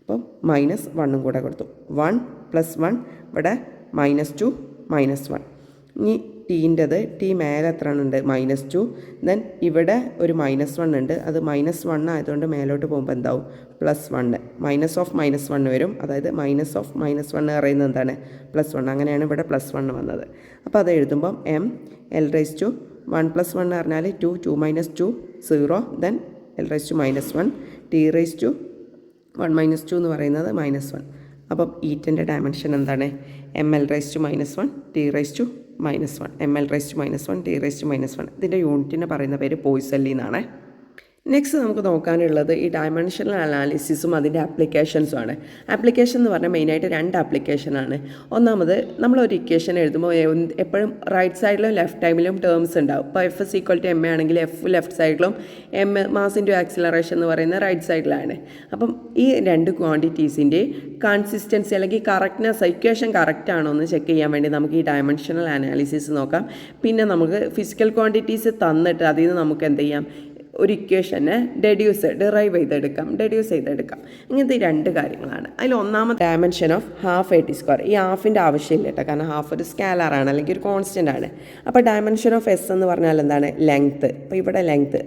അപ്പം -1 കൂടെ കൊടുത്തു. 1 + 1 ഇവിടെ -2 -1. ഇനി ടീൻ്റെത്, ടി മേലെ എത്ര ഉണ്ട്? -2. ദെൻ ഇവിടെ ഒരു -1 ഉണ്ട്, അത് -1 ആയതുകൊണ്ട് മേലോട്ട് പോകുമ്പോൾ എന്താവും? +1. -1 വരും. അതായത് -1 പറയുന്നത് എന്താണ്? +1. അങ്ങനെയാണ് ഇവിടെ +1 വന്നത്. അപ്പോൾ അത് എഴുതുമ്പം m L⁻1 + 1 പറഞ്ഞാൽ 2, 2 - 2 0. ദെൻ L⁻1 t⁻1 - 2 എന്ന് പറയുന്നത് -1. അപ്പം ഈറ്റൻ്റെ ഡയമെൻഷൻ എന്താണ്? ml⁻1 t⁻1 ml⁻1 t⁻1. ഇതിൻ്റെ യൂണിറ്റിനെ പറയുന്ന പേര് പോയ്സൺലി എന്നാണ്. നെക്സ്റ്റ് നമുക്ക് നോക്കാനുള്ളത് ഈ ഡയമെൻഷണൽ അനാലിസിസും അതിൻ്റെ ആപ്ലിക്കേഷൻസും ആണ്. ആപ്ലിക്കേഷൻ എന്ന് പറഞ്ഞാൽ മെയിനായിട്ട് 2 ആപ്ലിക്കേഷനാണ്. ഒന്നാമത് നമ്മളൊരു ഇക്വേഷൻ എഴുതുമ്പോൾ എപ്പോഴും റൈറ്റ് സൈഡിലും ലെഫ്റ്റ് ടൈമിലും ടേംസ് ഉണ്ടാവും. ഇപ്പോൾ F = ma ആണെങ്കിൽ F ലെഫ്റ്റ് സൈഡിലും m മാസ് ഇൻറ്റു ആക്സിലറേഷൻ എന്ന് പറയുന്നത് റൈറ്റ് സൈഡിലാണ്. അപ്പം ഈ 2 ക്വാണ്ടിറ്റീസിൻ്റെ കൺസിസ്റ്റൻസി അല്ലെങ്കിൽ കറക്റ്റ്നെസ്, ഇക്വേഷൻ കറക്റ്റ് ആണോ എന്ന് ചെക്ക് ചെയ്യാൻ വേണ്ടി നമുക്ക് ഈ ഡയമെൻഷണൽ അനാലിസിസ് നോക്കാം. പിന്നെ നമുക്ക് ഫിസിക്കൽ ക്വാണ്ടിറ്റീസ് തന്നിട്ട് അതിൽ നിന്ന് നമുക്ക് എന്ത് ചെയ്യാം? ഒരു ഇക്വേഷനെ ഡിറൈവ് ചെയ്തെടുക്കാം. ഇങ്ങനത്തെ 2 കാര്യങ്ങളാണ്. അതിൽ ഒന്നാമത്തെ ഡയമെൻഷൻ ഓഫ് ½ ഈ ഹാഫിൻ്റെ ആവശ്യമില്ല കേട്ടോ, കാരണം ഹാഫ് ഒരു സ്കാലറാണ് അല്ലെങ്കിൽ ഒരു കോൺസ്റ്റൻ്റ് ആണ്. അപ്പോൾ ഡയമെൻഷൻ ഓഫ് S എന്ന് പറഞ്ഞാൽ എന്താണ്? ലെങ്ത്ത്. അപ്പോൾ ഇവിടെ ലെങ്ത്ത്.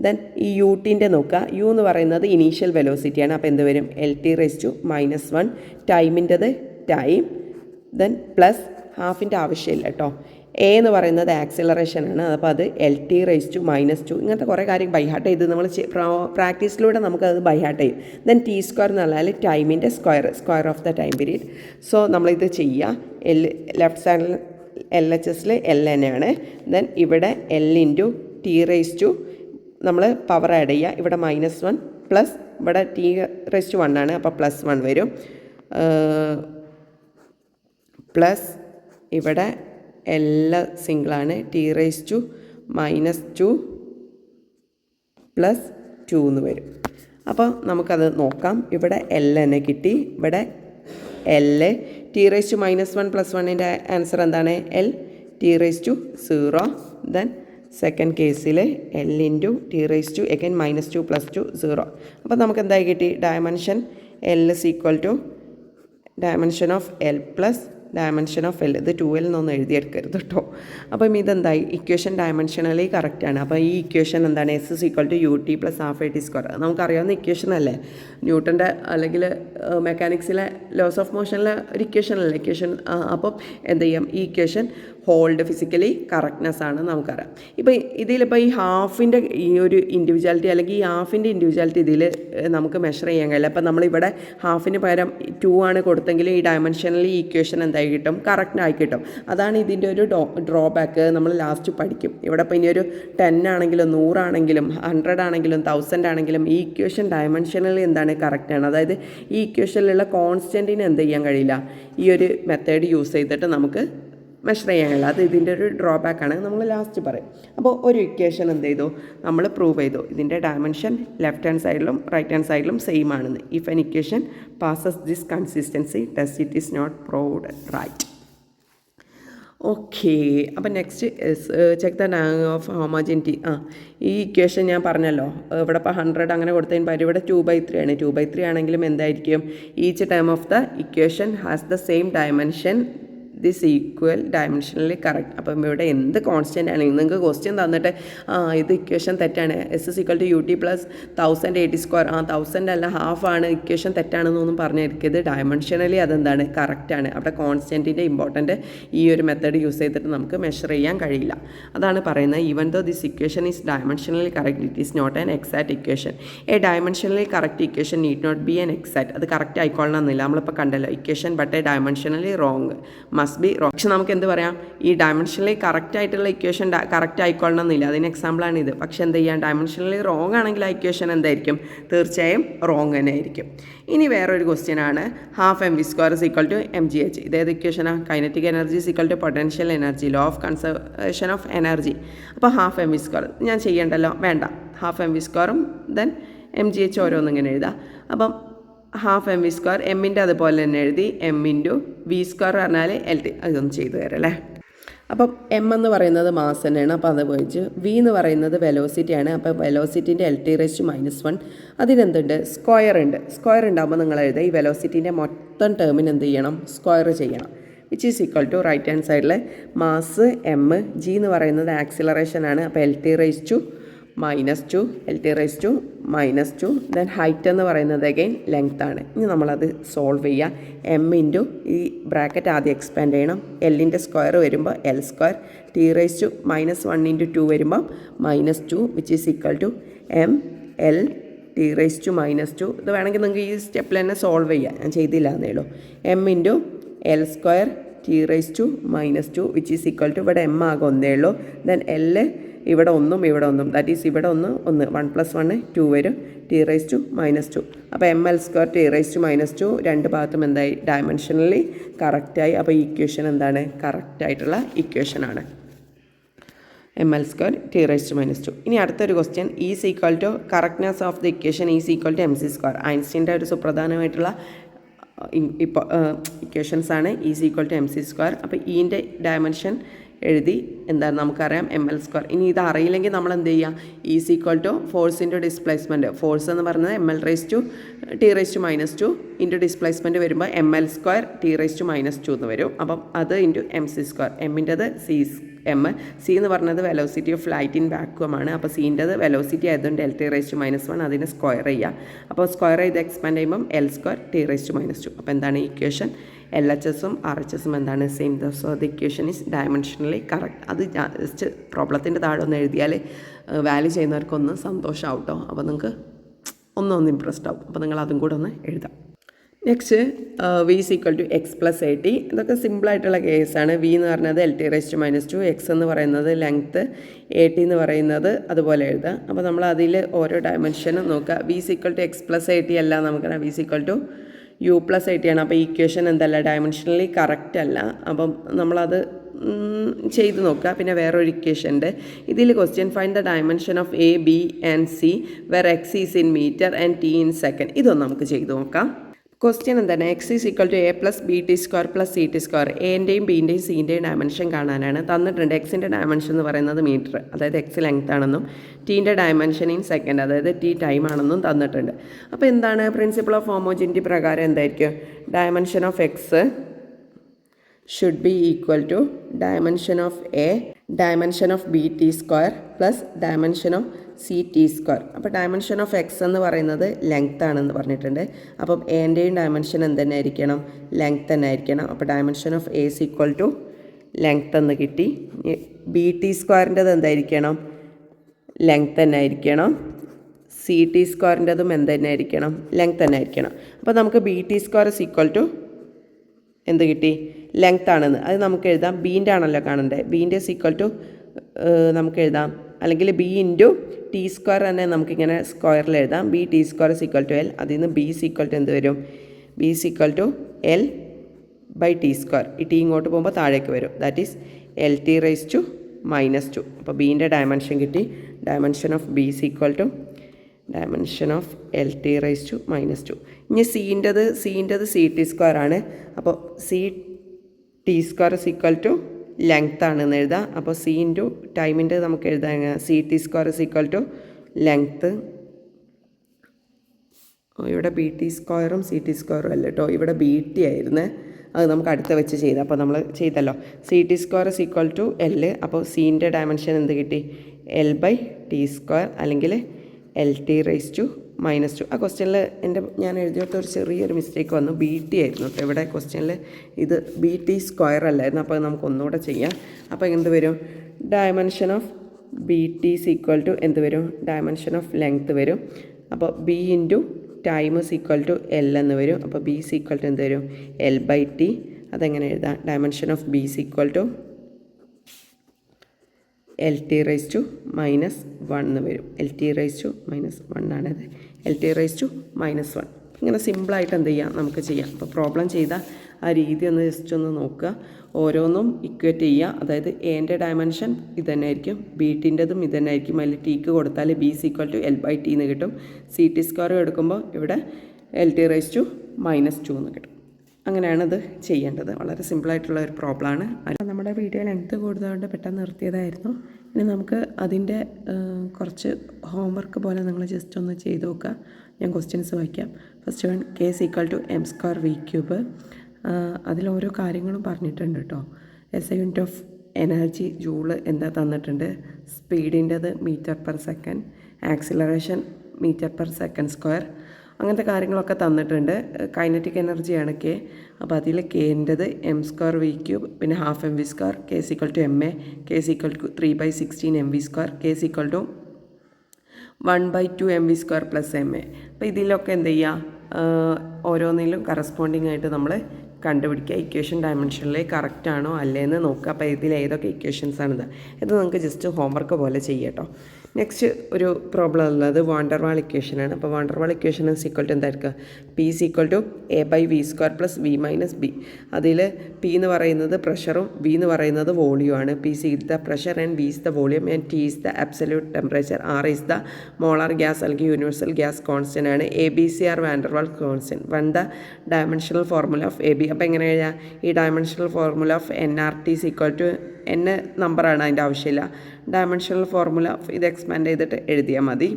ദെൻ ഈ യൂട്ടിൻ്റെ നോക്കുക, യു എന്ന് പറയുന്നത് ഇനീഷ്യൽ വെലോസിറ്റിയാണ്. അപ്പോൾ എന്ത് വരും? LT⁻1. ടൈമിൻ്റെത് ടൈം. ദെൻ പ്ലസ് ഹാഫിൻ്റെ ആവശ്യമില്ല കേട്ടോ. എ എന്ന് പറയുന്നത് ആക്സിലറേഷൻ ആണ്, അപ്പോൾ അത് LT⁻2. ഇങ്ങനത്തെ കുറേ കാര്യം ബൈഹാർട്ട് ചെയ്ത് നമ്മൾ പ്രാക്ടീസിലൂടെ നമുക്കത് ബൈഹാർട്ട് ചെയ്യും. ദെൻ T² എന്ന് പറഞ്ഞാൽ ടൈമിൻ്റെ square of the time period. So നമ്മളിത് ചെയ്യുക. ലെഫ്റ്റ് സൈഡിൽ LHSൽ L തന്നെയാണ്. ദെൻ ഇവിടെ L × T⁻, നമ്മൾ പവർ ആഡ് ചെയ്യുക. ഇവിടെ -1 പ്ലസ് ഇവിടെ T⁻1 ആണ്, അപ്പോൾ +1 വരും. പ്ലസ് ഇവിടെ L സിംഗിളാണ്, T⁻2 + 2 എന്ന് വരും. അപ്പോൾ നമുക്കത് നോക്കാം. ഇവിടെ L തന്നെ കിട്ടി. ഇവിടെ L T⁻1 + 1ൻ്റെ ആൻസർ എന്താണ്? L T⁻0. ദെൻ സെക്കൻഡ് കേസിൽ L × T⁻, again -2 + 2 0. അപ്പോൾ നമുക്ക് എന്തായി കിട്ടി? Dimension L = dimension of L + dimension of L. ഇത് 2L എന്നൊന്നും എഴുതിയെടുക്കരുത് കേട്ടോ. അപ്പം ഇതെന്തായി? ഇക്വേഷൻ ഡയമെൻഷനലി കറക്റ്റാണ്. അപ്പോൾ ഈ ഇക്വേഷൻ എന്താണ്? S = ut + ½ നമുക്കറിയാവുന്ന ഇക്വേഷൻ അല്ലേ? ന്യൂട്ടൻ്റെ അല്ലെങ്കിൽ മെക്കാനിക്സിലെ ലോസ് ഓഫ് മോഷനിലെ ഒരു ഇക്വേഷൻ അല്ലേ ഇക്വേഷൻ. അപ്പം എന്ത് ചെയ്യാം? ഈ ഇക്വേഷൻ ഹോൾഡ് ഫിസിക്കലി കറക്റ്റ്നെസ് ആണ് നമുക്കറിയാം. ഇപ്പോൾ ഇതിലിപ്പോൾ ഈ ഹാഫിൻ്റെ ഈ ഒരു ഇൻഡിവിജ്വാലിറ്റി അല്ലെങ്കിൽ ഈ ഹാഫിൻ്റെ ഇൻഡിവിജ്വാലിറ്റി ഇതിൽ നമുക്ക് മെഷർ ചെയ്യാൻ കഴിയില്ല. അപ്പോൾ നമ്മളിവിടെ ഹാഫിന് പകരം 2 ആണ് കൊടുത്തെങ്കിൽ ഈ ഡയമെൻഷനിൽ ഈ ഇക്വേഷൻ എന്തായി കിട്ടും? കറക്റ്റ് ആയി കിട്ടും. അതാണ് ഇതിൻ്റെ ഒരു ഡ്രോബാക്ക്. നമ്മൾ ലാസ്റ്റ് പഠിക്കും. ഇവിടെ ഇപ്പോൾ ഇനി ഒരു 10 ആണെങ്കിലും 100 ആണെങ്കിലും 100 ആണെങ്കിലും 1000 ആണെങ്കിലും ഈ ഇക്വേഷൻ ഡയമെൻഷനലി എന്താണ്? കറക്റ്റാണ്. അതായത് ഈ ഇക്വേഷനിലുള്ള കോൺസ്റ്റൻറ്റിന് എന്ത് ചെയ്യാൻ കഴിയില്ല? ഈ ഒരു മെത്തേഡ് യൂസ് ചെയ്തിട്ട് നമുക്ക് മെഷർ ചെയ്യാൻ കഴിയില്ല. അത് ഇതിൻ്റെ ഒരു ഡ്രോബാക്കാണ്, നമ്മൾ ലാസ്റ്റ് പറയും. അപ്പോൾ ഒരു ഇക്വേഷൻ എന്ത് ചെയ്തു, നമ്മൾ പ്രൂവ് ചെയ്തു ഇതിൻ്റെ ഡയമെൻഷൻ ലെഫ്റ്റ് ഹാൻഡ് സൈഡിലും റൈറ്റ് ഹാൻഡ് സൈഡിലും സെയിം ആണെന്ന്. If an equation passes this consistency test it is not proved right. Okay, അപ്പം next check the of homogeneity. ഈ ഇക്വേഷൻ ഞാൻ പറഞ്ഞല്ലോ, ഇവിടെ ഇപ്പോൾ 100 അങ്ങനെ കൊടുത്തതിന് പകരം ഇവിടെ 2/3 ആണ്. 2/3 ആണെങ്കിലും എന്തായിരിക്കും, each term of the equation has the same dimension this equal dimensionally correct. അപ്പം ഇവിടെ എന്ത് കോൺസ്റ്റൻ്റ് ആണെങ്കിൽ നിങ്ങൾക്ക് ക്വസ്റ്റ്യൻ തന്നിട്ട് ഇത് ഇക്വേഷൻ തെറ്റാണ്, S=UT + 1080², 1000 അല്ല ഹാഫ് ആണ്, ഇക്വേഷൻ തെറ്റാണെന്നൊന്നും പറഞ്ഞിരിക്കരുത്. ഡയമെൻഷനലി അതെന്താണ്, കറക്റ്റാണ്. അവിടെ കോൺസ്റ്റൻറ്റിൻ്റെ ഇമ്പോർട്ടൻറ്റ് ഈ ഒരു മെത്തേഡ് യൂസ് ചെയ്തിട്ട് നമുക്ക് മെഷർ ചെയ്യാൻ കഴിയില്ല. അതാണ് പറയുന്നത്. Even though this equation is dimensionally correct, it is not an exact equation. A dimensionally correct equation need not be an exact. അത് കറക്റ്റ് ആയിക്കൊള്ളണമെന്നില്ല. നമ്മളിപ്പോൾ കണ്ടല്ലോ, equation but a dimensionally wrong must be wrong. പക്ഷെ നമുക്ക് എന്ത് പറയാം, ഈ ഡയമെൻഷനലി കറക്റ്റ് ആയിട്ടുള്ള ഇക്വേഷൻ കറക്റ്റ് ആയിക്കൊള്ളണമെന്നില്ല. അതിന് എക്സാമ്പിളാണ് ഇത്. പക്ഷെ എന്ത് ചെയ്യാം, ഡയമെൻഷനലി റോങ് ആണെങ്കിൽ ആ ഇക്വേഷൻ എന്തായിരിക്കും, തീർച്ചയായും റോങ് തന്നെ ആയിരിക്കും. ഇനി വേറൊരു ക്വസ്റ്റ്യൻ ആണ്, ഹാഫ് mv² = mgh. ഇതേത് ഇക്വേഷനാണ്, kinetic energy = potential energy, law of conservation of energy. അപ്പോൾ ഹാഫ് mv² ഞാൻ ചെയ്യണ്ടല്ലോ, വേണ്ട. ഹാഫ് mv² ദെൻ mgh ഓരോന്നും ഇങ്ങനെ എഴുതാം. അപ്പം ഹാഫ് mv², എമ്മിൻ്റെ അതുപോലെ തന്നെ എഴുതി, m×v² പറഞ്ഞാൽ LT. അതൊന്ന് ചെയ്തു തരാം അല്ലേ. അപ്പം എം എന്ന് പറയുന്നത് മാസ് തന്നെയാണ്, അപ്പോൾ അത് പോയിച്ച്. വി എന്ന് പറയുന്നത് വെലോസിറ്റിയാണ്, അപ്പോൾ വെലോസിറ്റിൻ്റെ LT⁻⁻1 അതിനെന്തുണ്ട്, സ്ക്വയർ ഉണ്ട്. സ്ക്വയർ ഉണ്ടാകുമ്പോൾ നിങ്ങൾ എഴുതുക, ഈ വെലോസിറ്റിൻ്റെ മൊത്തം ടേമിന് എന്ത് ചെയ്യണം, സ്ക്വയർ ചെയ്യണം. Which is equal to right hand സൈഡിൽ മാസ് m, ജി എന്ന് പറയുന്നത് ആക്സിലറേഷൻ ആണ്, അപ്പോൾ LT⁻2, LT⁻2, ദെൻ ഹൈറ്റ് എന്ന് പറയുന്നത് അഗൈൻ ലെങ്ത് ആണ്. ഇനി നമ്മളത് സോൾവ് ചെയ്യുക. m ഇൻറ്റു ഈ ബ്രാക്കറ്റ് ആദ്യം എക്സ്പാൻഡ് ചെയ്യണം, എല്ലിൻ്റെ സ്ക്വയർ വരുമ്പോൾ L², T⁻⁻1 × 2 വരുമ്പോൾ -2, which is equal to mL T⁻⁻2. ഇത് വേണമെങ്കിൽ നിങ്ങൾക്ക് ഈ സ്റ്റെപ്പിൽ തന്നെ സോൾവ് ചെയ്യാം, ഞാൻ ചെയ്തില്ല എന്നേ ഉള്ളൂ. m into L² T⁻⁻2 which is equal to, ഇവിടെ m ആകെ ഒന്നേ ഉള്ളൂ, ദെൻ L ഇവിടെ ഒന്നും ഇവിടെ ഒന്നും, ദാറ്റ് ഈസ് ഇവിടെ 1 1 + 1 2 വരും, T⁻⁻2. അപ്പോൾ mL² T⁻⁻2 രണ്ട് ഭാഗത്തും എന്തായി, ഡയമെൻഷനലി കറക്റ്റായി. അപ്പോൾ ഈ ഇക്വേഷൻ എന്താണ്, കറക്റ്റായിട്ടുള്ള ഇക്വേഷനാണ്, mL² T⁻⁻2. ഇനി അടുത്തൊരു question, is equal to correctness of the equation is equal to mc². ഐൻസ്റ്റീൻ്റെ ഒരു സുപ്രധാനമായിട്ടുള്ള ഇപ്പോൾ ഇക്വേഷൻസ് ആണ് ഈസ് ഈക്വൽ ടു mc². അപ്പോൾ ഈൻ്റെ ഡയമെൻഷൻ എഴുതി, എന്താണ് നമുക്കറിയാം mL². ഇനി ഇത് അറിയില്ലെങ്കിൽ നമ്മൾ എന്ത് ചെയ്യുക, is equal to force into displacement. Force എന്ന് പറയുന്നത് mL⁻⁻2 ഇൻറ്റു ഡിസ്പ്ലേസ്മെൻറ്റ് വരുമ്പോൾ mL² T⁻⁻2 എന്ന് വരും. അപ്പം അത് ഇൻറ്റു mc². എമ്മിൻ്റെത് സി എന്ന് പറഞ്ഞത് velocity of light in vacuum ആണ്. അപ്പോൾ സീൻ്റെത് വെലോസിറ്റി ആയതുകൊണ്ട് LT⁻⁻1 അതിനെ സ്ക്വയർ ചെയ്യുക. അപ്പോൾ സ്ക്വയർ ചെയ്ത് എക്സ്പാൻഡ് ചെയ്യുമ്പം L² T⁻⁻2. അപ്പോൾ എന്താണ് ഈ ഇക്വേഷൻ, LHSഉം RHSഉം എന്താണ്, same. So the equation is dimensionally correct. അത് ജസ്റ്റ് പ്രോബ്ലത്തിൻ്റെ താഴെ ഒന്ന് എഴുതിയാൽ വാല്യൂ ചെയ്യുന്നവർക്കൊന്ന് സന്തോഷമാവും കേട്ടോ. അപ്പോൾ നിങ്ങൾക്ക് ഒന്ന് ഇമ്പ്രസ്ഡ് ആവും. അപ്പോൾ നിങ്ങൾ അതും കൂടെ ഒന്ന് എഴുതാം. Next v = x + at. ഇതൊക്കെ സിമ്പിളായിട്ടുള്ള കേസാണ്. v എന്ന് പറയുന്നത് LT⁻⁻2, x എന്ന് പറയുന്നത് ലെങ്ത്ത്, at എന്ന് പറയുന്നത് അതുപോലെ എഴുതുക. അപ്പോൾ നമ്മൾ അതിൽ ഓരോ ഡയമെൻഷനും നോക്കുക. v = x + at അല്ല, നമുക്കറിയാം v = u + at ആണ്. അപ്പോൾ ഈ ഇക്വേഷൻ എന്തല്ല, ഡയമെൻഷനലി കറക്റ്റ് അല്ല. അപ്പം നമ്മളത് ചെയ്ത് നോക്കുക. പിന്നെ വേറൊരു ഇക്വേഷൻ ഉണ്ട്. ഇതിൽ question, find the dimension of A, B and C where x is in meter and t in second. ഇതൊന്നും നമുക്ക് ചെയ്ത് നോക്കാം. ക്വസ്റ്റ്യൻ എന്താണ്, x = a + bt² + ct². എൻ്റെയും ബിൻ്റെയും സിൻ്റെയും ഡയമെൻഷൻ കാണാനാണ് തന്നിട്ടുണ്ട്. എക്സിൻ്റെ ഡയമെൻഷൻ എന്ന് പറയുന്നത് മീറ്റർ, അതായത് എക്സ് ലെങ്ത് ആണെന്നും ടീൻ്റെ ഡയമെൻഷൻ ഇൻ സെക്കൻഡ്, അതായത് ടി ടൈം ആണെന്നും തന്നിട്ടുണ്ട്. അപ്പോൾ എന്താണ്, പ്രിൻസിപ്പിൾ ഓഫ് ഹോമോജനിറ്റി പ്രകാരം എന്തായിരിക്കും, dimension of X should be equal to dimension of A, dimension of BT² plus dimension of CT². അപ്പോൾ ഡയമെൻഷൻ ഓഫ് എക്സ് എന്ന് പറയുന്നത് ലെങ്ത് ആണെന്ന് പറഞ്ഞിട്ടുണ്ട്. അപ്പം എൻ്റെയും ഡയമെൻഷൻ എന്ത് തന്നെ ആയിരിക്കണം, ലെങ്ത് തന്നെ ആയിരിക്കണം. അപ്പോൾ ഡയമെൻഷൻ ഓഫ് A = ലെങ്ത് എന്ന് കിട്ടി. BT² എന്തായിരിക്കണം, ലെങ്ത് തന്നെ ആയിരിക്കണം. CT² എന്ത് തന്നെ ആയിരിക്കണം, ലെങ്ത് തന്നെ ആയിരിക്കണം. അപ്പോൾ നമുക്ക് BT² എന്ത് കിട്ടി, ലെങ്ത് ആണെന്ന്. അത് നമുക്ക് എഴുതാം, ബീൻ്റെ ആണല്ലോ കാണണ്ടേ, ബീൻ്റെ = നമുക്ക് എഴുതാം, അല്ലെങ്കിൽ B × T² തന്നെ നമുക്കിങ്ങനെ സ്ക്വയറിൽ എഴുതാം. BT² = L. അതിൽ നിന്ന് B = എന്ത് വരും, B = L by T square. ഈ ടി ഇങ്ങോട്ട് പോകുമ്പോൾ താഴേക്ക് വരും. That is LT⁻². അപ്പോൾ ബീൻ്റെ ഡയമെൻഷൻ കിട്ടി. Dimension of B is equal to dimension of LT⁻². ഇനി സീൻ്റെത് CT² ആണ്. അപ്പോൾ CT² is equal to length ആണെന്ന് എഴുതാം. അപ്പോൾ സി ഇൻറ്റു ടൈമിൻ്റെ നമുക്ക് എഴുതാൻ CT² is equal to length. ഇവിടെ BT² CT² അല്ല കേട്ടോ, ഇവിടെ BT ആയിരുന്നു. അത് നമുക്ക് അടുത്ത വെച്ച് ചെയ്ത്, അപ്പോൾ നമ്മൾ ചെയ്തല്ലോ. CT² is equal to L. അപ്പോൾ സീൻ്റെ ഡയമെൻഷൻ എന്ത് കിട്ടി? L/T² അല്ലെങ്കിൽ LT⁻². ആ ക്വസ്റ്റ്യനിൽ ഞാൻ എഴുതിയിട്ട് ഒരു ചെറിയൊരു മിസ്റ്റേക്ക് വന്നു. BT ആയിരുന്നു കേട്ടോ ഇവിടെ ക്വസ്റ്റ്യനിൽ. ഇത് BT² അല്ലായിരുന്നു. അപ്പോൾ നമുക്ക് ഒന്നുകൂടെ ചെയ്യാം. അപ്പോൾ എന്ത് വരും? Dimension of BT is equal to എന്ത് വരും? ഡയമെൻഷൻ ഓഫ് ലെങ്ത്ത് വരും. അപ്പോൾ B into time is equal to L എന്ന് വരും. അപ്പോൾ B ഇസ് ഈക്വൽ ടു എന്ത് വരും? L/T. അതെങ്ങനെ എഴുതാം? Dimension of B is equal to LT⁻1 എന്ന് വരും. LT⁻1 ആണത്. LT⁻1. ഇങ്ങനെ സിമ്പിളായിട്ട് എന്ത് ചെയ്യാം? നമുക്ക് ചെയ്യാം. അപ്പോൾ പ്രോബ്ലം ചെയ്താൽ ആ രീതി ഒന്ന് ജസ്റ്റ് ഒന്ന് നോക്കുക. ഓരോന്നും ഇക്വേറ്റ് ചെയ്യുക. അതായത് എൻ്റെ ഡയമെൻഷൻ ഇത് തന്നെ ആയിരിക്കും, BTൻ്റെതും ഇത് തന്നെ ആയിരിക്കും. അതിൽ ടിക്ക് കൊടുത്താൽ B is equal to L/T എന്ന് കിട്ടും. CT² എടുക്കുമ്പോൾ ഇവിടെ LT⁻2 എന്ന് കിട്ടും. അങ്ങനെയാണ് ഇത് ചെയ്യേണ്ടത്. വളരെ സിമ്പിളായിട്ടുള്ള ഒരു പ്രോബ്ലമാണ്. നമ്മുടെ വീഡിയോ ലെങ്ത്ത് കൂടുതലുകൊണ്ട് പെട്ടെന്ന് നിർത്തിയതായിരുന്നു. ഇനി നമുക്ക് അതിൻ്റെ കുറച്ച് ഹോംവർക്ക് പോലെ നിങ്ങൾ ജസ്റ്റ് ഒന്ന് ചെയ്ത് നോക്കുക. ഞാൻ ക്വസ്റ്റ്യൻസ് വായിക്കാം. First one, K is equal to m²v³. അതിൽ ഓരോ കാര്യങ്ങളും പറഞ്ഞിട്ടുണ്ട് കേട്ടോ. SI unit of energy joule എന്താ തന്നിട്ടുണ്ട്. സ്പീഡിൻ്റെത് m/s, ആക്സിലറേഷൻ m/s². അങ്ങനത്തെ കാര്യങ്ങളൊക്കെ തന്നിട്ടുണ്ട്. കൈനറ്റിക് എനർജിയാണ് K. അപ്പോൾ അതിൽ Kൻ്റെത് m²v³, പിന്നെ ½ mv². K is equal to ma. K is equal to 3/16 mv². K is equal to 1/2 mv² plus ma. അപ്പോൾ ഇതിലൊക്കെ എന്ത് ചെയ്യുക? ഓരോന്നിലും കറസ്പോണ്ടിങ് ആയിട്ട് നമ്മൾ കണ്ടുപിടിക്കുക. ഇക്വേഷൻ ഡയമെൻഷനിൽ കറക്റ്റ് ആണോ അല്ലേന്ന് നോക്കുക. അപ്പോൾ ഇതിൽ ഏതൊക്കെ ഇക്വേഷൻസാണിത്? ഇത് നമുക്ക് ജസ്റ്റ് ഹോംവർക്ക് പോലെ ചെയ്യാം കേട്ടോ. നെക്സ്റ്റ് ഒരു പ്രോബ്ലം ഉള്ളത് വാണ്ടർവാൾ ഇക്വേഷനാണ്. അപ്പോൾ van der Waals equation is equal to എന്തായിരിക്കുക? P is equal to A/v² plus v - b. അതിൽ P എന്ന് പറയുന്നത് പ്രഷറും V എന്ന് പറയുന്നത് വോളിയം ആണ്. P is the pressure and V is the volume and T is the absolute temperature. R is the molar gas അല്ലെങ്കിൽ യൂണിവേഴ്സൽ ഗ്യാസ് കോൺസ്റ്റൻ്റ് ആണ്. ABC are van der Waals constant. One the dimensional formula of AB. അപ്പോൾ എങ്ങനെ എഴുതാം? ഈ dimensional formula of NRT is equal to N നമ്പറാണ്, അതിൻ്റെ ആവശ്യമില്ല. ഡയമെൻഷണൽ ഫോർമുല ഇത് എക്സ്പാൻഡ് ചെയ്തിട്ട് എഴുതിയാൽ മതി.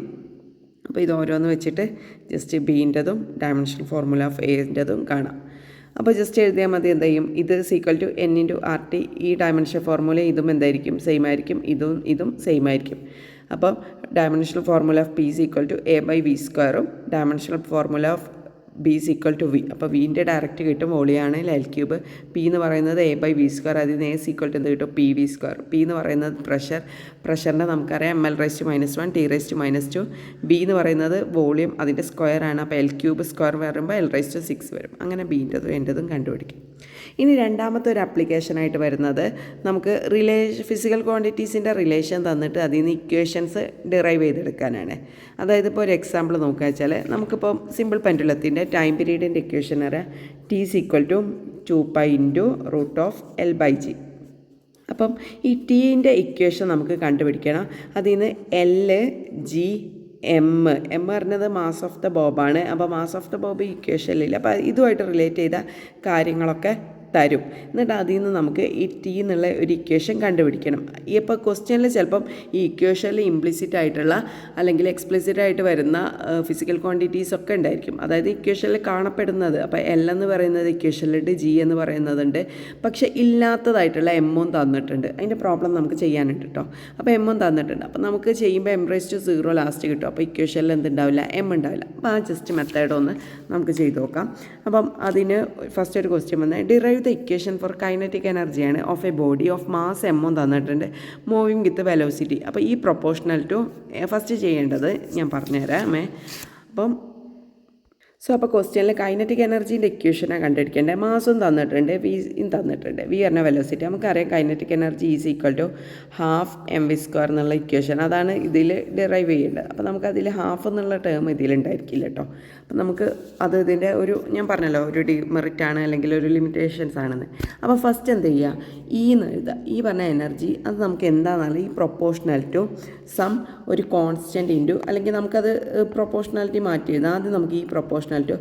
അപ്പോൾ ഇത് ഓരോന്ന് വെച്ചിട്ട് ജസ്റ്റ് ബീൻ്റെതും ഡയമെൻഷണൽ ഫോർമുല ഓഫ് എൻ്റെതും കാണാം. അപ്പോൾ ജസ്റ്റ് എഴുതിയാൽ മതി. എന്ത് ചെയ്യും? ഇത് ഈക്വൽ ടു N × RT. ഈ ഡയമെൻഷൻ ഫോർമുല ഇതും എന്തായിരിക്കും? സെയിം ആയിരിക്കും. ഇതും സെയിം ആയിരിക്കും. അപ്പോൾ dimensional formula of P is equal to A/v². Dimensional formula of B is equal to V. അപ്പോൾ വീൻ്റെ ഡയറക്റ്റ് കിട്ടും, വോളിയാണ് L³. P എന്ന് പറയുന്നത് A/v². അതിൽ നിന്ന് A ഇസ് ഈക്വൽ ടു എന്ത് കിട്ടും? PV². P എന്ന് പറയുന്നത് പ്രഷറിൻ്റെ നമുക്കറിയാം ml⁻⁻1 T⁻². B എന്ന് പറയുന്നത് വോളിയം, അതിൻ്റെ സ്ക്വയറാണ്. അപ്പോൾ L³ വരുമ്പോൾ L⁻⁶ വരും. അങ്ങനെ ബീൻ്റെതും എൻ്റെതും കണ്ടുപിടിക്കും. ഇനി രണ്ടാമത്തെ ഒരു ആപ്ലിക്കേഷനായിട്ട് വരുന്നത് നമുക്ക് ഫിസിക്കൽ ക്വാണ്ടിറ്റീസിൻ്റെ റിലേഷൻ തന്നിട്ട് അതിൽ നിന്ന് ഇക്വേഷൻസ് ഡിറൈവ് ചെയ്തെടുക്കാനാണ്. അതായത് ഇപ്പോൾ ഒരു എക്സാമ്പിൾ നോക്കുക വെച്ചാൽ നമുക്കിപ്പോൾ സിമ്പിൾ പെൻഡുലത്തിൻ്റെ ടൈം പീരീഡിൻ്റെ ഇക്വേഷൻ അറിയാം. T is equal to 2π × √L/g. അപ്പം ഈ ടീൻ്റെ ഇക്വേഷൻ നമുക്ക് കണ്ടുപിടിക്കണം. അതിൽ നിന്ന് എം പറഞ്ഞത് മാസ് ഓഫ് ദ ബോബാണ്. അപ്പോൾ മാസ് ഓഫ് ദ ബോബ് ഇക്വേഷനിലില്ല. അപ്പോൾ ഇതുമായിട്ട് റിലേറ്റ് ചെയ്ത കാര്യങ്ങളൊക്കെ തരും. എന്നിട്ട് അതിൽ നിന്ന് നമുക്ക് ഈ T എന്നുള്ള ഒരു ഇക്വേഷൻ കണ്ടുപിടിക്കണം. ഇപ്പോൾ ക്വസ്റ്റ്യനിൽ ചിലപ്പം ഈ ഇക്വേഷനിൽ ഇംപ്ലിസിറ്റ് ആയിട്ടുള്ള അല്ലെങ്കിൽ എക്സ്പ്ലിസിറ്റ് ആയിട്ട് വരുന്ന ഫിസിക്കൽ ക്വാണ്ടിറ്റീസ് ഒക്കെ ഉണ്ടായിരിക്കും. അതായത് ഇക്വേഷനിൽ കാണപ്പെടുന്നത്. അപ്പോൾ L എന്ന് പറയുന്നത് ഇക്വേഷനിലുണ്ട്, G എന്ന് പറയുന്നതുണ്ട്. പക്ഷേ ഇല്ലാത്തതായിട്ടുള്ള എമ്മും തന്നിട്ടുണ്ട്. അതിൻ്റെ പ്രോബ്ലം നമുക്ക് ചെയ്യാനുണ്ട് കേട്ടോ. അപ്പോൾ എമ്മും തന്നിട്ടുണ്ട്. അപ്പോൾ നമുക്ക് ചെയ്യുമ്പോൾ m⁻0 ലാസ്റ്റ് കിട്ടും. അപ്പോൾ ഇക്വേഷനിൽ എന്തുണ്ടാവില്ല? എം ഉണ്ടാവില്ല. അപ്പോൾ ആ ജസ്റ്റ് മെത്തേഡ് ഒന്ന് നമുക്ക് ചെയ്ത് നോക്കാം. അപ്പം അതിന് ഫസ്റ്റ് ഒരു ക്വസ്റ്റ്യൻ വന്നാൽ derive the equation for kinetic എനർജിയാണ് of a body of mass എമ്മും തന്നിട്ടുണ്ട്, മൂവിങ് വിത്ത് വെലോസിറ്റി. അപ്പോൾ ഈ പ്രൊപ്പോർഷണൽ ടു ഫസ്റ്റ് ചെയ്യേണ്ടത് ഞാൻ പറഞ്ഞുതരാമേ. അപ്പം സോ അപ്പോൾ ക്വസ്റ്റ്യനിൽ കൈനറ്റിക് എനർജീൻ്റെ ഇക്വേഷനാണ് കണ്ടുപിടിക്കേണ്ടത്. മാസും തന്നിട്ടുണ്ട്, വിയും തന്നിട്ടുണ്ട്. വി പറഞ്ഞ വെലോസിറ്റി നമുക്കറിയാം. Kinetic energy is equal to half M V square എന്നുള്ള ഇക്വേഷൻ അതാണ് ഇതിൽ ഡിറൈവ് ചെയ്യേണ്ടത്. അപ്പോൾ നമുക്കതിൽ ഹാഫ് എന്നുള്ള ടേം ഇതിലുണ്ടായിരിക്കില്ല കേട്ടോ. അപ്പം നമുക്ക് അത് ഇതിൻ്റെ ഒരു ഞാൻ പറഞ്ഞല്ലോ ഒരു ഡിമെറിറ്റാണ് അല്ലെങ്കിൽ ഒരു ലിമിറ്റേഷൻസ് ആണെന്ന്. അപ്പോൾ ഫസ്റ്റ് എന്ത് ചെയ്യുക, എന്ന് എഴുതുക. ഈ പറഞ്ഞ എനർജി അത് നമുക്ക് എന്താണെന്നാൽ ഈ പ്രൊപ്പോർഷണൽ ടു സം ഒരു കോൺസ്റ്റൻറ്റ് ഇൻറ്റു അല്ലെങ്കിൽ നമുക്കത് പ്രൊപ്പോർഷണാലിറ്റി മാറ്റി എഴുതാം. ആദ്യം നമുക്ക് ഈ പ്രൊപ്പോർഷണൽ ടു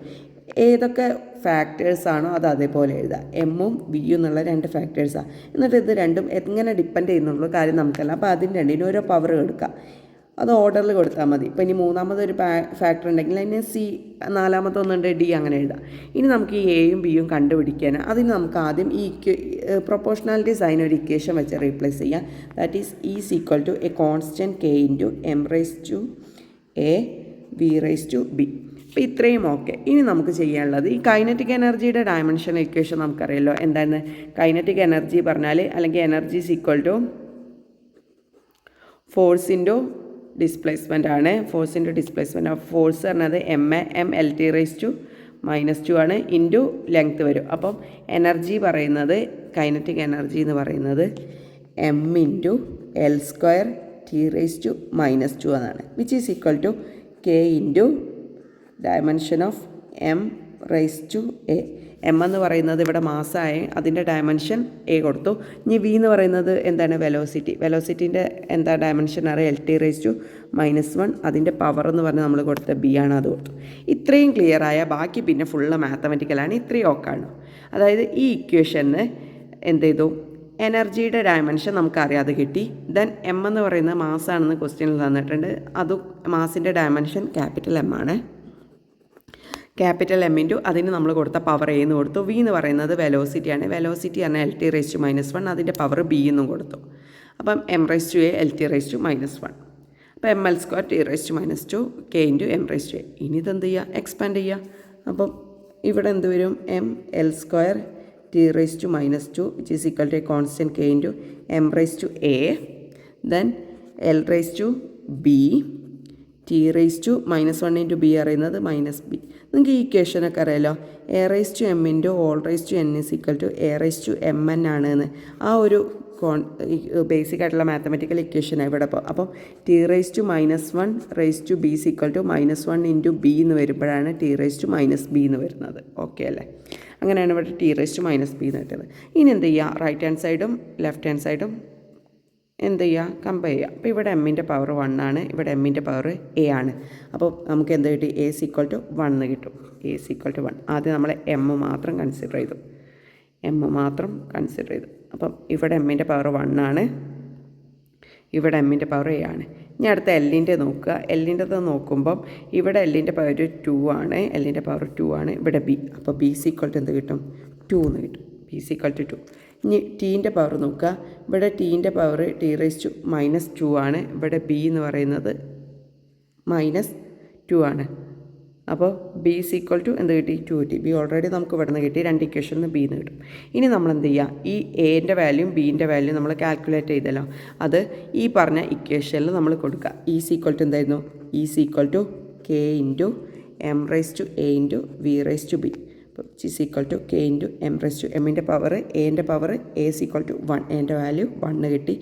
ഏതൊക്കെ ഫാക്ടേഴ്സാണോ അത് അതേപോലെ എഴുതുക. എമ്മും വിയും എന്നുള്ള 2 ഫാക്ടേഴ്സാണ്. എന്നിട്ട് ഇത് രണ്ടും എങ്ങനെ ഡിപ്പെൻഡ് ചെയ്യുന്നുള്ള കാര്യം നമുക്കല്ല. അപ്പോൾ അതിന് രണ്ടിനും ഓരോ പവർ കൊടുക്കുക. അത് ഓർഡറിൽ കൊടുത്താൽ മതി. ഇപ്പോൾ ഇനി മൂന്നാമതൊരു ഫാക്ടർ ഉണ്ടെങ്കിൽ അതിന് സി, നാലാമതൊന്നുണ്ട് ഡി, അങ്ങനെ എഴുതാം. ഇനി നമുക്ക് ഈ എയും ബിയും കണ്ടുപിടിക്കാൻ അതിന് നമുക്ക് ആദ്യം ഈ പ്രൊപ്പോർഷണാലിറ്റി സൈൻ ഒരു ഇക്വേഷൻ വെച്ച് റീപ്ലേസ് ചെയ്യാം. That is equal to a constant K into M raise to A V raise to B. അപ്പോൾ ഇത്രയും ഓക്കെ. ഇനി നമുക്ക് ചെയ്യാനുള്ളത് ഈ കൈനറ്റിക് എനർജിയുടെ ഡയമെൻഷൻ ഇക്വേഷൻ നമുക്കറിയാമല്ലോ. എന്താണ് കൈനറ്റിക് എനർജി പറഞ്ഞാൽ, അല്ലെങ്കിൽ energy is equal to force into displacement ആണ്. Force into displacement of force പറഞ്ഞത് M L T raise to -2 ആണ് ഇൻറ്റു ലെങ്ത് വരും. അപ്പം എനർജി പറയുന്നത് കൈനറ്റിക് എനർജി എന്ന് പറയുന്നത് M into L square T raise to -2 എന്നാണ്. Which is equal to K into dimension of M raise to A. M എന്ന് പറയുന്നത് ഇവിടെ മാസമായി, അതിൻ്റെ ഡയമെൻഷൻ എ കൊടുത്തു. ഇനി വി എന്ന് പറയുന്നത് എന്താണ് വെലോസിറ്റി. വെലോസിറ്റീൻ്റെ എന്താ ഡയമെൻഷൻ അറിയാം, എൽ ടി റൈസ് ടു -1. അതിൻ്റെ പവർ എന്ന് പറഞ്ഞാൽ നമ്മൾ കൊടുത്ത ബി ആണ്, അത് കൊടുത്തു. ഇത്രയും ക്ലിയർ ആയ ബാക്കി പിന്നെ ഫുള്ള് മാത്തമെറ്റിക്കലാണ്. ഇത്രയും ഓക്കാണ്. അതായത് ഈ ഇക്വേഷന് എന്ത് ചെയ്തു, എനർജിയുടെ ഡയമെൻഷൻ നമുക്കറിയാതെ കിട്ടി. ദെൻ എം എന്ന് പറയുന്നത് മാസാണെന്ന് ക്വസ്റ്റ്യനിൽ തന്നിട്ടുണ്ട്. അതും മാസിൻ്റെ ഡയമെൻഷൻ ക്യാപിറ്റൽ എം ആണ്. ക്യാപിറ്റൽ എം ഇൻറ്റു അതിന് നമ്മൾ കൊടുത്ത പവർ എ എന്ന് കൊടുത്തു. വി എന്ന് പറയുന്നത് വെലോസിറ്റിയാണ്. വെലോസിറ്റി പറഞ്ഞാൽ എൽ ടി റൈസ് ടു -1, അതിൻ്റെ പവർ ബി എന്നും കൊടുത്തു. അപ്പം M raise to A L T raise to -1. അപ്പോൾ M L square T raise to -2 K into M raise to A. ഇനി ഇതെന്ത് ചെയ്യുക, എക്സ്പാൻഡ് ചെയ്യുക. അപ്പം ഇവിടെ എന്ത് വരും, M L square T raise to -2 which is equal to a constant K into M raise to A. Then L raise to B T raise to -1 into B അറിയുന്നത് -b. നിങ്ങൾക്ക് ഈ ഇക്വേഷനൊക്കെ അറിയാലോ. A raise to M into whole raise to N is equal to A raise to M N ആണ് എന്ന്. ആ ഒരു ബേസിക് ആയിട്ടുള്ള മാത്തമെറ്റിക്കൽ ഇക്വേഷനാണ് ഇവിടെ. അപ്പം T raise to -1 raise to B is equal to -1 into B എന്ന് വരുമ്പോഴാണ് ടി റൈസ് ടു -b എന്ന് വരുന്നത്. ഓക്കെ അല്ലേ? അങ്ങനെയാണ് ഇവിടെ ടി റൈസ് ടു -b എന്ന് കിട്ടുന്നത്. ഇനി എന്ത് ചെയ്യുക, റൈറ്റ് ഹാൻഡ് സൈഡും ലെഫ്റ്റ് ഹാൻഡ് സൈഡും എന്ത് ചെയ്യുക, കമ്പയർ ചെയ്യുക. അപ്പോൾ ഇവിടെ എമ്മിൻ്റെ പവർ 1 ആണ്, ഇവിടെ എമ്മിൻ്റെ പവർ എ ആണ്. അപ്പോൾ നമുക്ക് എന്ത് കിട്ടി, എ is equal to 1 എന്ന് കിട്ടും. A is equal to 1. ആദ്യം നമ്മൾ എം മാത്രം കൺസിഡർ ചെയ്തു. അപ്പം ഇവിടെ എമ്മിൻ്റെ പവർ 1 ആണ്, ഇവിടെ എമ്മിൻ്റെ പവർ എ ആണ്. ഇനി അടുത്ത എല്ലിൻ്റെ നോക്കുക. എല്ലിൻ്റെത് നോക്കുമ്പം ഇവിടെ എല്ലിൻ്റെ പവർ 2 ആണ്, എല്ലിൻ്റെ പവർ 2 ആണ്. ഇവിടെ ബി. അപ്പോൾ ബി is equal to എന്ത് കിട്ടും, 2 എന്ന് കിട്ടും. B is equal to 2. ഇനി ടീൻ്റെ പവർ നോക്കുക. ഇവിടെ ടീൻ്റെ പവർ ടി റൈസ് ടു -2 ആണ്. ഇവിടെ ബി എന്ന് പറയുന്നത് -2 ആണ്. അപ്പോൾ ബി is equal to എന്ത് കിട്ടി, 2 കിട്ടി. ബി ഓൾറെഡി നമുക്ക് ഇവിടെ നിന്ന് കിട്ടി. 2 ഇക്വേഷനിൽ നിന്ന് ബി എന്ന് കിട്ടും. ഇനി നമ്മൾ എന്ത് ചെയ്യുക, ഈ എൻ്റെ വാല്യൂം ബീൻ്റെ വാല്യൂം നമ്മൾ കാൽക്കുലേറ്റ് ചെയ്തല്ലോ, അത് ഈ പറഞ്ഞ ഇക്വേഷനിൽ നമ്മൾ കൊടുക്കുക. ഇ is equal to എന്തായിരുന്നു, E is equal to K into M raise to A into V raise to B. അപ്പോൾ is equal to K into M raise to എമ്മിൻ്റെ പവർ എൻ്റെ power A is equal to 1. എൻ്റെ വാല്യൂ 1 കിട്ടി.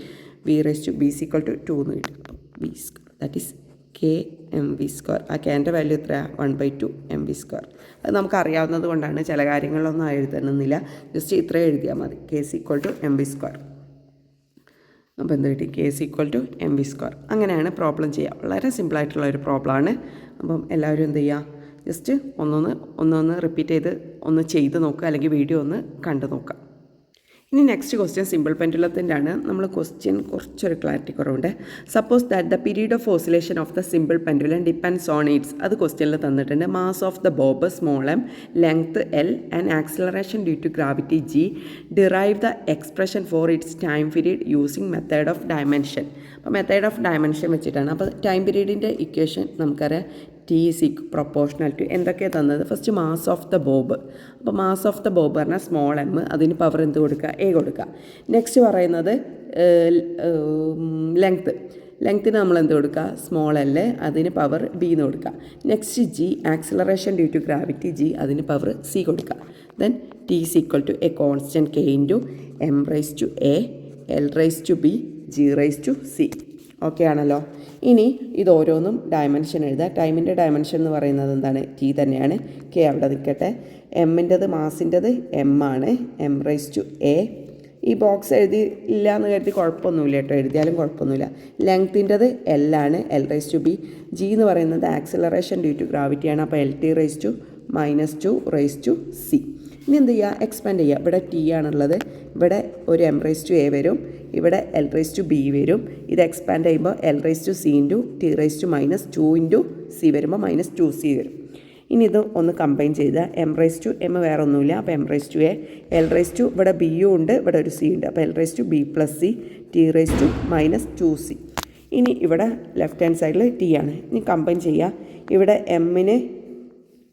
V raise to B is equal to 2 എന്ന് കിട്ടി. അപ്പോൾ B square that is K M V square. ആ കെൻ്റെ വാല്യൂ എത്രയാണ്, 1/2 എം വി സ്ക്വയർ. അത് നമുക്ക് അറിയാവുന്നത് കൊണ്ടാണ് ചില കാര്യങ്ങളൊന്നും എഴുതണമെന്നില്ല, ജസ്റ്റ് ഇത്രയും എഴുതിയാൽ മതി. K is equal to M V square. അപ്പോൾ എന്ത് കിട്ടി, K is equal to M V square. അങ്ങനെയാണ് പ്രോബ്ലം ചെയ്യുക. വളരെ സിമ്പിളായിട്ടുള്ള ഒരു പ്രോബ്ലമാണ്. അപ്പം എല്ലാവരും എന്ത് ചെയ്യുക, ജസ്റ്റ് ഒന്നൊന്ന് റിപ്പീറ്റ് ചെയ്ത് നോക്കുക, അല്ലെങ്കിൽ വീഡിയോ ഒന്ന് കണ്ടു നോക്കുക. ഇനി നെക്സ്റ്റ് ക്വസ്റ്റ്യൻ സിമ്പിൾ പെൻഡുലത്തിൻ്റെ ആണ്. നമ്മൾ ക്വസ്റ്റ്യൻ കുറച്ചൊരു ക്ലാരിറ്റി കുറവുണ്ട്. Suppose that the period of oscillation of the simple pendulum depends on its, അത് ക്വസ്റ്റ്യനിൽ തന്നിട്ടുണ്ട്. Mass of the bob small M, length L and acceleration due to gravity G. Derive the expression for its time period using method of dimension. അപ്പോൾ മെത്തേഡ് ഓഫ് ഡയമെൻഷൻ വെച്ചിട്ടാണ്. അപ്പോൾ ടൈം പീരീഡിൻ്റെ ഇക്വേഷൻ നമുക്കറിയാം, ടി ഈസ് പ്രൊപ്പോർഷണൽ ടു എന്തൊക്കെയാണ് തന്നത്. First mass of the bob. അപ്പോൾ മാസ് ഓഫ് ദ ബോബ് പറഞ്ഞാൽ സ്മോൾ എം, അതിന് പവർ എന്ത് കൊടുക്കുക, എ കൊടുക്കുക. നെക്സ്റ്റ് പറയുന്നത് ലെങ്ത്ത്. ലെങ്ത്തിന് നമ്മൾ എന്ത് കൊടുക്കുക, സ്മോൾ എൽ, അതിന് പവർ ബി എന്ന് കൊടുക്കുക. Next G, acceleration due to gravity G, അതിന് പവർ സി കൊടുക്കുക. Then T is equal to a constant K into M raise to A, L raise to B, G raise to C. Okay ആണല്ലോ. ഇനി ഇത് ഓരോന്നും ഡയമെൻഷൻ എഴുതുക. ടൈമിൻ്റെ ഡയമെൻഷൻ എന്ന് പറയുന്നത് എന്താണ്, ടി തന്നെയാണ്. കെ അവിടെ നിൽക്കട്ടെ. എമ്മിൻ്റെത് മാസിൻ്റെത് എം ആണ്, എം റൈസ് ടു എ. ഈ ബോക്സ് എഴുതി ഇല്ല എന്ന് കരുതി കുഴപ്പമൊന്നുമില്ല കേട്ടോ, എഴുതിയാലും കുഴപ്പമൊന്നുമില്ല. ലെങ്ത്തിൻ്റെത് എൽ ആണ്, L raise to B. G എന്ന് പറയുന്നത് ആക്സിലറേഷൻ ഡ്യൂ ടു ഗ്രാവിറ്റിയാണ്, അപ്പോൾ L T raise to -2 raise to C. ഇനി എന്ത് ചെയ്യുക, എക്സ്പാൻഡ് ചെയ്യുക. ഇവിടെ ടി ആണുള്ളത്, ഇവിടെ ഒരു എം റൈസ് ടു എ വരും, ഇവിടെ എൽ റൈസ് ടു ബി വരും. ഇത് എക്സ്പാൻഡ് ചെയ്യുമ്പോൾ L raise to C into T raise to -2 into C വരുമ്പോൾ -2c വരും. ഇനി ഇത് ഒന്ന് കമ്പൈൻ ചെയ്താൽ എം റൈസ് ടു എം വേറെ ഒന്നുമില്ല, അപ്പോൾ M raise to A, L raise to ഇവിടെ ബിയും ഉണ്ട്, ഇവിടെ ഒരു സി ഉണ്ട്, അപ്പോൾ L raise to B plus C, T raise to -2c. ഇനി ഇവിടെ ലെഫ്റ്റ് ഹാൻഡ് സൈഡിൽ ടി ആണ്. ഇനി കമ്പൈൻ ചെയ്യുക. ഇവിടെ എമ്മിന്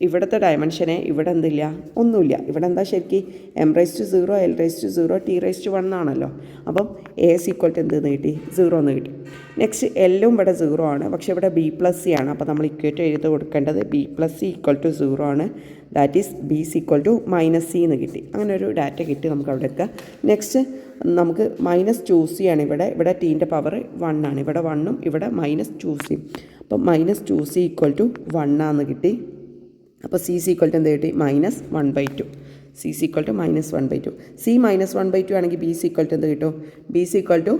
ഇവിടുത്തെ ഡയമെൻഷനെ ഇവിടെ എന്തില്ല, ഒന്നുമില്ല. ഇവിടെ എന്താ ശരിക്കും M raise to 0, L raise to 0, T raise to 1 ആണല്ലോ. അപ്പം എ ഈക്വൽ ടു എന്തെന്ന് കിട്ടി, 0 എന്ന് കിട്ടി. നെക്സ്റ്റ് എല്ലും ഇവിടെ 0 ആണ്, പക്ഷേ ഇവിടെ ബി പ്ലസ് സി ആണ്. അപ്പോൾ നമ്മൾ ഇക്വേറ്റ് എഴുതി കൊടുക്കേണ്ടത് B plus C equal to 0 ആണ്. That is B equal to -c എന്ന് കിട്ടി. അങ്ങനെ ഒരു ഡാറ്റ കിട്ടി നമുക്ക് അവിടെ എടുക്കുക. നെക്സ്റ്റ് നമുക്ക് -2c ആണ് ഇവിടെ ടീൻ്റെ പവർ 1 ആണ്, ഇവിടെ 1ഉം ഇവിടെ -2c. അപ്പം -2c ഈക്വൽ ടു 1 ആണെന്ന് കിട്ടി. അപ്പോൾ സി ഈക്വൽ ടു എന്ത് കിട്ടി, -1/2. C equal to -1/2. സി -1/2 ആണെങ്കിൽ ബി ഈക്വൽ ടു എന്ത് കിട്ടും, B equal to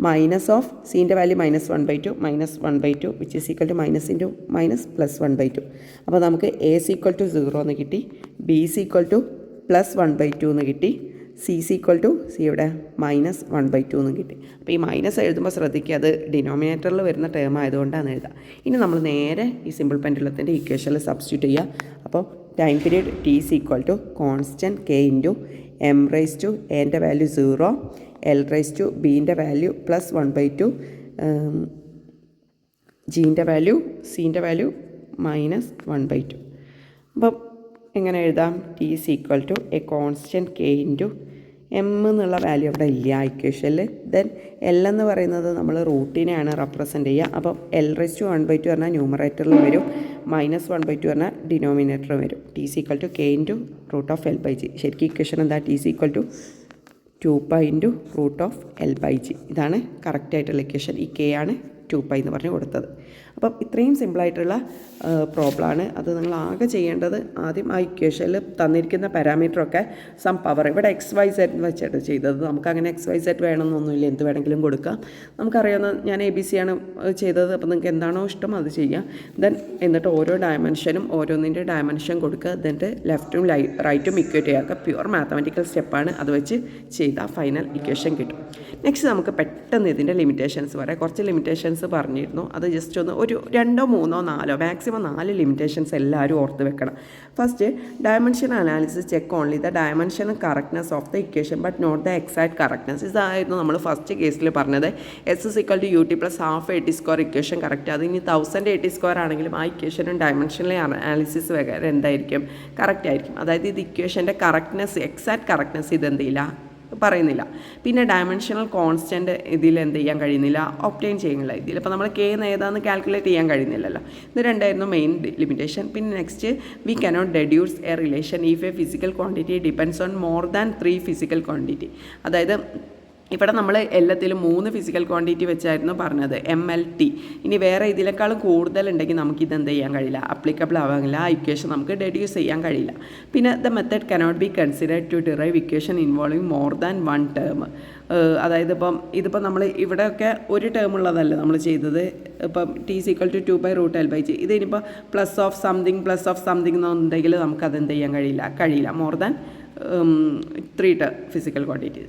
minus of സീൻ്റെ value -1/2 -1/2 which is equal to minus into -+1/2. അപ്പോൾ നമുക്ക് എ ഈക്വൽ ടു 0 എന്ന് കിട്ടി, ബി ഈക്വൽ ടു +1/2 എന്ന് കിട്ടി, സി ഈക്വൽ ടു സി ഇവിടെ -1/2 എന്ന് കിട്ടി. അപ്പോൾ ഈ മൈനസ് എഴുതുമ്പോൾ ശ്രദ്ധിക്കുക, അത് ഡിനോമിനേറ്ററിൽ വരുന്ന ടേം ആയതുകൊണ്ടാണ് എഴുതുക. ഇനി നമ്മൾ നേരെ ഈ സിമ്പിൾ പെൻഡുലത്തിൻ്റെ ഇക്വേഷനിൽ സബ്സ്റ്റിറ്റ്യൂട്ട് ചെയ്യുക. അപ്പോൾ time period T is equal to constant K into M raise to എൻ്റെ വാല്യൂ 0, എൽ റൈസ് ടു ബീൻ്റെ വാല്യൂ +1/2, ജീൻ്റെ വാല്യൂ സീൻ്റെ വാല്യൂ -1/2. അപ്പം എങ്ങനെ എഴുതാം, T is equal to a constant K into M എന്നുള്ള വാല്യൂ അവിടെ ഇല്ല ഇക്വേഷനിൽ. ദെൻ എൽ എന്ന് പറയുന്നത് നമ്മൾ റൂട്ടിനെയാണ് റെപ്രസെൻറ്റ് ചെയ്യുക. അപ്പം എൽ റൈസ് ടു 1/2 പറഞ്ഞാൽ ന്യൂമറേറ്ററിൽ വരും, -1/2 പറഞ്ഞാൽ ഡിനോമിനേറ്റർ വരും. T is equal to K into √(L/G). ശരിക്കും ഇക്വേഷൻ എന്താ, T is equal to 2π into √(L/G). ഇതാണ് കറക്റ്റായിട്ടുള്ള ഇക്വേഷൻ. ഈ കെ ആണ് 2π എന്ന് പറഞ്ഞ് കൊടുത്തത്. അപ്പം ഇത്രയും സിമ്പിളായിട്ടുള്ള പ്രോബ്ലമാണ്. അത് നിങ്ങൾ ആകെ ചെയ്യേണ്ടത് ആദ്യം ആ ഇക്വേഷനിൽ തന്നിരിക്കുന്ന പാരാമീറ്ററൊക്കെ സം പവർ ഇവിടെ XYZ വെച്ചിട്ട് ചെയ്തത്. നമുക്കങ്ങനെ XYZ വേണമെന്നൊന്നുമില്ല, എന്ത് വേണമെങ്കിലും കൊടുക്കാം. നമുക്കറിയാവുന്ന ഞാൻ ABC ആണ് ചെയ്തത്. അപ്പോൾ നിങ്ങൾക്ക് എന്താണോ ഇഷ്ടം അത് ചെയ്യാം. ദെൻ എന്നിട്ട് ഓരോ ഡയമെൻഷനും ഓരോന്നിൻ്റെ ഡയമെൻഷൻ കൊടുക്കുക. എന്നിട്ട് ലെഫ്റ്റും റൈറ്റും ഇക്വേറ്റ് ചെയ്യുക. പ്യുവർ മാത്തമാറ്റിക്കൽ സ്റ്റെപ്പാണ്. അത് വെച്ച് ചെയ്താൽ ഫൈനൽ ഇക്വേഷൻ കിട്ടും. നെക്സ്റ്റ് നമുക്ക് പെട്ടെന്ന് ഇതിൻ്റെ ലിമിറ്റേഷൻസ് പറയാം. കുറച്ച് ലിമിറ്റേഷൻസ് പറഞ്ഞിരുന്നു, അത് ജസ്റ്റ് ഒന്ന് ഒരു 2, 3, 4 മാക്സിമം 4 ലിമിറ്റേഷൻസ് എല്ലാവരും ഓർത്ത് വെക്കണം. First, dimension analysis check only the dimension correctness of the equation but not the exact correctness. ഇതായിരുന്നു നമ്മൾ ഫസ്റ്റ് കേസിൽ പറഞ്ഞത്. S=UT + ½ AT² equation correct. അത് ഇനി 1000 AT² ആണെങ്കിലും ആ ഇക്വേഷനും ഡയമെൻഷനിലെ അനാലിസിസ് വരെ എന്തായിരിക്കും, കറക്റ്റ് ആയിരിക്കും. അതായത് ഇത് ഇക്വേഷൻ്റെ കറക്റ്റ്നെസ്, എക്സാക്ട് കറക്റ്റ്നെസ് ഇതെന്തില്ല പറയുന്നില്ല. പിന്നെ ഡയമെൻഷണൽ കോൺസ്റ്റൻറ്റ് ഇതിൽ എന്ത് ചെയ്യാൻ കഴിയുന്നില്ല, ഒബ്റ്റെയിൻ ചെയ്യുന്നില്ല. ഇതിലിപ്പോൾ നമ്മൾ കെ ഏതാണെന്ന് കാൽക്കുലേറ്റ് ചെയ്യാൻ കഴിയുന്നില്ലല്ലോ. ഇത് രണ്ടായിരുന്നു മെയിൻ ലിമിറ്റേഷൻ. പിന്നെ next, we cannot deduce A relation if A physical quantity depends on more than 3 physical quantity. അതായത് ഇവിടെ നമ്മൾ എല്ലാത്തിലും 3 ഫിസിക്കൽ ക്വാണ്ടിറ്റി വെച്ചായിരുന്നു പറഞ്ഞത്, MLT. ഇനി വേറെ ഇതിനേക്കാളും കൂടുതലുണ്ടെങ്കിൽ നമുക്കിത് എന്ത് ചെയ്യാൻ കഴിയില്ല, അപ്ലിക്കബിൾ ആവാനില്ല. ആ ഇക്വേഷൻ നമുക്ക് ഡെഡ്യൂസ് ചെയ്യാൻ കഴിയില്ല. പിന്നെ the method cannot be considered to derive equation involving more than 1 term. അതായത് ഇതിപ്പം നമ്മൾ ഇവിടെയൊക്കെ ഒരു ടേം ഉള്ളതല്ല നമ്മൾ ചെയ്തത്. ഇപ്പം T = 2π√L/G. ഇതിനിപ്പോൾ പ്ലസ് ഓഫ് സംതിങ് എന്നുണ്ടെങ്കിൽ നമുക്കത് എന്ത് ചെയ്യാൻ കഴിയില്ല more than 3 physical quantity.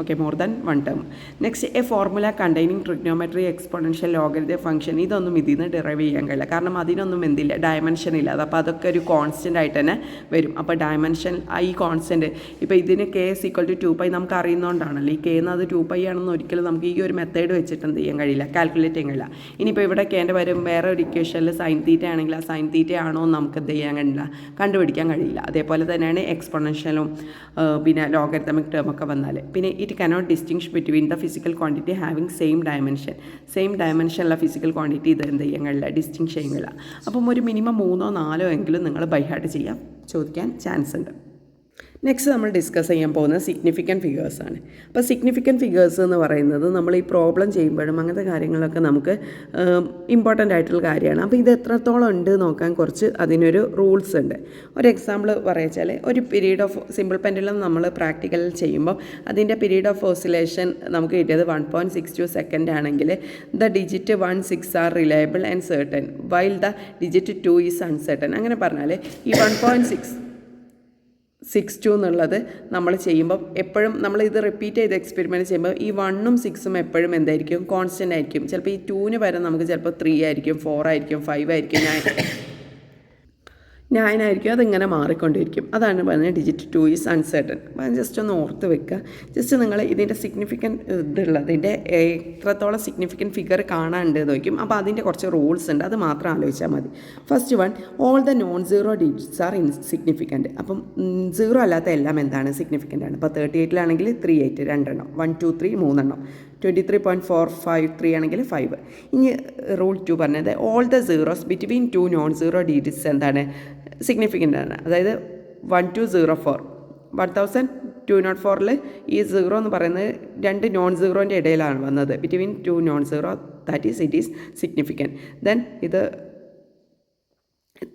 Okay, more than 1 term. Next, A formula containing trigonometry exponential logarithm function. ഇതൊന്നും ഇതിൽ നിന്ന് ഡിറൈവ് ചെയ്യാൻ കഴിയില്ല, കാരണം അതിനൊന്നും എന്തില്ല, ഡയമെൻഷൻ ഇല്ല. അപ്പോൾ അതൊക്കെ ഒരു കോൺസ്റ്റൻ്റ് ആയിട്ട് തന്നെ വരും. അപ്പോൾ ഡയമെൻഷൻ ഈ കോൺസ്റ്റൻറ്റ് ഇപ്പോൾ ഇതിന് K = 2π നമുക്ക് അറിയുന്നതുകൊണ്ടാണല്ലോ. ഈ K എന്നത് 2π ആണെന്ന് ഒരിക്കലും നമുക്ക് ഈ ഒരു മെത്തേഡ് വെച്ചിട്ട് എന്ത് ചെയ്യാൻ കഴിയില്ല, കാൽക്കുലേറ്റ് ചെയ്യാൻ കഴിയില്ല. ഇനിയിപ്പോൾ ഇവിടെ Kൻ്റെ വരും വേറെ ഒരു ഇക്വേഷനിൽ sin θ ആണെങ്കിൽ ആ sin θ ആണോ എന്ന് നമുക്ക് എന്ത് ചെയ്യാൻ കഴിയില്ല, കണ്ടുപിടിക്കാൻ കഴിയില്ല. അതേപോലെ തന്നെയാണ് എക്സ്പോണൻഷ്യൽ എക്സ്പോണൻഷ്യലും പിന്നെ ലോഗരിതമിക് ടേം ഒക്കെ വന്നാൽ. പിന്നെ it cannot distinguish between the physical quantity having same ഡയമെൻഷനുള്ള ഫിസിക്കൽ ക്വാണ്ടിറ്റി ഇത് എന്ത് ചെയ്യാൻ കഴിയില്ല, ഡിസ്റ്റിങ്ഷ് ചെയ്യാൻ കഴിയില്ല. അപ്പം ഒരു മിനിമം 3 or 4 എങ്കിലും നിങ്ങൾ ബൈ ഹാർട്ട് ചെയ്യാൻ ചോദിക്കാൻ ചാൻസ് ഉണ്ട്. നെക്സ്റ്റ് നമ്മൾ ഡിസ്കസ് ചെയ്യാൻ പോകുന്നത് സിഗ്നിഫിക്കൻറ്റ് ഫിഗേഴ്സാണ്. അപ്പോൾ സിഗ്നിഫിക്കൻറ്റ് ഫിഗേഴ്സ് എന്ന് പറയുന്നത് നമ്മൾ ഈ പ്രോബ്ലം ചെയ്യുമ്പോഴും അങ്ങനത്തെ കാര്യങ്ങളൊക്കെ നമുക്ക് ഇമ്പോർട്ടൻ്റ് ആയിട്ടുള്ള കാര്യമാണ്. അപ്പോൾ ഇത് എത്രത്തോളം ഉണ്ട് നോക്കാൻ കുറച്ച് അതിനൊരു റൂൾസ് ഉണ്ട്. ഒരു എക്സാമ്പിൾ പറയുകച്ചാൽ ഒരു പീരീഡ് ഓഫ് സിമ്പിൾ പെൻഡുലം നമ്മൾ പ്രാക്ടിക്കൽ ചെയ്യുമ്പോൾ അതിൻ്റെ പീരീഡ് ഓഫ് ഓസിലേഷൻ നമുക്ക് കിട്ടിയത് 1.62 സെക്കൻഡ് ആണെങ്കിൽ the digit 1, 6 are reliable and certain while the digit 2 is uncertain. അങ്ങനെ പറഞ്ഞാൽ ഈ 1.62 എന്നുള്ളത് നമ്മൾ ചെയ്യുമ്പോൾ എപ്പോഴും നമ്മൾ ഇത് റിപ്പീറ്റ് ചെയ്ത് എക്സ്പെരിമെൻറ്റ് ചെയ്യുമ്പോൾ ഈ 1ഉം 6ഉം എപ്പോഴും എന്തായിരിക്കും, കോൺസ്റ്റൻ്റ് ആയിരിക്കും. ചിലപ്പോൾ ഈ 2ന് പകരം നമുക്ക് ചിലപ്പോൾ 3 ആയിരിക്കും, 4 ആയിരിക്കും, 5 ആയിരിക്കും, 9 ആയിരിക്കും. അതിങ്ങനെ മാറിക്കൊണ്ടിരിക്കും. അതാണ് പറയുന്നത് ഡിജിറ്റ് 2 ഈസ് അൺസെർട്ടൻ. അപ്പം ജസ്റ്റ് ഒന്ന് ഓർത്ത് വെക്കുക. ജസ്റ്റ് നിങ്ങൾ ഇതിൻ്റെ സിഗ്നിഫിക്കൻറ്റ് ഇതിൻ്റെ എത്രത്തോളം സിഗ്നിഫിക്കൻറ്റ് ഫിഗർ കാണാനുണ്ട് നോക്കും. അപ്പോൾ അതിൻ്റെ കുറച്ച് റൂൾസ് ഉണ്ട്, അത് മാത്രം ആലോചിച്ചാൽ മതി. First one, all the non zero digits R insignificant. അപ്പം 0 അല്ലാത്ത എല്ലാം എന്താണ്, സിഗ്നിഫിക്കൻ്റ് ആണ്. ഇപ്പോൾ 38 38 2 1, 2, 3 3 23.453 ആണെങ്കിൽ 5. ഇനി റൂൾ 2 പറഞ്ഞത് all the zeros between 2 non zero digits എന്താണ്, സിഗ്നിഫിക്കൻ്റ് ആണ്. അതായത് 1204 1204 ഈ 0 എന്ന് പറയുന്നത് 2 നോൺ സീറോൻ്റെ ഇടയിലാണ് വന്നത്. Between 2 non zero, that is it is significant. Then ഇത്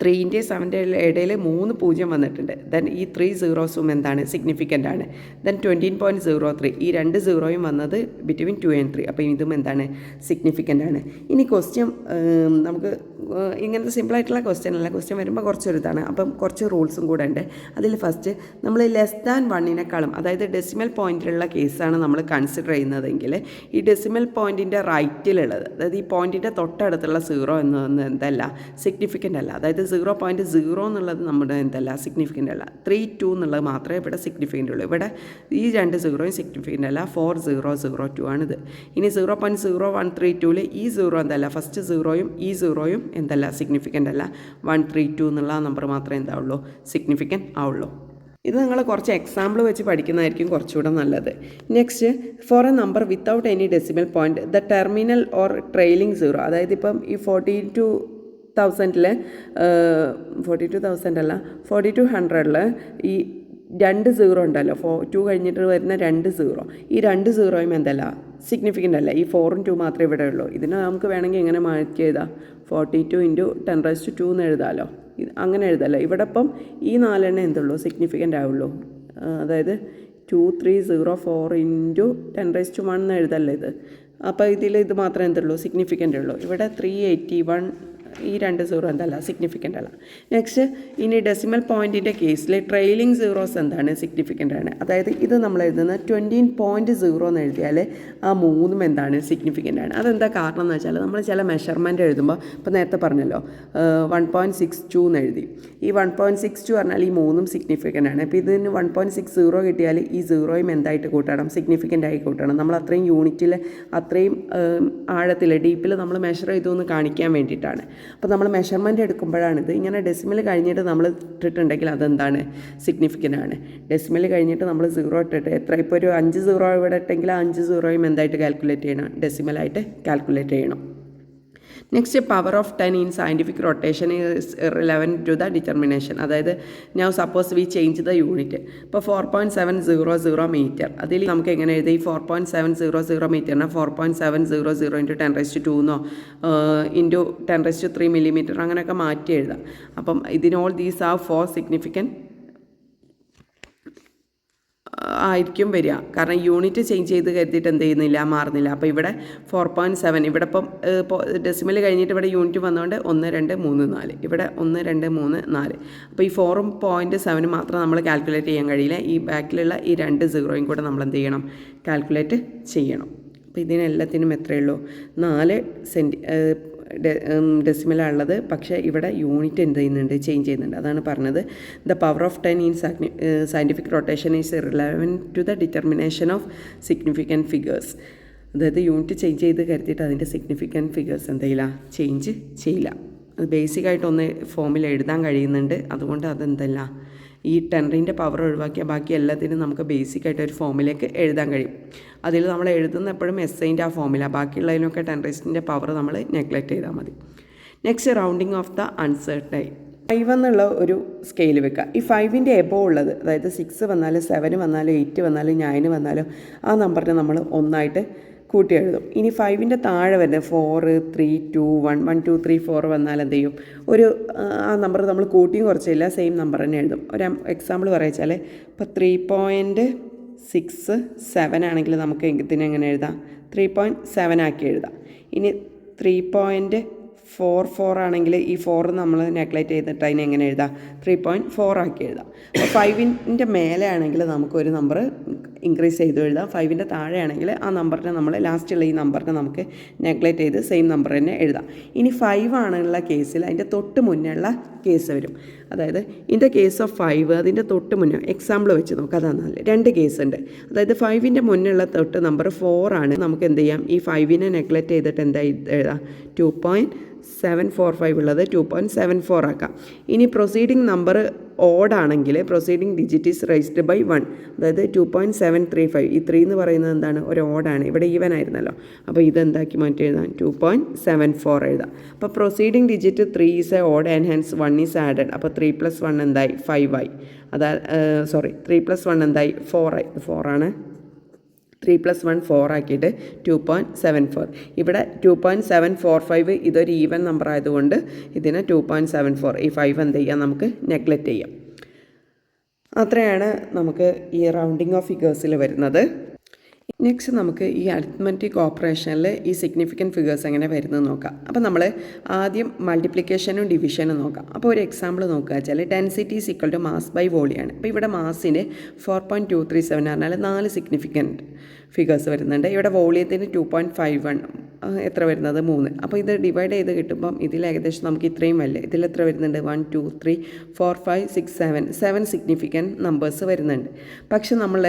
3ൻ്റെ 7ൻ്റെ ഇടയിൽ 3 0 വന്നിട്ടുണ്ട്. ദെൻ ഈ 3 സീറോസും എന്താണ്, സിഗ്നിഫിക്കൻ്റ് ആണ്. ദെൻ 20.03 ഈ 2 സീറോയും വന്നത് ബിറ്റ്വീൻ 2 and 3. അപ്പോൾ ഇതും എന്താണ്, സിഗ്നിഫിക്കൻ്റ് ആണ്. ഇനി ക്വസ്റ്റ്യൻ നമുക്ക് ഇങ്ങനത്തെ സിമ്പിളായിട്ടുള്ള ക്വസ്റ്റ്യൻ അല്ല, ക്വസ്റ്റ്യൻ വരുമ്പോൾ കുറച്ചൊരു ഇതാണ്. അപ്പം കുറച്ച് റൂൾസും കൂടെ ഉണ്ട്. അതിൽ ഫസ്റ്റ് നമ്മൾ ലെസ് ദാൻ 1നെക്കാളും, അതായത് ഡെസിമൽ പോയിൻറ്റിലുള്ള കേസാണ് നമ്മൾ കൺസിഡർ ചെയ്യുന്നതെങ്കിൽ ഈ ഡെസിമൽ പോയിൻറ്റിൻ്റെ റൈറ്റിലുള്ളത്, അതായത് ഈ പോയിൻറ്റിൻ്റെ തൊട്ടടുത്തുള്ള 0 എന്നൊന്നും എന്തല്ല, സിഗ്നിഫിക്കൻ്റ് അല്ല. അതായത് 0.0 എന്നുള്ളത് നമ്മുടെ എന്തല്ല, സിഗ്നിഫിക്കൻ്റ് അല്ല. 3, 2 എന്നുള്ളത് മാത്രമേ ഇവിടെ സിഗ്നിഫിക്കൻ്റ് ഉള്ളൂ. ഇവിടെ ഈ 2 സീറോയും സിഗ്നിഫിക്കൻ്റ് അല്ല. 4002 ആണിത്. ഇനി 0.0132 ഈ 0 എന്തല്ല, ഫസ്റ്റ് സീറോയും ഈ സീറോയും എന്തല്ല, സിഗ്നിഫിക്കൻ്റ് അല്ല. 132 എന്നുള്ള നമ്പർ മാത്രമേ എന്താവുള്ളൂ, സിഗ്നിഫിക്കൻ്റ് ആവുള്ളൂ. ഇത് നിങ്ങൾ കുറച്ച് എക്സാമ്പിൾ വെച്ച് പഠിക്കുന്നതായിരിക്കും കുറച്ചുകൂടെ നല്ലത്. Next, for a number without any decimal point the terminal or trailing zero, അതായത് ഇപ്പം ഈ 42,000 ഈ 2 സീറോ ഉണ്ടല്ലോ, 2 കഴിഞ്ഞിട്ട് വരുന്ന 2 സീറോ, ഈ 2 സീറോയും എന്തല്ല, സിഗ്നിഫിക്കൻ്റ് അല്ല. ഈ 4ഉം 2 മാത്രമേ ഇവിടെ ഉള്ളൂ. ഇതിനെ നമുക്ക് വേണമെങ്കിൽ എങ്ങനെ മാറ്റി എഴുതാം, 42 × 10⁻² എന്ന് എഴുതാമല്ലോ. അങ്ങനെ എഴുതാമല്ലോ. ഇവിടെ ഇപ്പം ഈ 4 എന്തുള്ളൂ, സിഗ്നിഫിക്കൻ്റ് ആവുള്ളൂ. അതായത് 2304 × 10⁻1 എന്ന് എഴുതല്ലേ ഇത്. അപ്പോൾ ഇതിൽ ഇത് മാത്രമേ എന്തുള്ളൂ, സിഗ്നിഫിക്കൻ്റ് ഉള്ളൂ. ഇവിടെ 381 ഈ 2 സീറോ എന്തല്ല, സിഗ്നിഫിക്കൻ്റ് അല്ല. നെക്സ്റ്റ്, ഇനി ഡെസിമൽ പോയിൻറ്റിൻ്റെ കേസിൽ ട്രെയിലിംഗ് സീറോസ് എന്താണ്, സിഗ്നിഫിക്കൻ്റ് ആണ്. അതായത് ഇത് നമ്മൾ എഴുതുന്ന 20.0 എന്ന് എഴുതിയാൽ ആ 3ഉം എന്താണ്, സിഗ്നിഫിക്കൻ്റ് ആണ്. അതെന്താ കാരണം എന്ന് വെച്ചാൽ നമ്മൾ ചില മെഷർമെൻറ്റ് എഴുതുമ്പോൾ, ഇപ്പോൾ നേരത്തെ പറഞ്ഞല്ലോ 1.62 എന്ന് എഴുതി. ഈ 1.62 പറഞ്ഞാൽ ഈ 3ഉം സിഗ്നിഫിക്കൻ്റ് ആണ്. അപ്പോൾ ഇതിന് 1.60 കിട്ടിയാൽ ഈ സീറോയും എന്തായിട്ട് കൂട്ടണം, സിഗ്നിഫിക്കൻ്റ് ആയി കൂട്ടണം. നമ്മൾ അത്രയും യൂണിറ്റിൽ, അത്രയും ആഴത്തിൽ, ഡീപ്പിൽ നമ്മൾ മെഷർ ചെയ്തു എന്ന് കാണിക്കാൻ വേണ്ടിയിട്ടാണ്. അപ്പോൾ നമ്മൾ മെഷർമെൻറ്റ് എടുക്കുമ്പോഴാണിത്. ഇങ്ങനെ ഡെസിമൽ കഴിഞ്ഞിട്ട് നമ്മൾ ഇട്ടിട്ടുണ്ടെങ്കിൽ അതെന്താണ്, സിഗ്നിഫിക്കൻ്റ് ആണ്. ഡെസിമൽ കഴിഞ്ഞിട്ട് നമ്മൾ 0 ഇട്ടിട്ട് എത്ര, ഇപ്പോൾ ഒരു 5 സീറോ ഇവിടെ ഇട്ടെങ്കിൽ ആ 5 സീറോയും എന്തായിട്ട് കാൽക്കുലേറ്റ് ചെയ്യണം, ഡെസിമലായിട്ട് കാൽക്കുലേറ്റ് ചെയ്യണം. Next, power of 10 in scientific notation is irrelevant to the determination. അതായത് now suppose we change the unit. ഇപ്പോൾ 4.700 മീറ്റർ, അതിൽ നമുക്ക് എങ്ങനെ എഴുതാം, ഈ 4.700 മീറ്ററിനെ 4.700 × 10⁻²എന്നോ ഇൻറ്റു 10⁻³ മില്ലിമീറ്റർ അങ്ങനെയൊക്കെ മാറ്റി എഴുതാം. അപ്പം ഇതിനോൾ ദീസ് ആർ 4 സിഗ്നിഫിക്കൻറ്റ് ആയിരിക്കും വരിക. കാരണം യൂണിറ്റ് ചേഞ്ച് ചെയ്ത് കരുതിയിട്ട് എന്ത് ചെയ്യുന്നില്ല, മാറുന്നില്ല. അപ്പോൾ ഇവിടെ 4.7, ഇവിടെ ഇപ്പം ഡെസിമൽ കഴിഞ്ഞിട്ട് ഇവിടെ യൂണിറ്റ് വന്നുകൊണ്ട് 1 2 3 4, ഇവിടെ 1 2 3 4. അപ്പോൾ ഈ 4.7 മാത്രം നമ്മൾ കാൽക്കുലേറ്റ് ചെയ്യാൻ കഴിയില്ല. ഈ ബാക്കിലുള്ള ഈ 2 സീറോയും കൂടെ നമ്മൾ എന്ത് ചെയ്യണം, കാൽക്കുലേറ്റ് ചെയ്യണം. അപ്പോൾ ഇതിനെല്ലാത്തിനും എത്രയുള്ളൂ, 4 ഡെസിമലാണുള്ളത്. പക്ഷേ ഇവിടെ യൂണിറ്റ് എന്ത് ചെയ്യുന്നുണ്ട്, ചേഞ്ച് ചെയ്യുന്നുണ്ട്. അതാണ് പറഞ്ഞത് the power of 10 in scientific notation is irrelevant to the determination of significant figures. അതായത് യൂണിറ്റ് ചേഞ്ച് ചെയ്ത് കരുതിയിട്ട് അതിൻ്റെ സിഗ്നിഫിക്കൻറ്റ് ഫിഗേഴ്സ് എന്തെയില്ല, ചേഞ്ച് ചെയ്യില്ല. അത് ബേസിക്കായിട്ടൊന്ന് ഫോമിൽ എഴുതാൻ കഴിയുന്നുണ്ട്. അതുകൊണ്ട് അതെന്തല്ല, ഈ ടെൻറിൻ്റെ പവർ ഒഴിവാക്കിയാൽ ബാക്കി എല്ലാത്തിനും നമുക്ക് ബേസിക്കായിട്ട് ഒരു ഫോമിലേക്ക് എഴുതാൻ കഴിയും. അതിൽ നമ്മൾ എഴുതുന്ന എപ്പോഴും എസ്ഐൻ്റെ ആ ഫോമില, ബാക്കിയുള്ളതിനൊക്കെ ടെൻറിസ്റ്റിൻ്റെ പവർ നമ്മൾ നെഗ്ലക്റ്റ് ചെയ്താൽ മതി. Next rounding of the uncertain. 5 എന്നുള്ള ഒരു സ്കെയിൽ വെക്കുക. ഈ 5ൻ്റെ എബോ ഉള്ളത്, അതായത് 6 വന്നാലും 7 വന്നാലും 8 വന്നാലും 9 വന്നാലും ആ നമ്പറിനെ നമ്മൾ ഒന്നായിട്ട് കൂട്ടി എഴുതും. ഇനി 5ൻ്റെ താഴെ വരുന്നത് 4, 3, 2, 1, 1, 2, 3, 4 വന്നാൽ എന്ത് ചെയ്യും, ഒരു ആ നമ്പർ നമ്മൾ കൂട്ടിയും കുറച്ചില്ല, സെയിം നമ്പർ തന്നെ എഴുതും. ഒരു എക്സാമ്പിൾ പറയുക, ഇപ്പോൾ 3.67 ആണെങ്കിൽ നമുക്ക് ഇതിനെങ്ങനെ എഴുതാം, 3.7 ആക്കി എഴുതാം. ഇനി 3.44 ആണെങ്കിൽ ഈ 4 നമ്മൾ നെഗ്ലക്റ്റ് ചെയ്തിട്ട് അതിനെ എങ്ങനെ എഴുതാം, 3.4 ആക്കി എഴുതാം. അപ്പോൾ 5ൻ്റെ മേലെ ആണെങ്കിൽ നമുക്കൊരു നമ്പർ ഇൻക്രീസ് ചെയ്ത് എഴുതാം. 5ൻ്റെ താഴെ ആണെങ്കിൽ ആ നമ്പറിനെ നമ്മൾ ലാസ്റ്റുള്ള ഈ നമ്പറിനെ നമുക്ക് നെഗ്ലക്റ്റ് ചെയ്ത് സെയിം നമ്പർ തന്നെ എഴുതാം. ഇനി 5 ആണെന്നുള്ള കേസിൽ അതിൻ്റെ തൊട്ട് മുന്നേ ഉള്ള കേസ് വരും. അതായത് ഇൻ ദ കേസ് ഓഫ് 5 അതിൻ്റെ തൊട്ട് മുന്നേ എക്സാമ്പിൾ വെച്ച് നോക്കാം. അതാണ് 2 കേസ് ഉണ്ട്. അതായത് 5ൻ്റെ മുന്നുള്ള തൊട്ട് നമ്പർ 4 ആണ്. നമുക്ക് എന്ത് ചെയ്യാം, ഈ 5നെ നെഗ്ലക്റ്റ് ചെയ്തിട്ട് എന്താ എഴുതാം, 2.745 ഉള്ളത് 2.74 ആക്കാം. ഇനി പ്രൊസീഡിങ് നമ്പർ ഓഡാണെങ്കിൽ proceeding digit is raised by 1, അതായത് 2.735. ഈ 3 എന്ന് പറയുന്നത് എന്താണ്, ഒരു ഓഡാണ്. ഇവിടെ ഈവൻ ആയിരുന്നല്ലോ, അപ്പോൾ ഇതെന്താക്കി മാറ്റി എഴുതാം, 2.74 എഴുതാം. അപ്പോൾ proceeding digit 3 is A odd and hence 1 is added. അപ്പോൾ 3 + 1 എന്തായി, 5 ആയി. 3 + 1 എന്തായി, 4 ആയി. 4 ആണ്. 3 + 1 4 ആക്കിയിട്ട് 2.74. ഇവിടെ 2.745 ഇതൊരു ഈവൻ നമ്പർ ആയതുകൊണ്ട് ഇതിനെ 2.74, ഈ 5 എന്ത് ചെയ്യാം, നമുക്ക് നെഗ്ലക്റ്റ് ചെയ്യാം. അത്രയാണ് നമുക്ക് ഈ റൗണ്ടിങ് ഓഫ് ഫിഗേഴ്സിൽ വരുന്നത്. നെക്സ്റ്റ് നമുക്ക് ഈ അരിത്മെറ്റിക് ഓപ്പറേഷനിൽ ഈ സിഗ്നിഫിക്കൻറ്റ് ഫിഗേഴ്സ് എങ്ങനെ വരുന്നത് നോക്കാം. അപ്പോൾ നമ്മൾ ആദ്യം മൾട്ടിപ്ലിക്കേഷനും ഡിവിഷനും നോക്കാം. അപ്പോൾ ഒരു എക്സാമ്പിൾ നോക്കുക വെച്ചാൽ density is equal to mass by വോളിയാണ്. അപ്പോൾ ഇവിടെ മാസിന് 4.237 പറഞ്ഞാൽ 4 സിഗ്നിഫിക്കൻറ്റ് ഫിഗേഴ്സ് വരുന്നുണ്ട്. ഇവിടെ വോളിയത്തിന് 2.51 എത്ര വരുന്നത്, 3. അപ്പോൾ ഇത് ഡിവൈഡ് ചെയ്ത് കിട്ടുമ്പം ഇതിൽ ഏകദേശം നമുക്ക് ഇത്രയും വല്ല ഇതിൽ എത്ര വരുന്നുണ്ട്, 1, 2, 3, 4, 5, 6, 7 സിഗ്നിഫിക്കൻറ്റ് നമ്പേഴ്സ് വരുന്നുണ്ട്. പക്ഷെ നമ്മൾ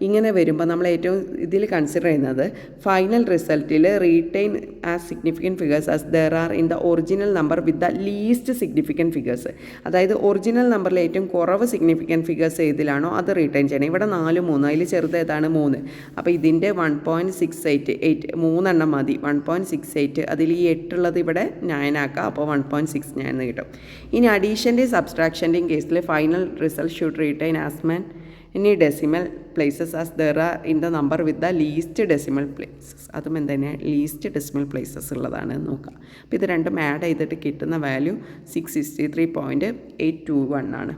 ഇങ്ങനെ വരുമ്പോൾ നമ്മൾ ഏറ്റവും ഇതിൽ കൺസിഡർ ചെയ്യുന്നത് ഫൈനൽ റിസൾട്ടിൽ retain as significant figures as there are in the original number with the least significant figures. അതായത് ഒറിജിനൽ നമ്പറിൽ ഏറ്റവും കുറവ് സിഗ്നിഫിക്കൻറ്റ് ഫിഗേഴ്സ് ഏതിലാണോ അത് റീറ്റെയിൻ ചെയ്യണം. ഇവിടെ 4, 3, അതിൽ ചെറുത് ഏതാണ്, 3. അപ്പോൾ ഇതിൻ്റെ 1.688 3 മതി. 1.68 അതിൽ ഈ 8 ഉള്ളത് ഇവിടെ 9 ആക്കാം. അപ്പോൾ 1.69 എന്ന് കിട്ടും. ഇനി അഡീഷൻ്റെയും സബ്സ്ട്രാക്ഷൻ്റെയും കേസിൽ final result should retain as many decimal places as there are in the number with the least decimal places. അതും എന്താണ്, ലീസ്റ്റ് ഡെസിമൽ പ്ലേസസ് ഉള്ളതാണ് നോക്കാം. അപ്പോൾ ഇത് രണ്ടും ആഡ് ചെയ്തിട്ട് കിട്ടുന്ന വാല്യൂ 663.821 ആണ്.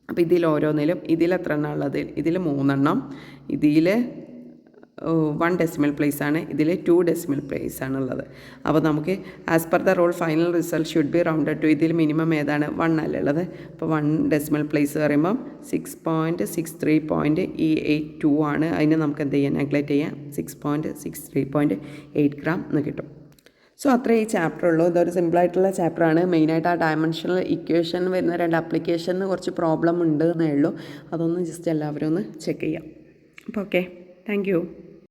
അപ്പോൾ ഇതിൽ ഓരോന്നിലും ഇതിലെത്ര എണ്ണം ഉള്ളത്, ഇതിൽ 3 എണ്ണം, ഇതിൽ 1 ഡെസിമൽ പ്ലേസ് ആണ്, ഇതിൽ 2 ഡെസിമൽ പ്ലേസ് ആണുള്ളത്. അപ്പോൾ നമുക്ക് as per the rule final result should be rounded to. ഇതിൽ മിനിമം ഏതാണ്, 1 അല്ലേ ഉള്ളത്. അപ്പോൾ 1 ഡെസിമൽ പ്ലേസ് പറയുമ്പം 6.63.82 ആണ്. അതിന് നമുക്ക് എന്ത് ചെയ്യാം, നെഗ്ലക്റ്റ് ചെയ്യാം. 6.63.8 ഗ്രാം എന്ന് കിട്ടും. സോ അത്രേ ഈ ചാപ്റ്റർ ഉള്ളൂ. ഇതൊരു സിമ്പിളായിട്ടുള്ള ചാപ്റ്ററാണ്. മെയിനായിട്ട് ആ ഡയമെൻഷണൽ ഇക്വേഷൻ വരുന്ന 2 ആപ്ലിക്കേഷന് കുറച്ച് പ്രോബ്ലം ഉണ്ട് എന്നേ ഉള്ളൂ. അതൊന്ന് ജസ്റ്റ് എല്ലാവരും ഒന്ന് ചെക്ക് ചെയ്യാം. അപ്പോൾ ഓക്കെ, താങ്ക് യു.